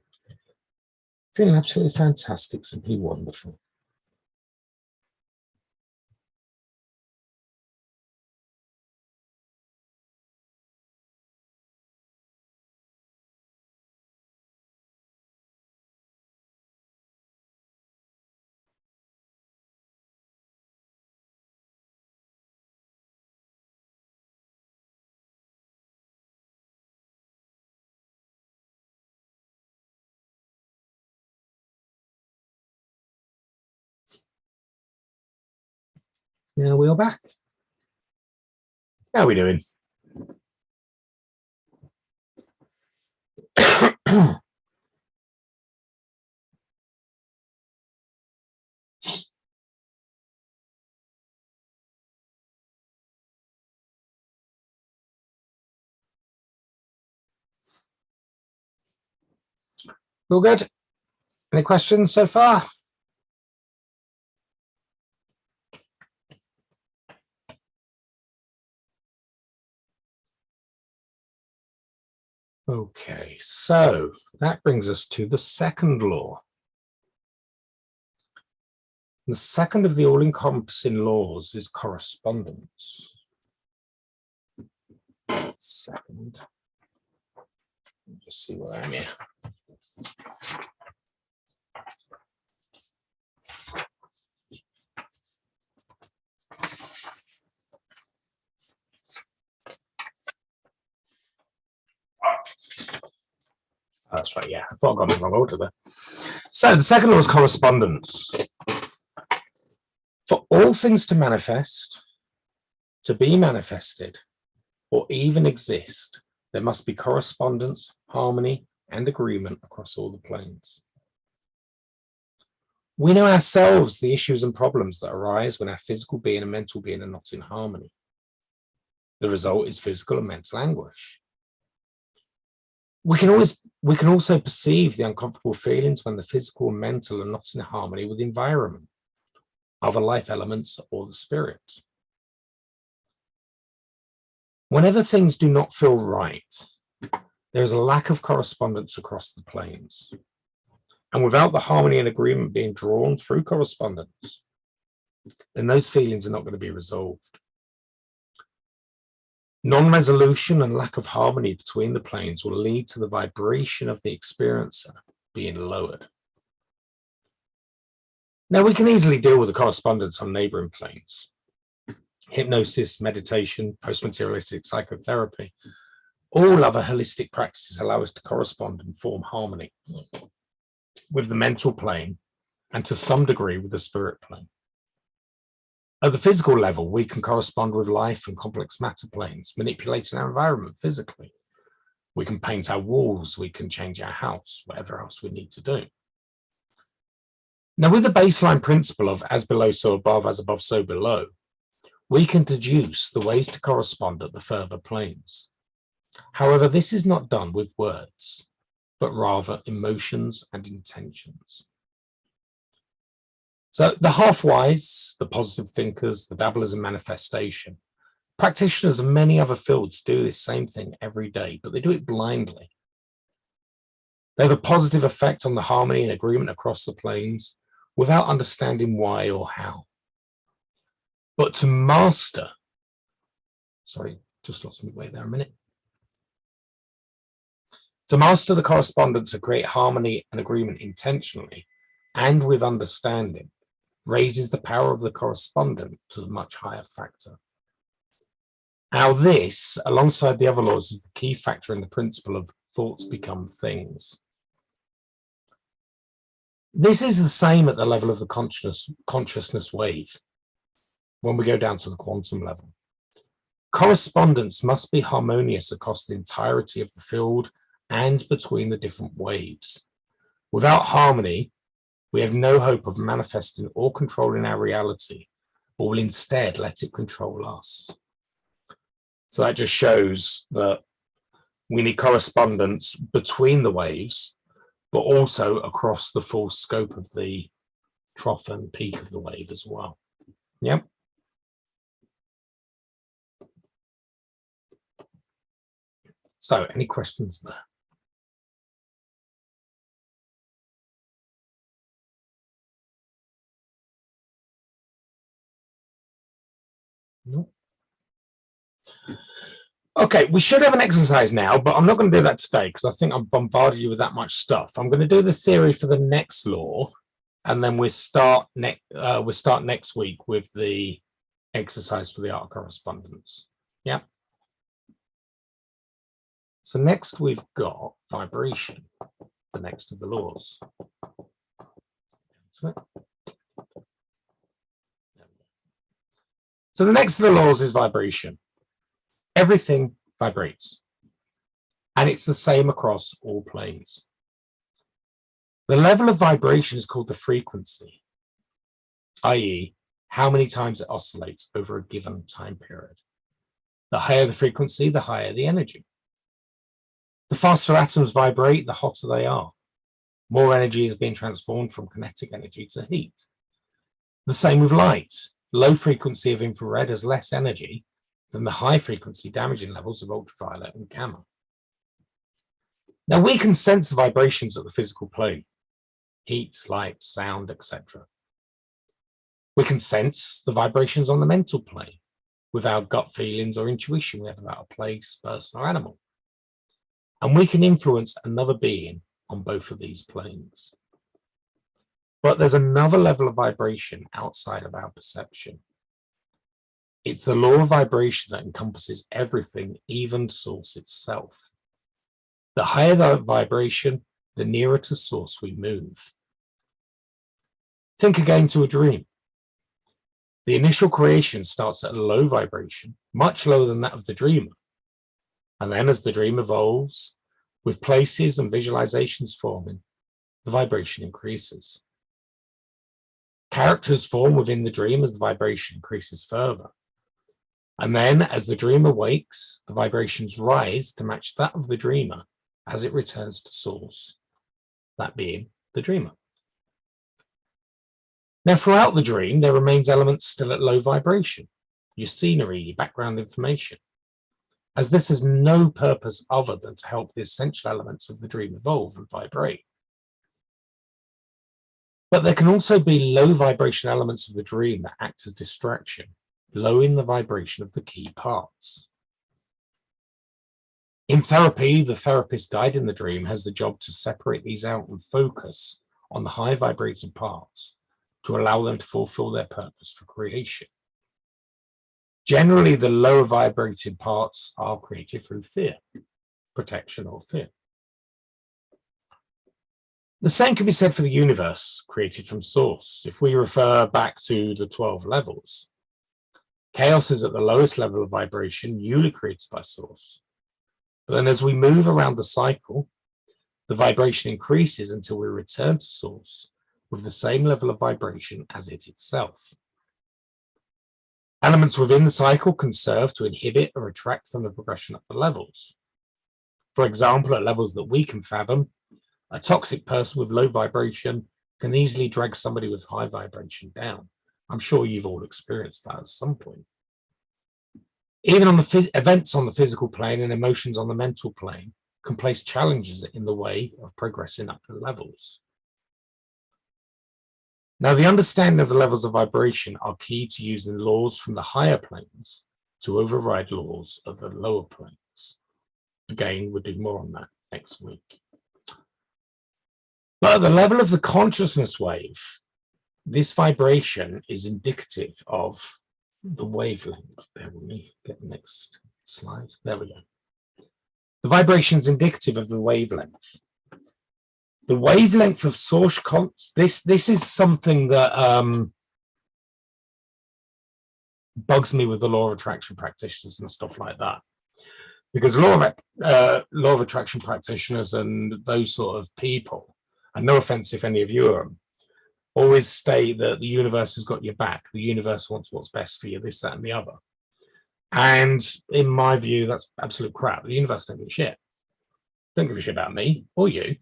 Feeling absolutely fantastic, simply wonderful. Yeah, wheel back. How are we doing? All good? Any questions so far? Okay, so that brings us to the second law. The second of the all-encompassing laws is correspondence. Second. Just see where I am here. That's right, yeah. I thought I got the wrong order there. So the second law is correspondence. For all things to manifest, to be manifested, or even exist, there must be correspondence, harmony, and agreement across all the planes. We know ourselves the issues and problems that arise when our physical being and mental being are not in harmony. The result is physical and mental anguish. We can also perceive the uncomfortable feelings when the physical and mental are not in harmony with the environment, other life elements, or the spirit. Whenever things do not feel right, there is a lack of correspondence across the planes. And without the harmony and agreement being drawn through correspondence, then those feelings are not going to be resolved. Non-resolution and lack of harmony between the planes will lead to the vibration of the experiencer being lowered. Now, we can easily deal with the correspondence on neighboring planes. Hypnosis, meditation, post materialistic psychotherapy, all other holistic practices allow us to correspond and form harmony with the mental plane and to some degree with the spirit plane. At the physical level, we can correspond with life and complex matter planes, manipulating our environment physically. We can paint our walls, we can change our house, whatever else we need to do. Now, with the baseline principle of as below, so above, as above, so below, we can deduce the ways to correspond at the further planes. However, this is not done with words, but rather emotions and intentions. So the half-wise, the positive thinkers, the dabblers in manifestation, practitioners of many other fields do this same thing every day, but they do it blindly. They have a positive effect on the harmony and agreement across the planes without understanding why or how. But to master, sorry, just lost my way there a minute. To master the correspondence and create harmony and agreement intentionally and with understanding raises the power of the correspondent to a much higher factor. Now this, alongside the other laws, is the key factor in the principle of thoughts become things. This is the same at the level of the consciousness wave when we go down to the quantum level. Correspondence must be harmonious across the entirety of the field and between the different waves. Without harmony, we have no hope of manifesting or controlling our reality, but will instead let it control us. So that just shows that we need correspondence between the waves, but also across the full scope of the trough and peak of the wave as well. Yep. So, any questions there? No. Okay, we should have an exercise now, but I'm not going to do that today because I think I've bombarded you with that much stuff. I'm going to do the theory for the next law, and then we start next week with the exercise for the art of correspondence. Yeah. So next we've got vibration, the next of the laws. So the next of the laws is vibration. Everything vibrates, and it's the same across all planes. The level of vibration is called the frequency, i.e., how many times it oscillates over a given time period. The higher the frequency, the higher the energy. The faster atoms vibrate, the hotter they are. More energy is being transformed from kinetic energy to heat. The same with light. Low frequency of infrared has less energy than the high frequency damaging levels of ultraviolet and gamma. Now we can sense the vibrations at the physical plane: heat, light, sound, etc. We can sense the vibrations on the mental plane with our gut feelings or intuition we have about a place, person, or animal. And we can influence another being on both of these planes. But there's another level of vibration outside of our perception. It's the law of vibration that encompasses everything, even source itself. The higher the vibration, the nearer to source we move. Think again to a dream. The initial creation starts at a low vibration, much lower than that of the dreamer. And then as the dream evolves, with places and visualizations forming, the vibration increases. Characters form within the dream as the vibration increases further. And then as the dream awakes, the vibrations rise to match that of the dreamer as it returns to source, that being the dreamer. Now, throughout the dream, there remains elements still at low vibration, your scenery, your background information, as this has no purpose other than to help the essential elements of the dream evolve and vibrate. But there can also be low vibration elements of the dream that act as distraction, lowering the vibration of the key parts. In therapy, the therapist guiding the dream has the job to separate these out and focus on the high vibrating parts to allow them to fulfill their purpose for creation. Generally, the lower vibrating parts are created through fear, protection, or fear. The same can be said for the universe, created from source. If we refer back to the 12 levels, chaos is at the lowest level of vibration, newly created by source. But then as we move around the cycle, the vibration increases until we return to source with the same level of vibration as it itself. Elements within the cycle can serve to inhibit or retract from the progression up the levels. For example, at levels that we can fathom, a toxic person with low vibration can easily drag somebody with high vibration down. I'm sure you've all experienced that at some point. Even on the events on the physical plane and emotions on the mental plane can place challenges in the way of progressing up the levels. Now, the understanding of the levels of vibration are key to using laws from the higher planes to override laws of the lower planes. Again, we'll do more on that next week. But at the level of the consciousness wave, this vibration is indicative of the wavelength. Bear with me, get the next slide. There we go. The vibration is indicative of the wavelength. The wavelength of source this is something that bugs me with the law of attraction practitioners and stuff like that, because law of attraction practitioners and those sort of people, and no offense if any of you are, always state that the universe has got your back. The universe wants what's best for you, this, that, and the other. And in my view, that's absolute crap. The universe don't give a shit. Don't give a shit about me or you,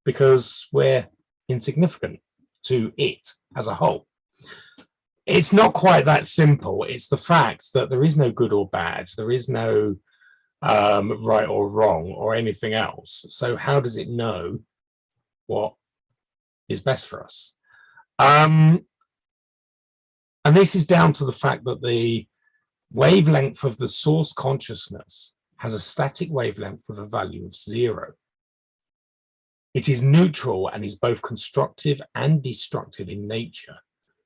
because we're insignificant to it as a whole. It's not quite that simple. It's the fact that there is no good or bad. There is no right or wrong or anything else. So how does it know what is best for us? And this is down to the fact that the wavelength of the source consciousness has a static wavelength with a value of 0. It is neutral and is both constructive and destructive in nature.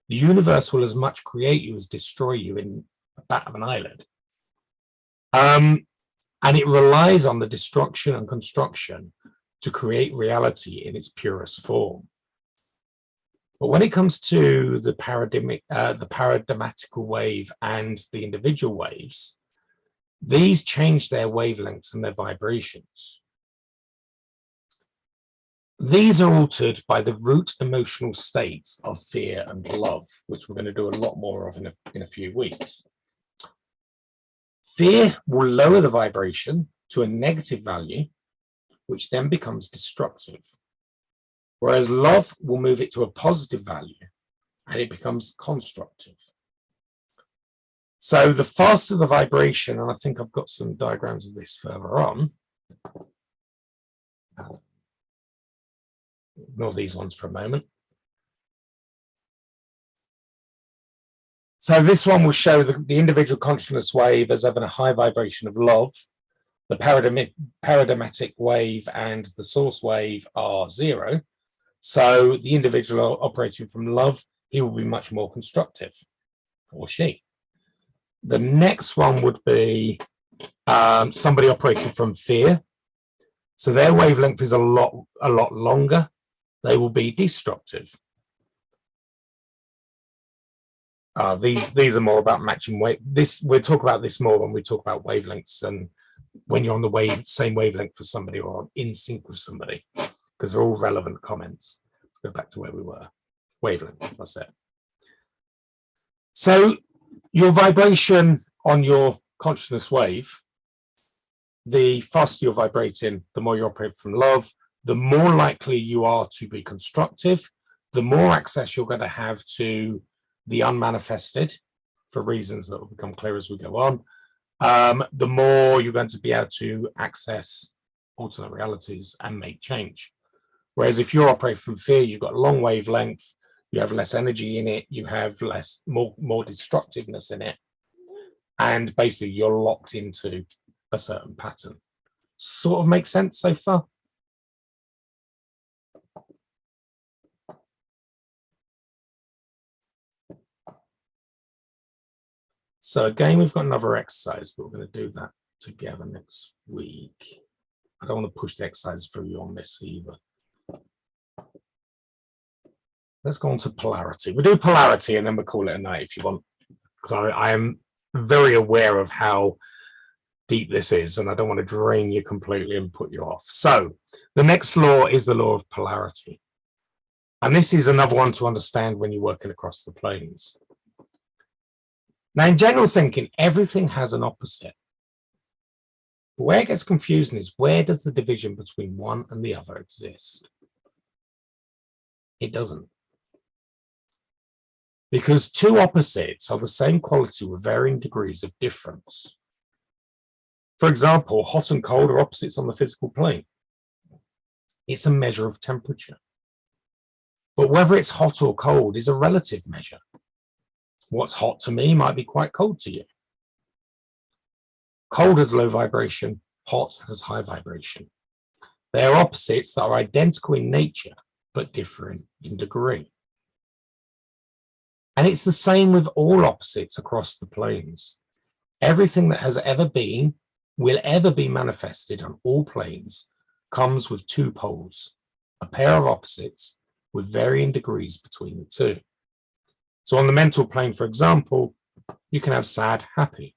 The universe will as much create you as destroy you in a bat of an eyelid. And it relies on the destruction and construction to create reality in its purest form. But when it comes to the paradigmatical wave and the individual waves, these change their wavelengths and their vibrations. These are altered by the root emotional states of fear and love, which we're going to do a lot more of in a few weeks. Fear will lower the vibration to a negative value, which then becomes destructive, whereas love will move it to a positive value and it becomes constructive. So the faster the vibration, and I think I've got some diagrams of this further on. Ignore these ones for a moment. So this one will show the individual consciousness wave as having a high vibration of love. The paradigmatic wave and the source wave are 0. So the individual operating from love, he will be much more constructive, or she. The next one would be somebody operating from fear. So their wavelength is a lot longer. They will be destructive. These are more about matching wave. We'll talk about this more when we talk about wavelengths and when you're on the same wavelength for somebody or in sync with somebody, because they're all relevant comments. Let's go back to where we were. Wavelength, that's it. So your vibration on your consciousness wave, the faster you're vibrating, the more you operate from love, the more likely you are to be constructive, the more access you're going to have to the unmanifested, for reasons that will become clear as we go on, the more you're going to be able to access alternate realities and make change. Whereas if you're operating from fear, you've got a long wavelength, you have less energy in it, you have more destructiveness in it, and basically you're locked into a certain pattern. Sort of makes sense so far? So again, we've got another exercise, but we're going to do that together next week. I don't want to push the exercise through you on this either. Let's go on to polarity. We'll do polarity and then we'll call it a night if you want. Because I am very aware of how deep this is and I don't want to drain you completely and put you off. So the next law is the law of polarity. And this is another one to understand when you're working across the planes. Now, in general thinking, everything has an opposite. But where it gets confusing is, where does the division between one and the other exist? It doesn't. Because two opposites are the same quality with varying degrees of difference. For example, hot and cold are opposites on the physical plane. It's a measure of temperature. But whether it's hot or cold is a relative measure. What's hot to me might be quite cold to you. Cold has low vibration, hot has high vibration. They are opposites that are identical in nature, but different in degree. And it's the same with all opposites across the planes. Everything that has ever been, will ever be manifested on all planes, comes with two poles, a pair of opposites with varying degrees between the two. So on the mental plane, for example, you can have sad, happy,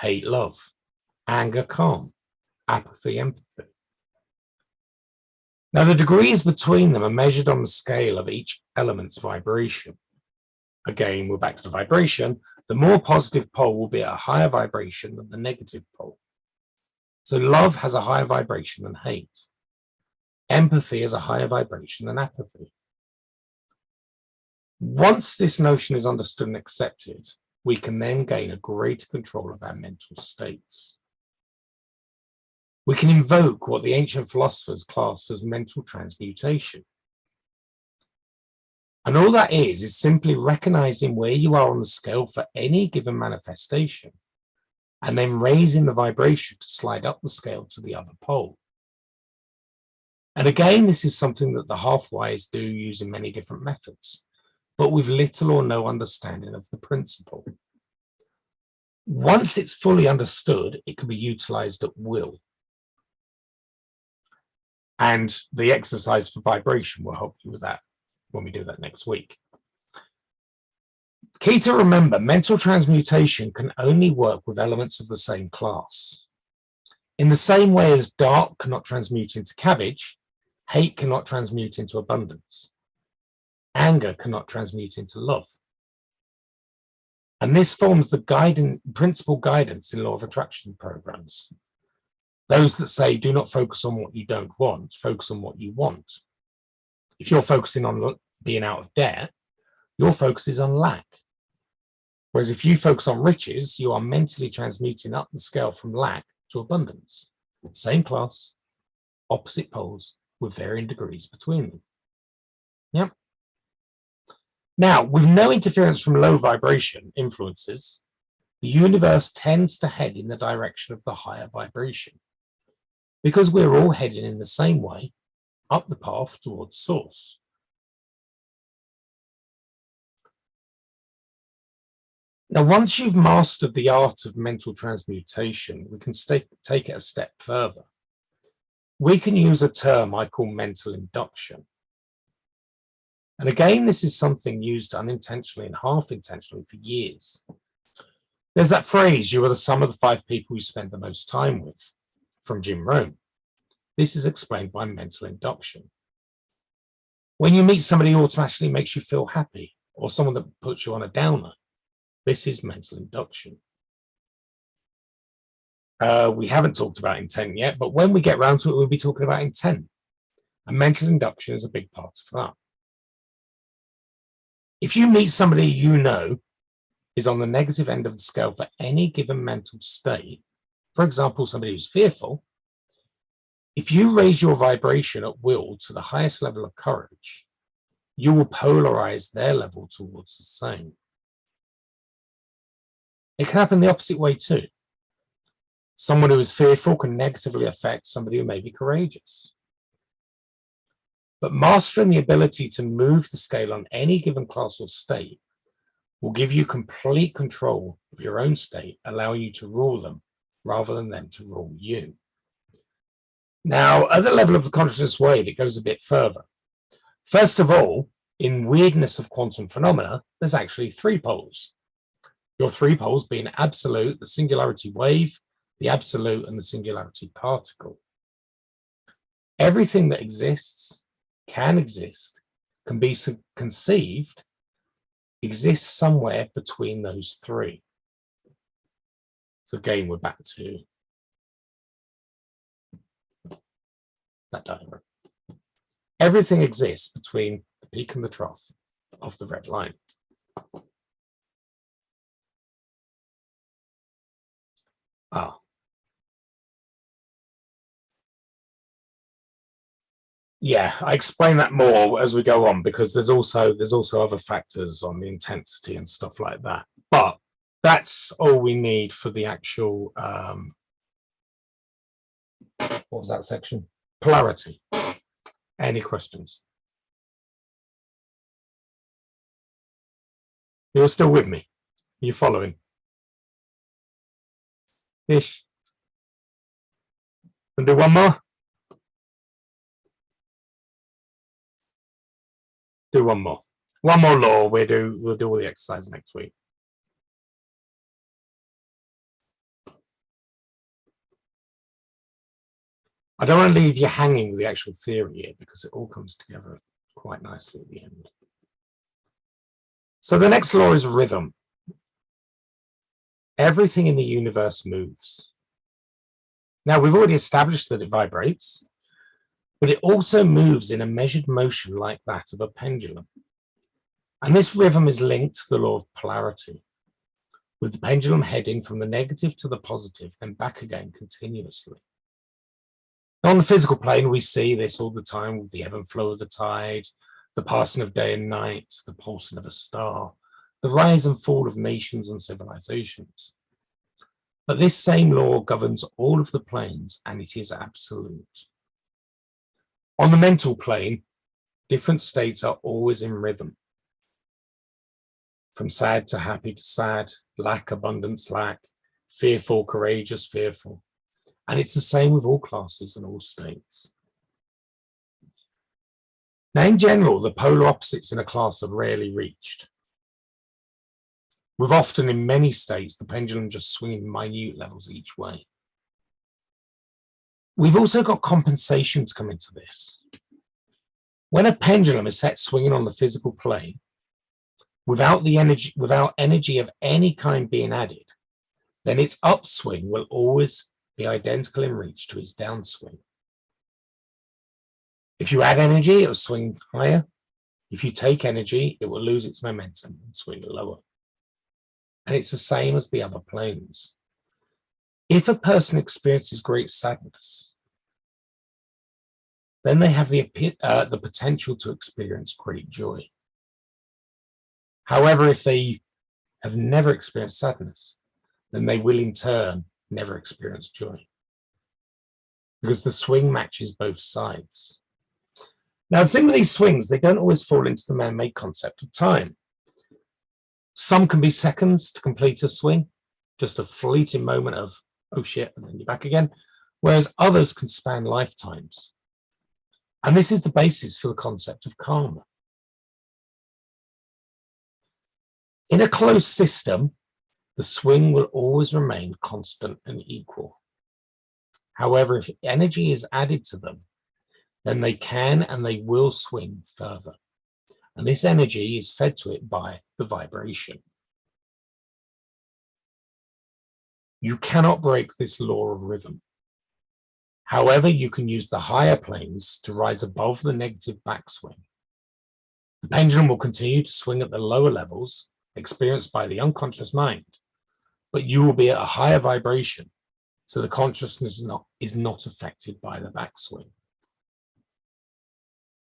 hate, love, anger, calm, apathy, empathy. Now, the degrees between them are measured on the scale of each element's vibration. Again, we're back to the vibration. The more positive pole will be at a higher vibration than the negative pole. So love has a higher vibration than hate. Empathy has a higher vibration than apathy. Once this notion is understood and accepted, we can then gain a greater control of our mental states. We can invoke what the ancient philosophers classed as mental transmutation. And all that is simply recognizing where you are on the scale for any given manifestation, and then raising the vibration to slide up the scale to the other pole. And again, this is something that the half-wise do using many different methods, but with little or no understanding of the principle. Once it's fully understood, it can be utilized at will. And the exercise for vibration will help you with that when we do that next week. Key to remember, mental transmutation can only work with elements of the same class. In the same way as dark cannot transmute into cabbage, hate cannot transmute into abundance. Anger cannot transmute into love. And this forms the principal guidance in law of attraction programs. Those that say, do not focus on what you don't want, focus on what you want. If you're focusing on being out of debt, your focus is on lack. Whereas if you focus on riches, you are mentally transmuting up the scale from lack to abundance. Same class, opposite poles with varying degrees between them. Yep. Now, with no interference from low vibration influences, the universe tends to head in the direction of the higher vibration, because we're all heading in the same way, up the path towards source. Now, once you've mastered the art of mental transmutation, we can take it a step further. We can use a term I call mental induction. And again, this is something used unintentionally and half intentionally for years. There's that phrase, you are the sum of the 5 people you spend the most time with, from Jim Rohn. This is explained by mental induction. When you meet somebody who automatically makes you feel happy, or someone that puts you on a downer, this is mental induction. We haven't talked about intent yet, but when we get round to it, we'll be talking about intent. And mental induction is a big part of that. If you meet somebody you know is on the negative end of the scale for any given mental state, for example, somebody who's fearful, if you raise your vibration at will to the highest level of courage, you will polarize their level towards the same. It can happen the opposite way too. Someone who is fearful can negatively affect somebody who may be courageous. But mastering the ability to move the scale on any given class or state will give you complete control of your own state, allowing you to rule them rather than them to rule you. Now, at the level of the consciousness wave, it goes a bit further. First of all, in weirdness of quantum phenomena, there's actually 3 poles. Your 3 poles being absolute, the singularity wave, the absolute, and the singularity particle. Everything that exists, can exist, can be conceived, exists somewhere between those 3. So again, we're back to that diagram. Everything exists between the peak and the trough of the red line. Yeah, I explain that more as we go on, because there's also other factors on the intensity and stuff like that. But that's all we need for the actual what was that section? Polarity. Any questions? You're still with me? You're following? Ish. And do one more? Do one more. One more law. We'll do all the exercises next week. I don't want to leave you hanging with the actual theory here, because it all comes together quite nicely at the end. So the next law is rhythm. Everything in the universe moves. Now, we've already established that it vibrates, but it also moves in a measured motion like that of a pendulum. And this rhythm is linked to the law of polarity, with the pendulum heading from the negative to the positive, then back again continuously. On the physical plane, we see this all the time with the ebb and flow of the tide, the passing of day and night, the pulsing of a star, the rise and fall of nations and civilizations. But this same law governs all of the planes, and it is absolute. On the mental plane, different states are always in rhythm. From sad to happy to sad, lack, abundance, lack, fearful, courageous, fearful. And it's the same with all classes and all states. Now, in general, the polar opposites in a class are rarely reached. with often in many states, the pendulum just swinging minute levels each way. We've also got compensation to come into this. When a pendulum is set swinging on the physical plane, without energy of any kind being added, then its upswing will always be identical in reach to its downswing. If you add energy, it will swing higher. If you take energy, it will lose its momentum and swing lower. And it's the same as the other planes. If a person experiences great sadness, then they have the potential to experience great joy. However, if they have never experienced sadness, then they will in turn never experience joy, because the swing matches both sides. Now, the thing with these swings, they don't always fall into the man-made concept of time. Some can be seconds to complete a swing, just a fleeting moment of, oh shit, and then you're back again, whereas others can span lifetimes. And this is the basis for the concept of karma. In a closed system, the swing will always remain constant and equal. However, if energy is added to them, then they can and they will swing further. And this energy is fed to it by the vibration. You cannot break this law of rhythm. However, you can use the higher planes to rise above the negative backswing. The pendulum will continue to swing at the lower levels experienced by the unconscious mind, but you will be at a higher vibration, so the consciousness is not affected by the backswing.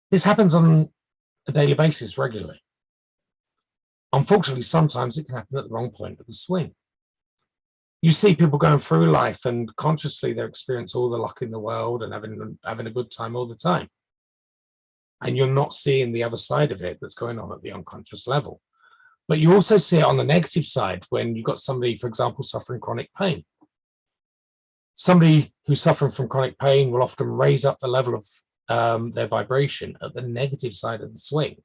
This happens on a daily basis regularly. Unfortunately, sometimes it can happen at the wrong point of the swing. You see people going through life and consciously they experience all the luck in the world and having a good time all the time. And you're not seeing the other side of it that's going on at the unconscious level. But you also see it on the negative side when you've got somebody, for example, suffering chronic pain. Somebody who's suffering from chronic pain will often raise up the level of their vibration at the negative side of the swing.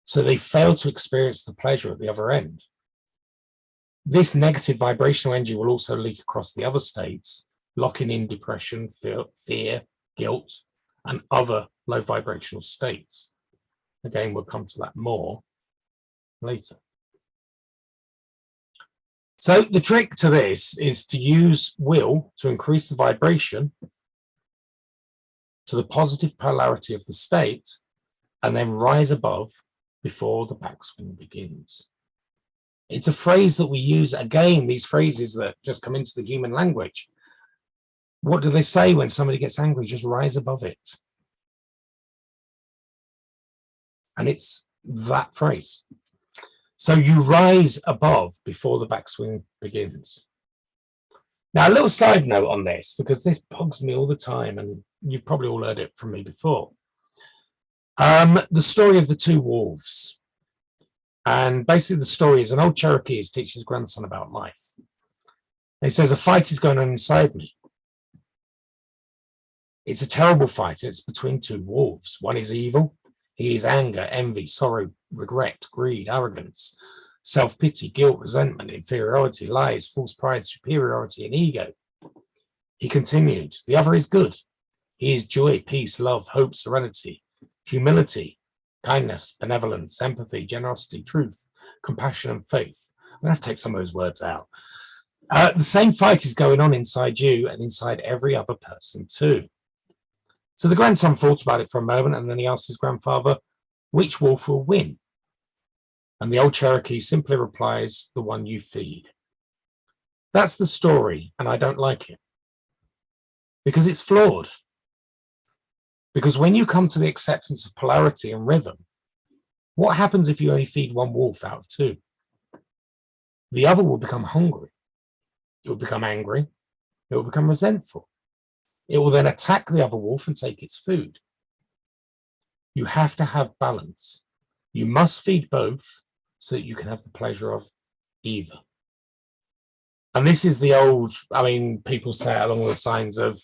So they fail to experience the pleasure at the other end. This negative vibrational energy will also leak across the other states, locking in depression, fear, guilt, and other low vibrational states. Again, we'll come to that more later. So the trick to this is to use will to increase the vibration to the positive polarity of the state and then rise above before the backswing begins. It's a phrase that we use, again, these phrases that just come into the human language. What do they say when somebody gets angry? Just rise above it. And it's that phrase. So you rise above before the backswing begins. Now, a little side note on this, because this bugs me all the time, and you've probably all heard it from me before. The story of the two wolves. And basically the story is an old Cherokee is teaching his grandson about life. And he says, a fight is going on inside me. It's a terrible fight. It's between two wolves. One is evil. He is anger, envy, sorrow, regret, greed, arrogance, self-pity, guilt, resentment, inferiority, lies, false pride, superiority, and ego. He continued, the other is good. He is joy, peace, love, hope, serenity, humility, kindness, benevolence, empathy, generosity, truth, compassion, and faith. I'm going to have to take some of those words out. The same fight is going on inside you and inside every other person too. So the grandson thought about it for a moment, and then he asked his grandfather, which wolf will win? And the old Cherokee simply replies, the one you feed. That's the story, and I don't like it. Because it's flawed. Because when you come to the acceptance of polarity and rhythm, what happens if you only feed one wolf out of two? The other will become hungry. It will become angry. It will become resentful. It will then attack the other wolf and take its food. You have to have balance. You must feed both so that you can have the pleasure of either. And this is the old, people say it along the lines of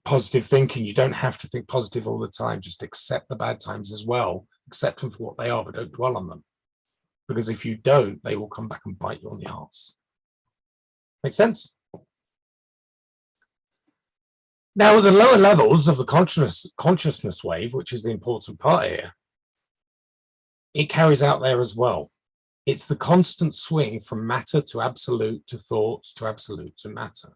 positive thinking. You don't have to think positive all the time. Just accept the bad times as well. Accept them for what they are, but don't dwell on them. because if you don't, they will come back and bite you on the arse. Make sense? Now, at the lower levels of the consciousness wave, which is the important part here, it carries out there as well. It's the constant swing from matter to absolute to thoughts to absolute to matter.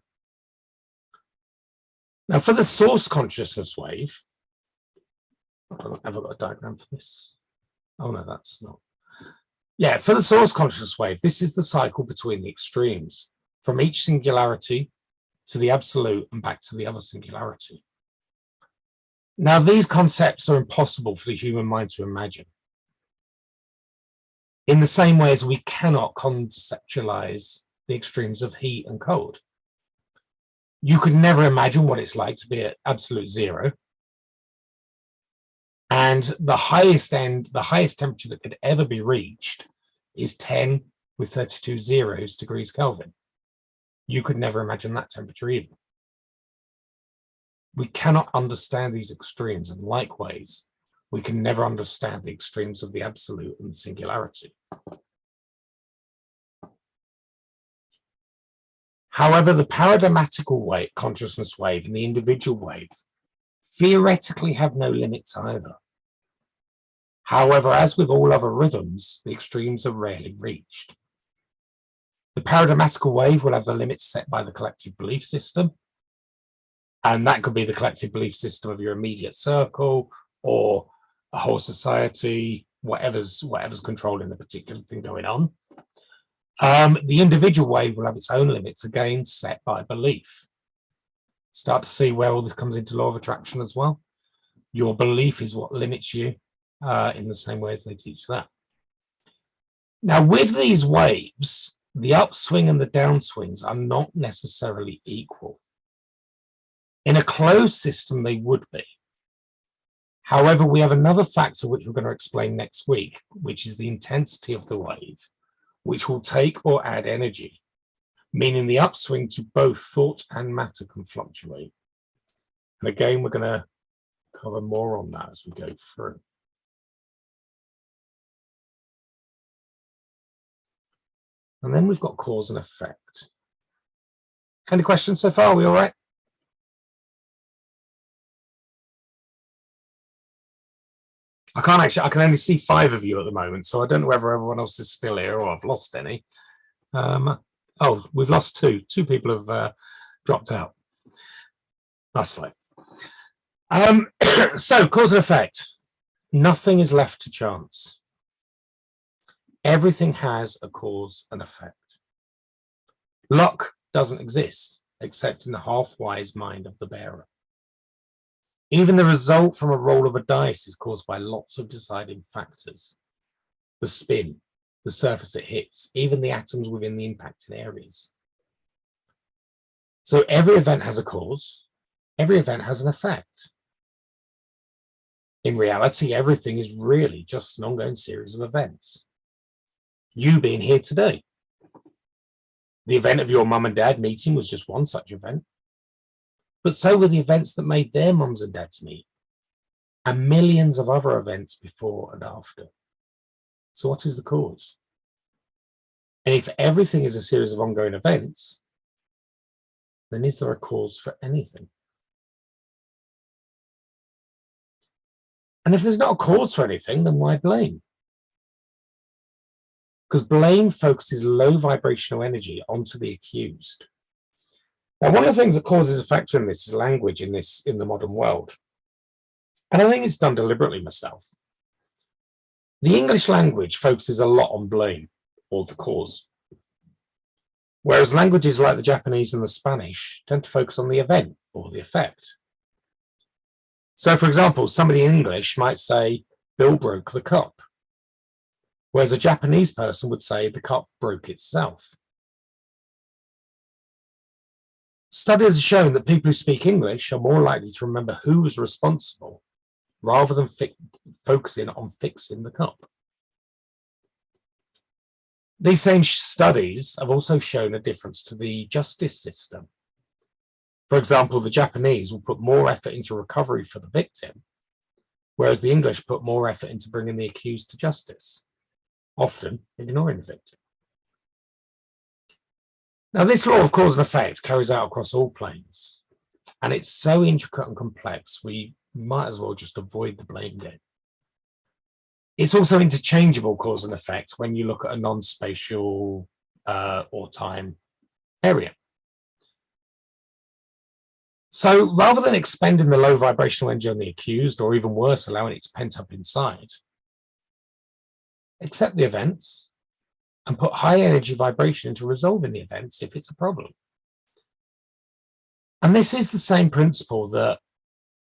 Now, for the source consciousness wave, have I got a diagram for this? Oh, no, that's not. Yeah, for the source consciousness wave, this is the cycle between the extremes, from each singularity to the absolute and back to the other singularity. Now, these concepts are impossible for the human mind to imagine. In the same way as we cannot conceptualize the extremes of heat and cold. You could never imagine what it's like to be at absolute zero. And the highest temperature that could ever be reached is 10 with 32 zeros degrees Kelvin. You could never imagine that temperature either. We cannot understand these extremes, and likewise, we can never understand the extremes of the absolute and the singularity. However, the paradigmatical wave, consciousness wave and the individual wave theoretically have no limits either. However, as with all other rhythms, the extremes are rarely reached. The paradigmatical wave will have the limits set by the collective belief system, and that could be the collective belief system of your immediate circle or a whole society, whatever's controlling the particular thing going on. The individual wave will have its own limits, again, set by belief. Start to see where all this comes into law of attraction as well. Your belief is what limits you in the same way as they teach that. Now, with these waves, the upswing and the downswings are not necessarily equal. In a closed system, they would be. However, we have another factor which we're going to explain next week, which is the intensity of the wave, which will take or add energy, meaning the upswing to both thought and matter can fluctuate. And again, we're going to cover more on that as we go through. And then we've got cause and effect. Any questions so far? Are we all right? I can only see 5 of you at the moment, so I don't know whether everyone else is still here or I've lost any. Oh, we've lost 2. 2 people have dropped out. That's fine. So, cause and effect. Nothing is left to chance. Everything has a cause and effect. Luck doesn't exist except in the half-wise mind of the bearer. Even the result from a roll of a dice is caused by lots of deciding factors. The spin, the surface it hits, even the atoms within the impacted areas. So every event has a cause, every event has an effect. In reality, everything is really just an ongoing series of events. You being here today. The event of your mum and dad meeting was just one such event. But so were the events that made their mums and dads meet, and millions of other events before and after. So what is the cause? And if everything is a series of ongoing events, then is there a cause for anything? And if there's not a cause for anything, then why blame? Because blame focuses low vibrational energy onto the accused. Now, one of the things that causes a factor in this is language in the modern world. And I think it's done deliberately myself. The English language focuses a lot on blame or the cause, whereas languages like the Japanese and the Spanish tend to focus on the event or the effect. So, for example, somebody in English might say, Bill broke the cup, whereas a Japanese person would say the cup broke itself. Studies have shown that people who speak English are more likely to remember who was responsible rather than focusing on fixing the cup. These same studies have also shown a difference to the justice system. For example, the Japanese will put more effort into recovery for the victim, whereas the English put more effort into bringing the accused to justice. often ignoring the victim. Now, this law of cause and effect carries out across all planes, and it's so intricate and complex, we might as well just avoid the blame game. It's also interchangeable cause and effect when you look at a non-spatial or time area. So rather than expending the low vibrational energy on the accused, or even worse, allowing it to pent up inside, accept the events and put high energy vibration into resolving the events if it's a problem. And this is the same principle that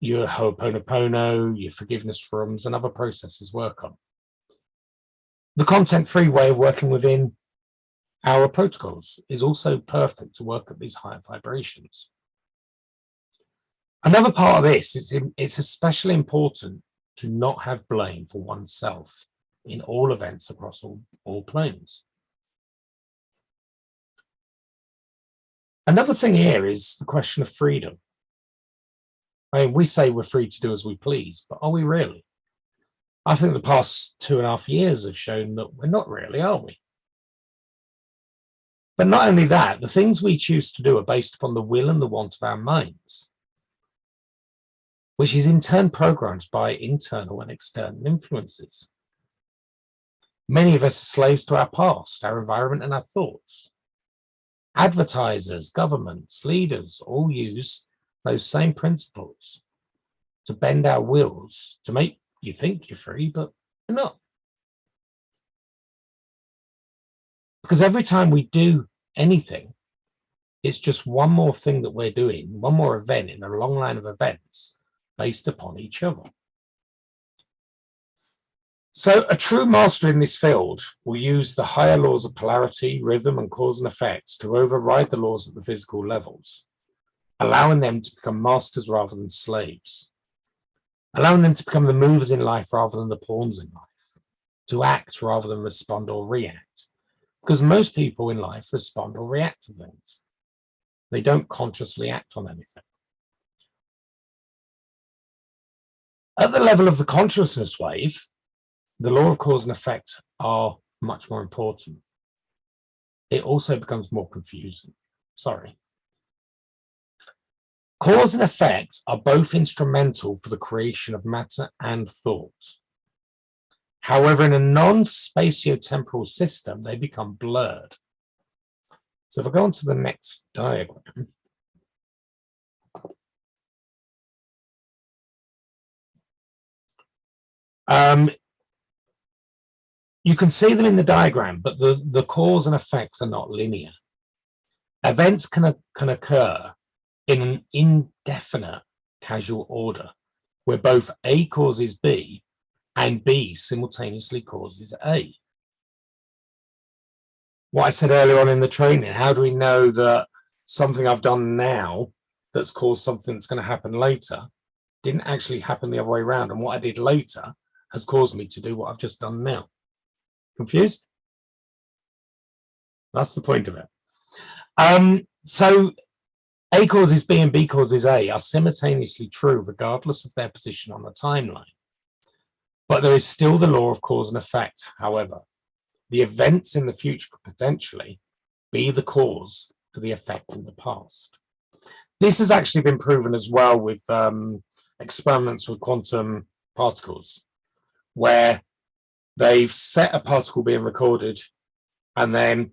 your Ho'oponopono, your forgiveness forums, and other processes work on. The content-free way of working within our protocols is also perfect to work at these higher vibrations. Another part of this is it's especially important to not have blame for oneself in all events across all planes. Another thing here is the question of freedom. I mean, we say we're free to do as we please, but are we really? I think the past 2.5 years have shown that we're not really, are we? But not only that, the things we choose to do are based upon the will and the want of our minds, which is in turn programmed by internal and external influences. Many of us are slaves to our past, our environment, and our thoughts. Advertisers, governments, leaders all use those same principles to bend our wills to make you think you're free, but you're not. Because every time we do anything, it's just one more thing that we're doing, one more event in a long line of events based upon each other. So a true master in this field will use the higher laws of polarity, rhythm, and cause and effect to override the laws at the physical levels, allowing them to become masters rather than slaves, allowing them to become the movers in life rather than the pawns in life, to act rather than respond or react. Because most people in life respond or react to things. They don't consciously act on anything. At the level of the consciousness wave, the law of cause and effect are much more important. It also becomes more confusing. Sorry. Cause and effect are both instrumental for the creation of matter and thought. However, in a non-spatio-temporal system, they become blurred. So if I go on to the next diagram, you can see them in the diagram, but the cause and effects are not linear. Events can occur in an indefinite causal order, where both A causes B and B simultaneously causes A. What I said earlier on in the training, how do we know that something I've done now that's caused something that's going to happen later didn't actually happen the other way around, and what I did later has caused me to do what I've just done now? Confused? That's the point of it. So A causes B and B causes A are simultaneously true regardless of their position on the timeline. But there is still the law of cause and effect. However, the events in the future could potentially be the cause for the effect in the past. This has actually been proven as well with experiments with quantum particles, where they've set a particle being recorded, and then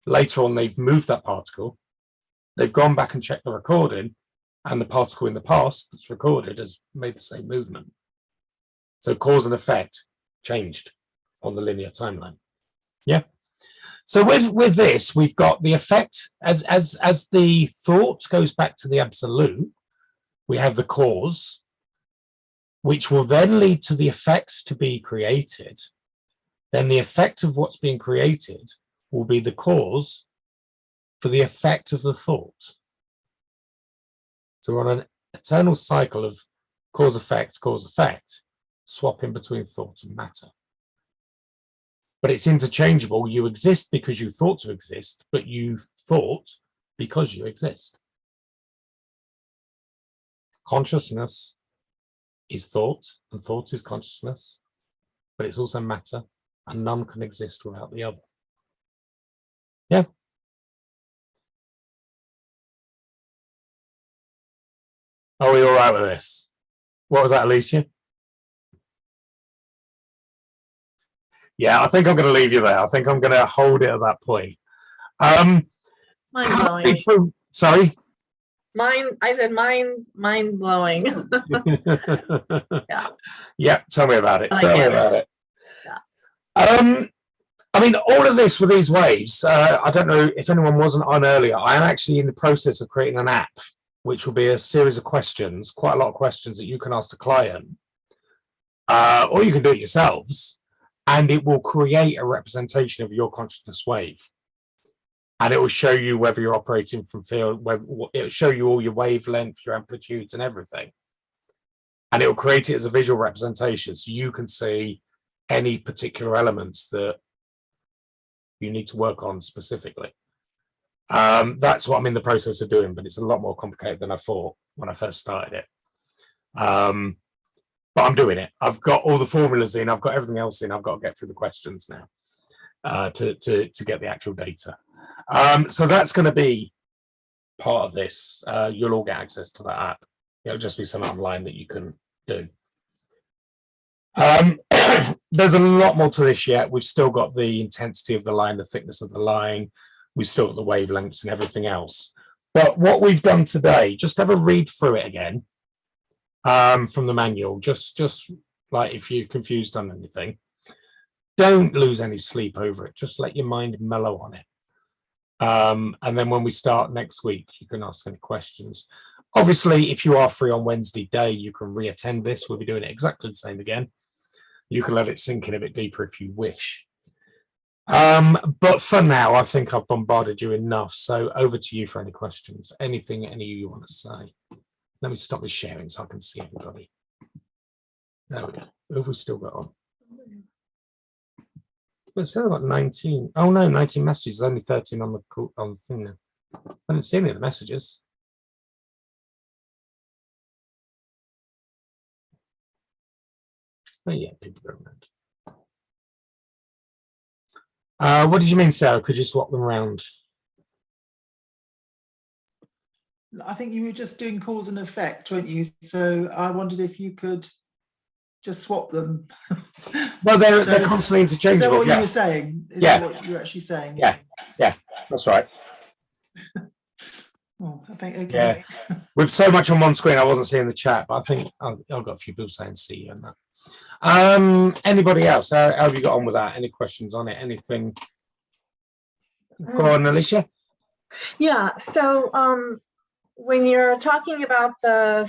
later on they've moved that particle. They've gone back and checked the recording, and the particle in the past that's recorded has made the same movement. So cause and effect changed on the linear timeline. Yeah. So with this, we've got the effect as the thought goes back to the absolute. We have the cause, which will then lead to the effects to be created. Then the effect of what's being created will be the cause for the effect of the thought. So we're on an eternal cycle of cause, effect, swapping between thought and matter. But it's interchangeable. You exist because you thought to exist, but you thought because you exist. Consciousness is thought, and thought is consciousness, but it's also matter, and none can exist without the other. Yeah. Are we all right with this? What was that, Alicia? Yeah, I think I'm going to leave you there. I think I'm going to hold it at that point. Mind blowing. Sorry? I said mind blowing. Yeah, tell me about it. I Tell me get it. about it. Yeah. I mean, all of this with these waves, I don't know if anyone wasn't on earlier, I am actually in the process of creating an app, which will be a series of questions, quite a lot of questions that you can ask the client, or you can do it yourselves, and it will create a representation of your consciousness wave. And it will show you whether you're operating from field, it will show you all your wavelength, your amplitudes and everything. And it will create it as a visual representation so you can see any particular elements that you need to work on specifically. That's what I'm in the process of doing, but it's a lot more complicated than I thought when I first started it. But I'm doing it. I've got all the formulas in, I've got everything else in, I've got to get through the questions now to get the actual data. So that's going to be part of this. You'll all get access to that app. It'll just be something online that you can do. There's a lot more to this yet. We've still got the intensity of the line, the thickness of the line. We've still got the wavelengths and everything else. But what we've done today, just have a read through it again from the manual, just like if you're confused on anything. Don't lose any sleep over it. Just let your mind mellow on it. And then when we start next week, you can ask any questions. Obviously, if you are free on Wednesday day, you can re-attend this. We'll be doing it exactly the same again. You can let it sink in a bit deeper if you wish. But for now, I think I've bombarded you enough. So over to you for any questions. Anything any of you want to say? Let me stop with sharing so I can see everybody. There we go. Who have we still got on? Well, it's only got 19. Oh no, 19 messages. There's only 13 on the thing now. I didn't see any of the messages. Oh yeah, people go around. What did you mean, Sarah? Could you swap them around? I think you were just doing cause and effect, weren't you? So I wondered if you could just swap them. Well, they're constantly interchangeable. Is that what yeah. you were saying? Is Yeah. that what you're actually saying? Yeah, that's right. Oh, I think, okay. Yeah. With so much on one screen, I wasn't seeing the chat, but I think I've got a few people saying see you and that. Anybody else? How have you got on with that? Any questions on it? Anything? Go on, Alicia. Yeah. So when you're talking about the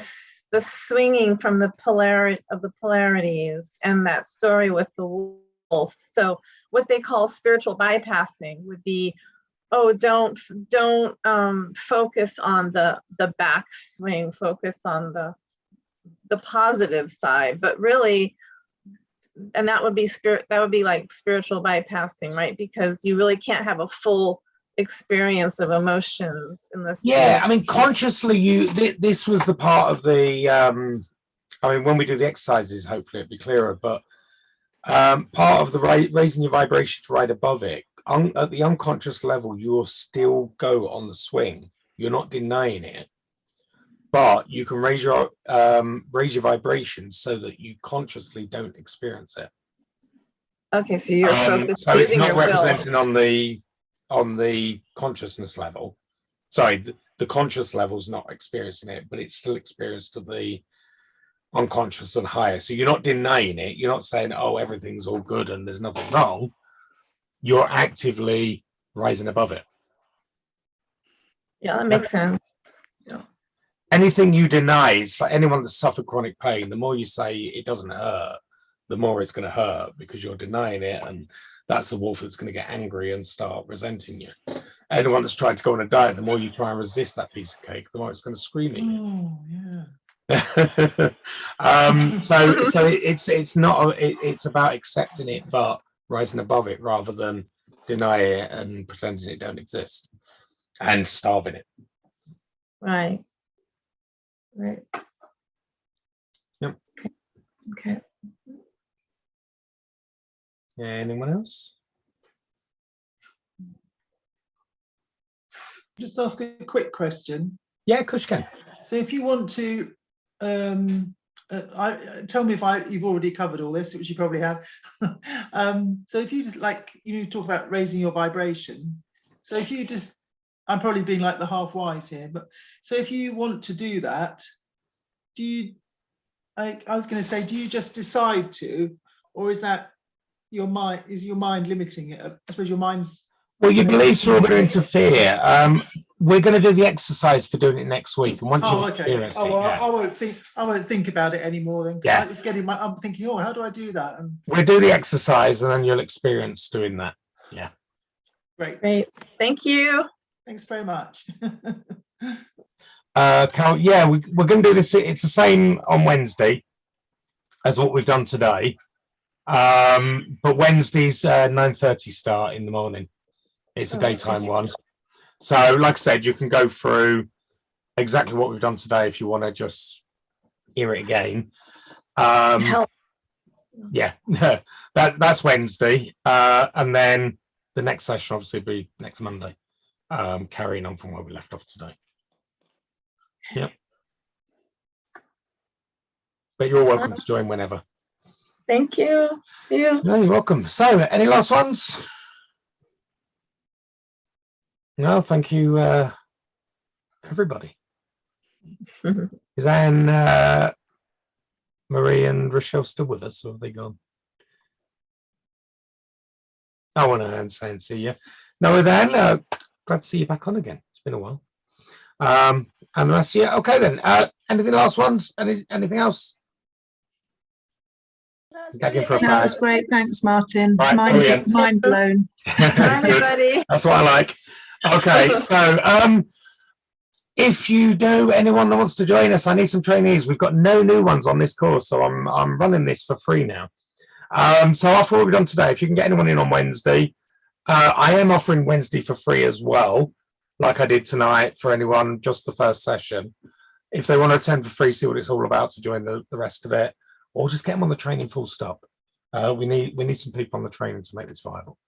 swinging from the polarities and that story with the wolf, so what they call spiritual bypassing would be, oh, don't focus on the backswing, focus on the positive side, but really, and that would be like spiritual bypassing, right? Because you really can't have a full experience of emotions in this. Yeah, I mean, consciously, this was the part of the. I mean, when we do the exercises, hopefully it'll be clearer. But part of the raising your vibration to right above it, at the unconscious level, you will still go on the swing. You're not denying it, but you can raise your vibrations so that you consciously don't experience it. Okay, so you're focused. So it's not representing on the consciousness level. Sorry, the conscious level is not experiencing it, but it's still experienced at the unconscious and higher. So you're not denying it. You're not saying, oh, everything's all good and there's nothing wrong. You're actively rising above it. Yeah, that makes sense. Yeah. Anything you deny is like anyone that's suffered chronic pain, the more you say it doesn't hurt, the more it's going to hurt because you're denying it, and that's the wolf that's going to get angry and start resenting you. Anyone that's tried to go on a diet, the more you try and resist that piece of cake, the more it's going to scream at you. Oh, yeah. So it's not it's about accepting it but rising above it rather than deny it and pretending it don't exist and starving it. Right. Yep. Okay. Anyone else? Just ask a quick question. Yeah, of course you can. So if you want to, tell me if you've already covered all this, which you probably have. So if you just talk about raising your vibration. So if you just, I'm probably being like the half wise here, but so if you want to do that, do you, I was going to say, do you just decide to, or is that your mind? Is your mind limiting it? I suppose your mind's. Well, your beliefs are all going to interfere. We're going to do the exercise for doing it next week, and once you experience it, I won't think about it anymore. Then Yeah. it's getting I'm thinking, oh, how do I do that? And we'll do the exercise, and then you'll experience doing that. Yeah. great. Thank you. Thanks very much. Carol, yeah, we're going to do this. It's the same on Wednesday as what we've done today, but Wednesday's 9:30 start in the morning. It's a daytime one. So, like I said, you can go through exactly what we've done today if you want to just hear it again. Yeah, that's Wednesday, and then the next session obviously will be next Monday, carrying on from where we left off today. Yep. But you're welcome to join whenever. Thank you. No, you're welcome. So, any last ones? No, thank you, everybody. Is Anne, Marie, and Rochelle still with us, or have they gone? I want to saying see you. No, is Anne? Glad to see you back on again. It's been a while. And the rest, yeah. Okay then. Anything last ones? Anything else? That was great. Thanks, Martin. Right, mind blown. Bye, everybody. That's what I like. Okay, so if you know anyone that wants to join us, I need some trainees. We've got no new ones on this course, so I'm running this for free now. So after what we've done today, if you can get anyone in on Wednesday, I am offering Wednesday for free as well, like I did tonight for anyone, just the first session. If they want to attend for free, see what it's all about to join the rest of it, or just get them on the training full stop. We need some people on the training to make this viable.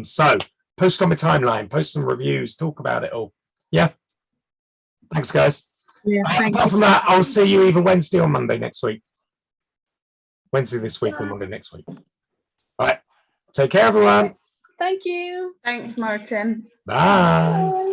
So post on my timeline, post some reviews, talk about it all. Yeah. Thanks, guys. Yeah, Apart from that, I'll see you either Wednesday or Monday next week. Wednesday this week or Monday next week. All right. Take care, everyone. Thank you. Thanks, Martin. Bye.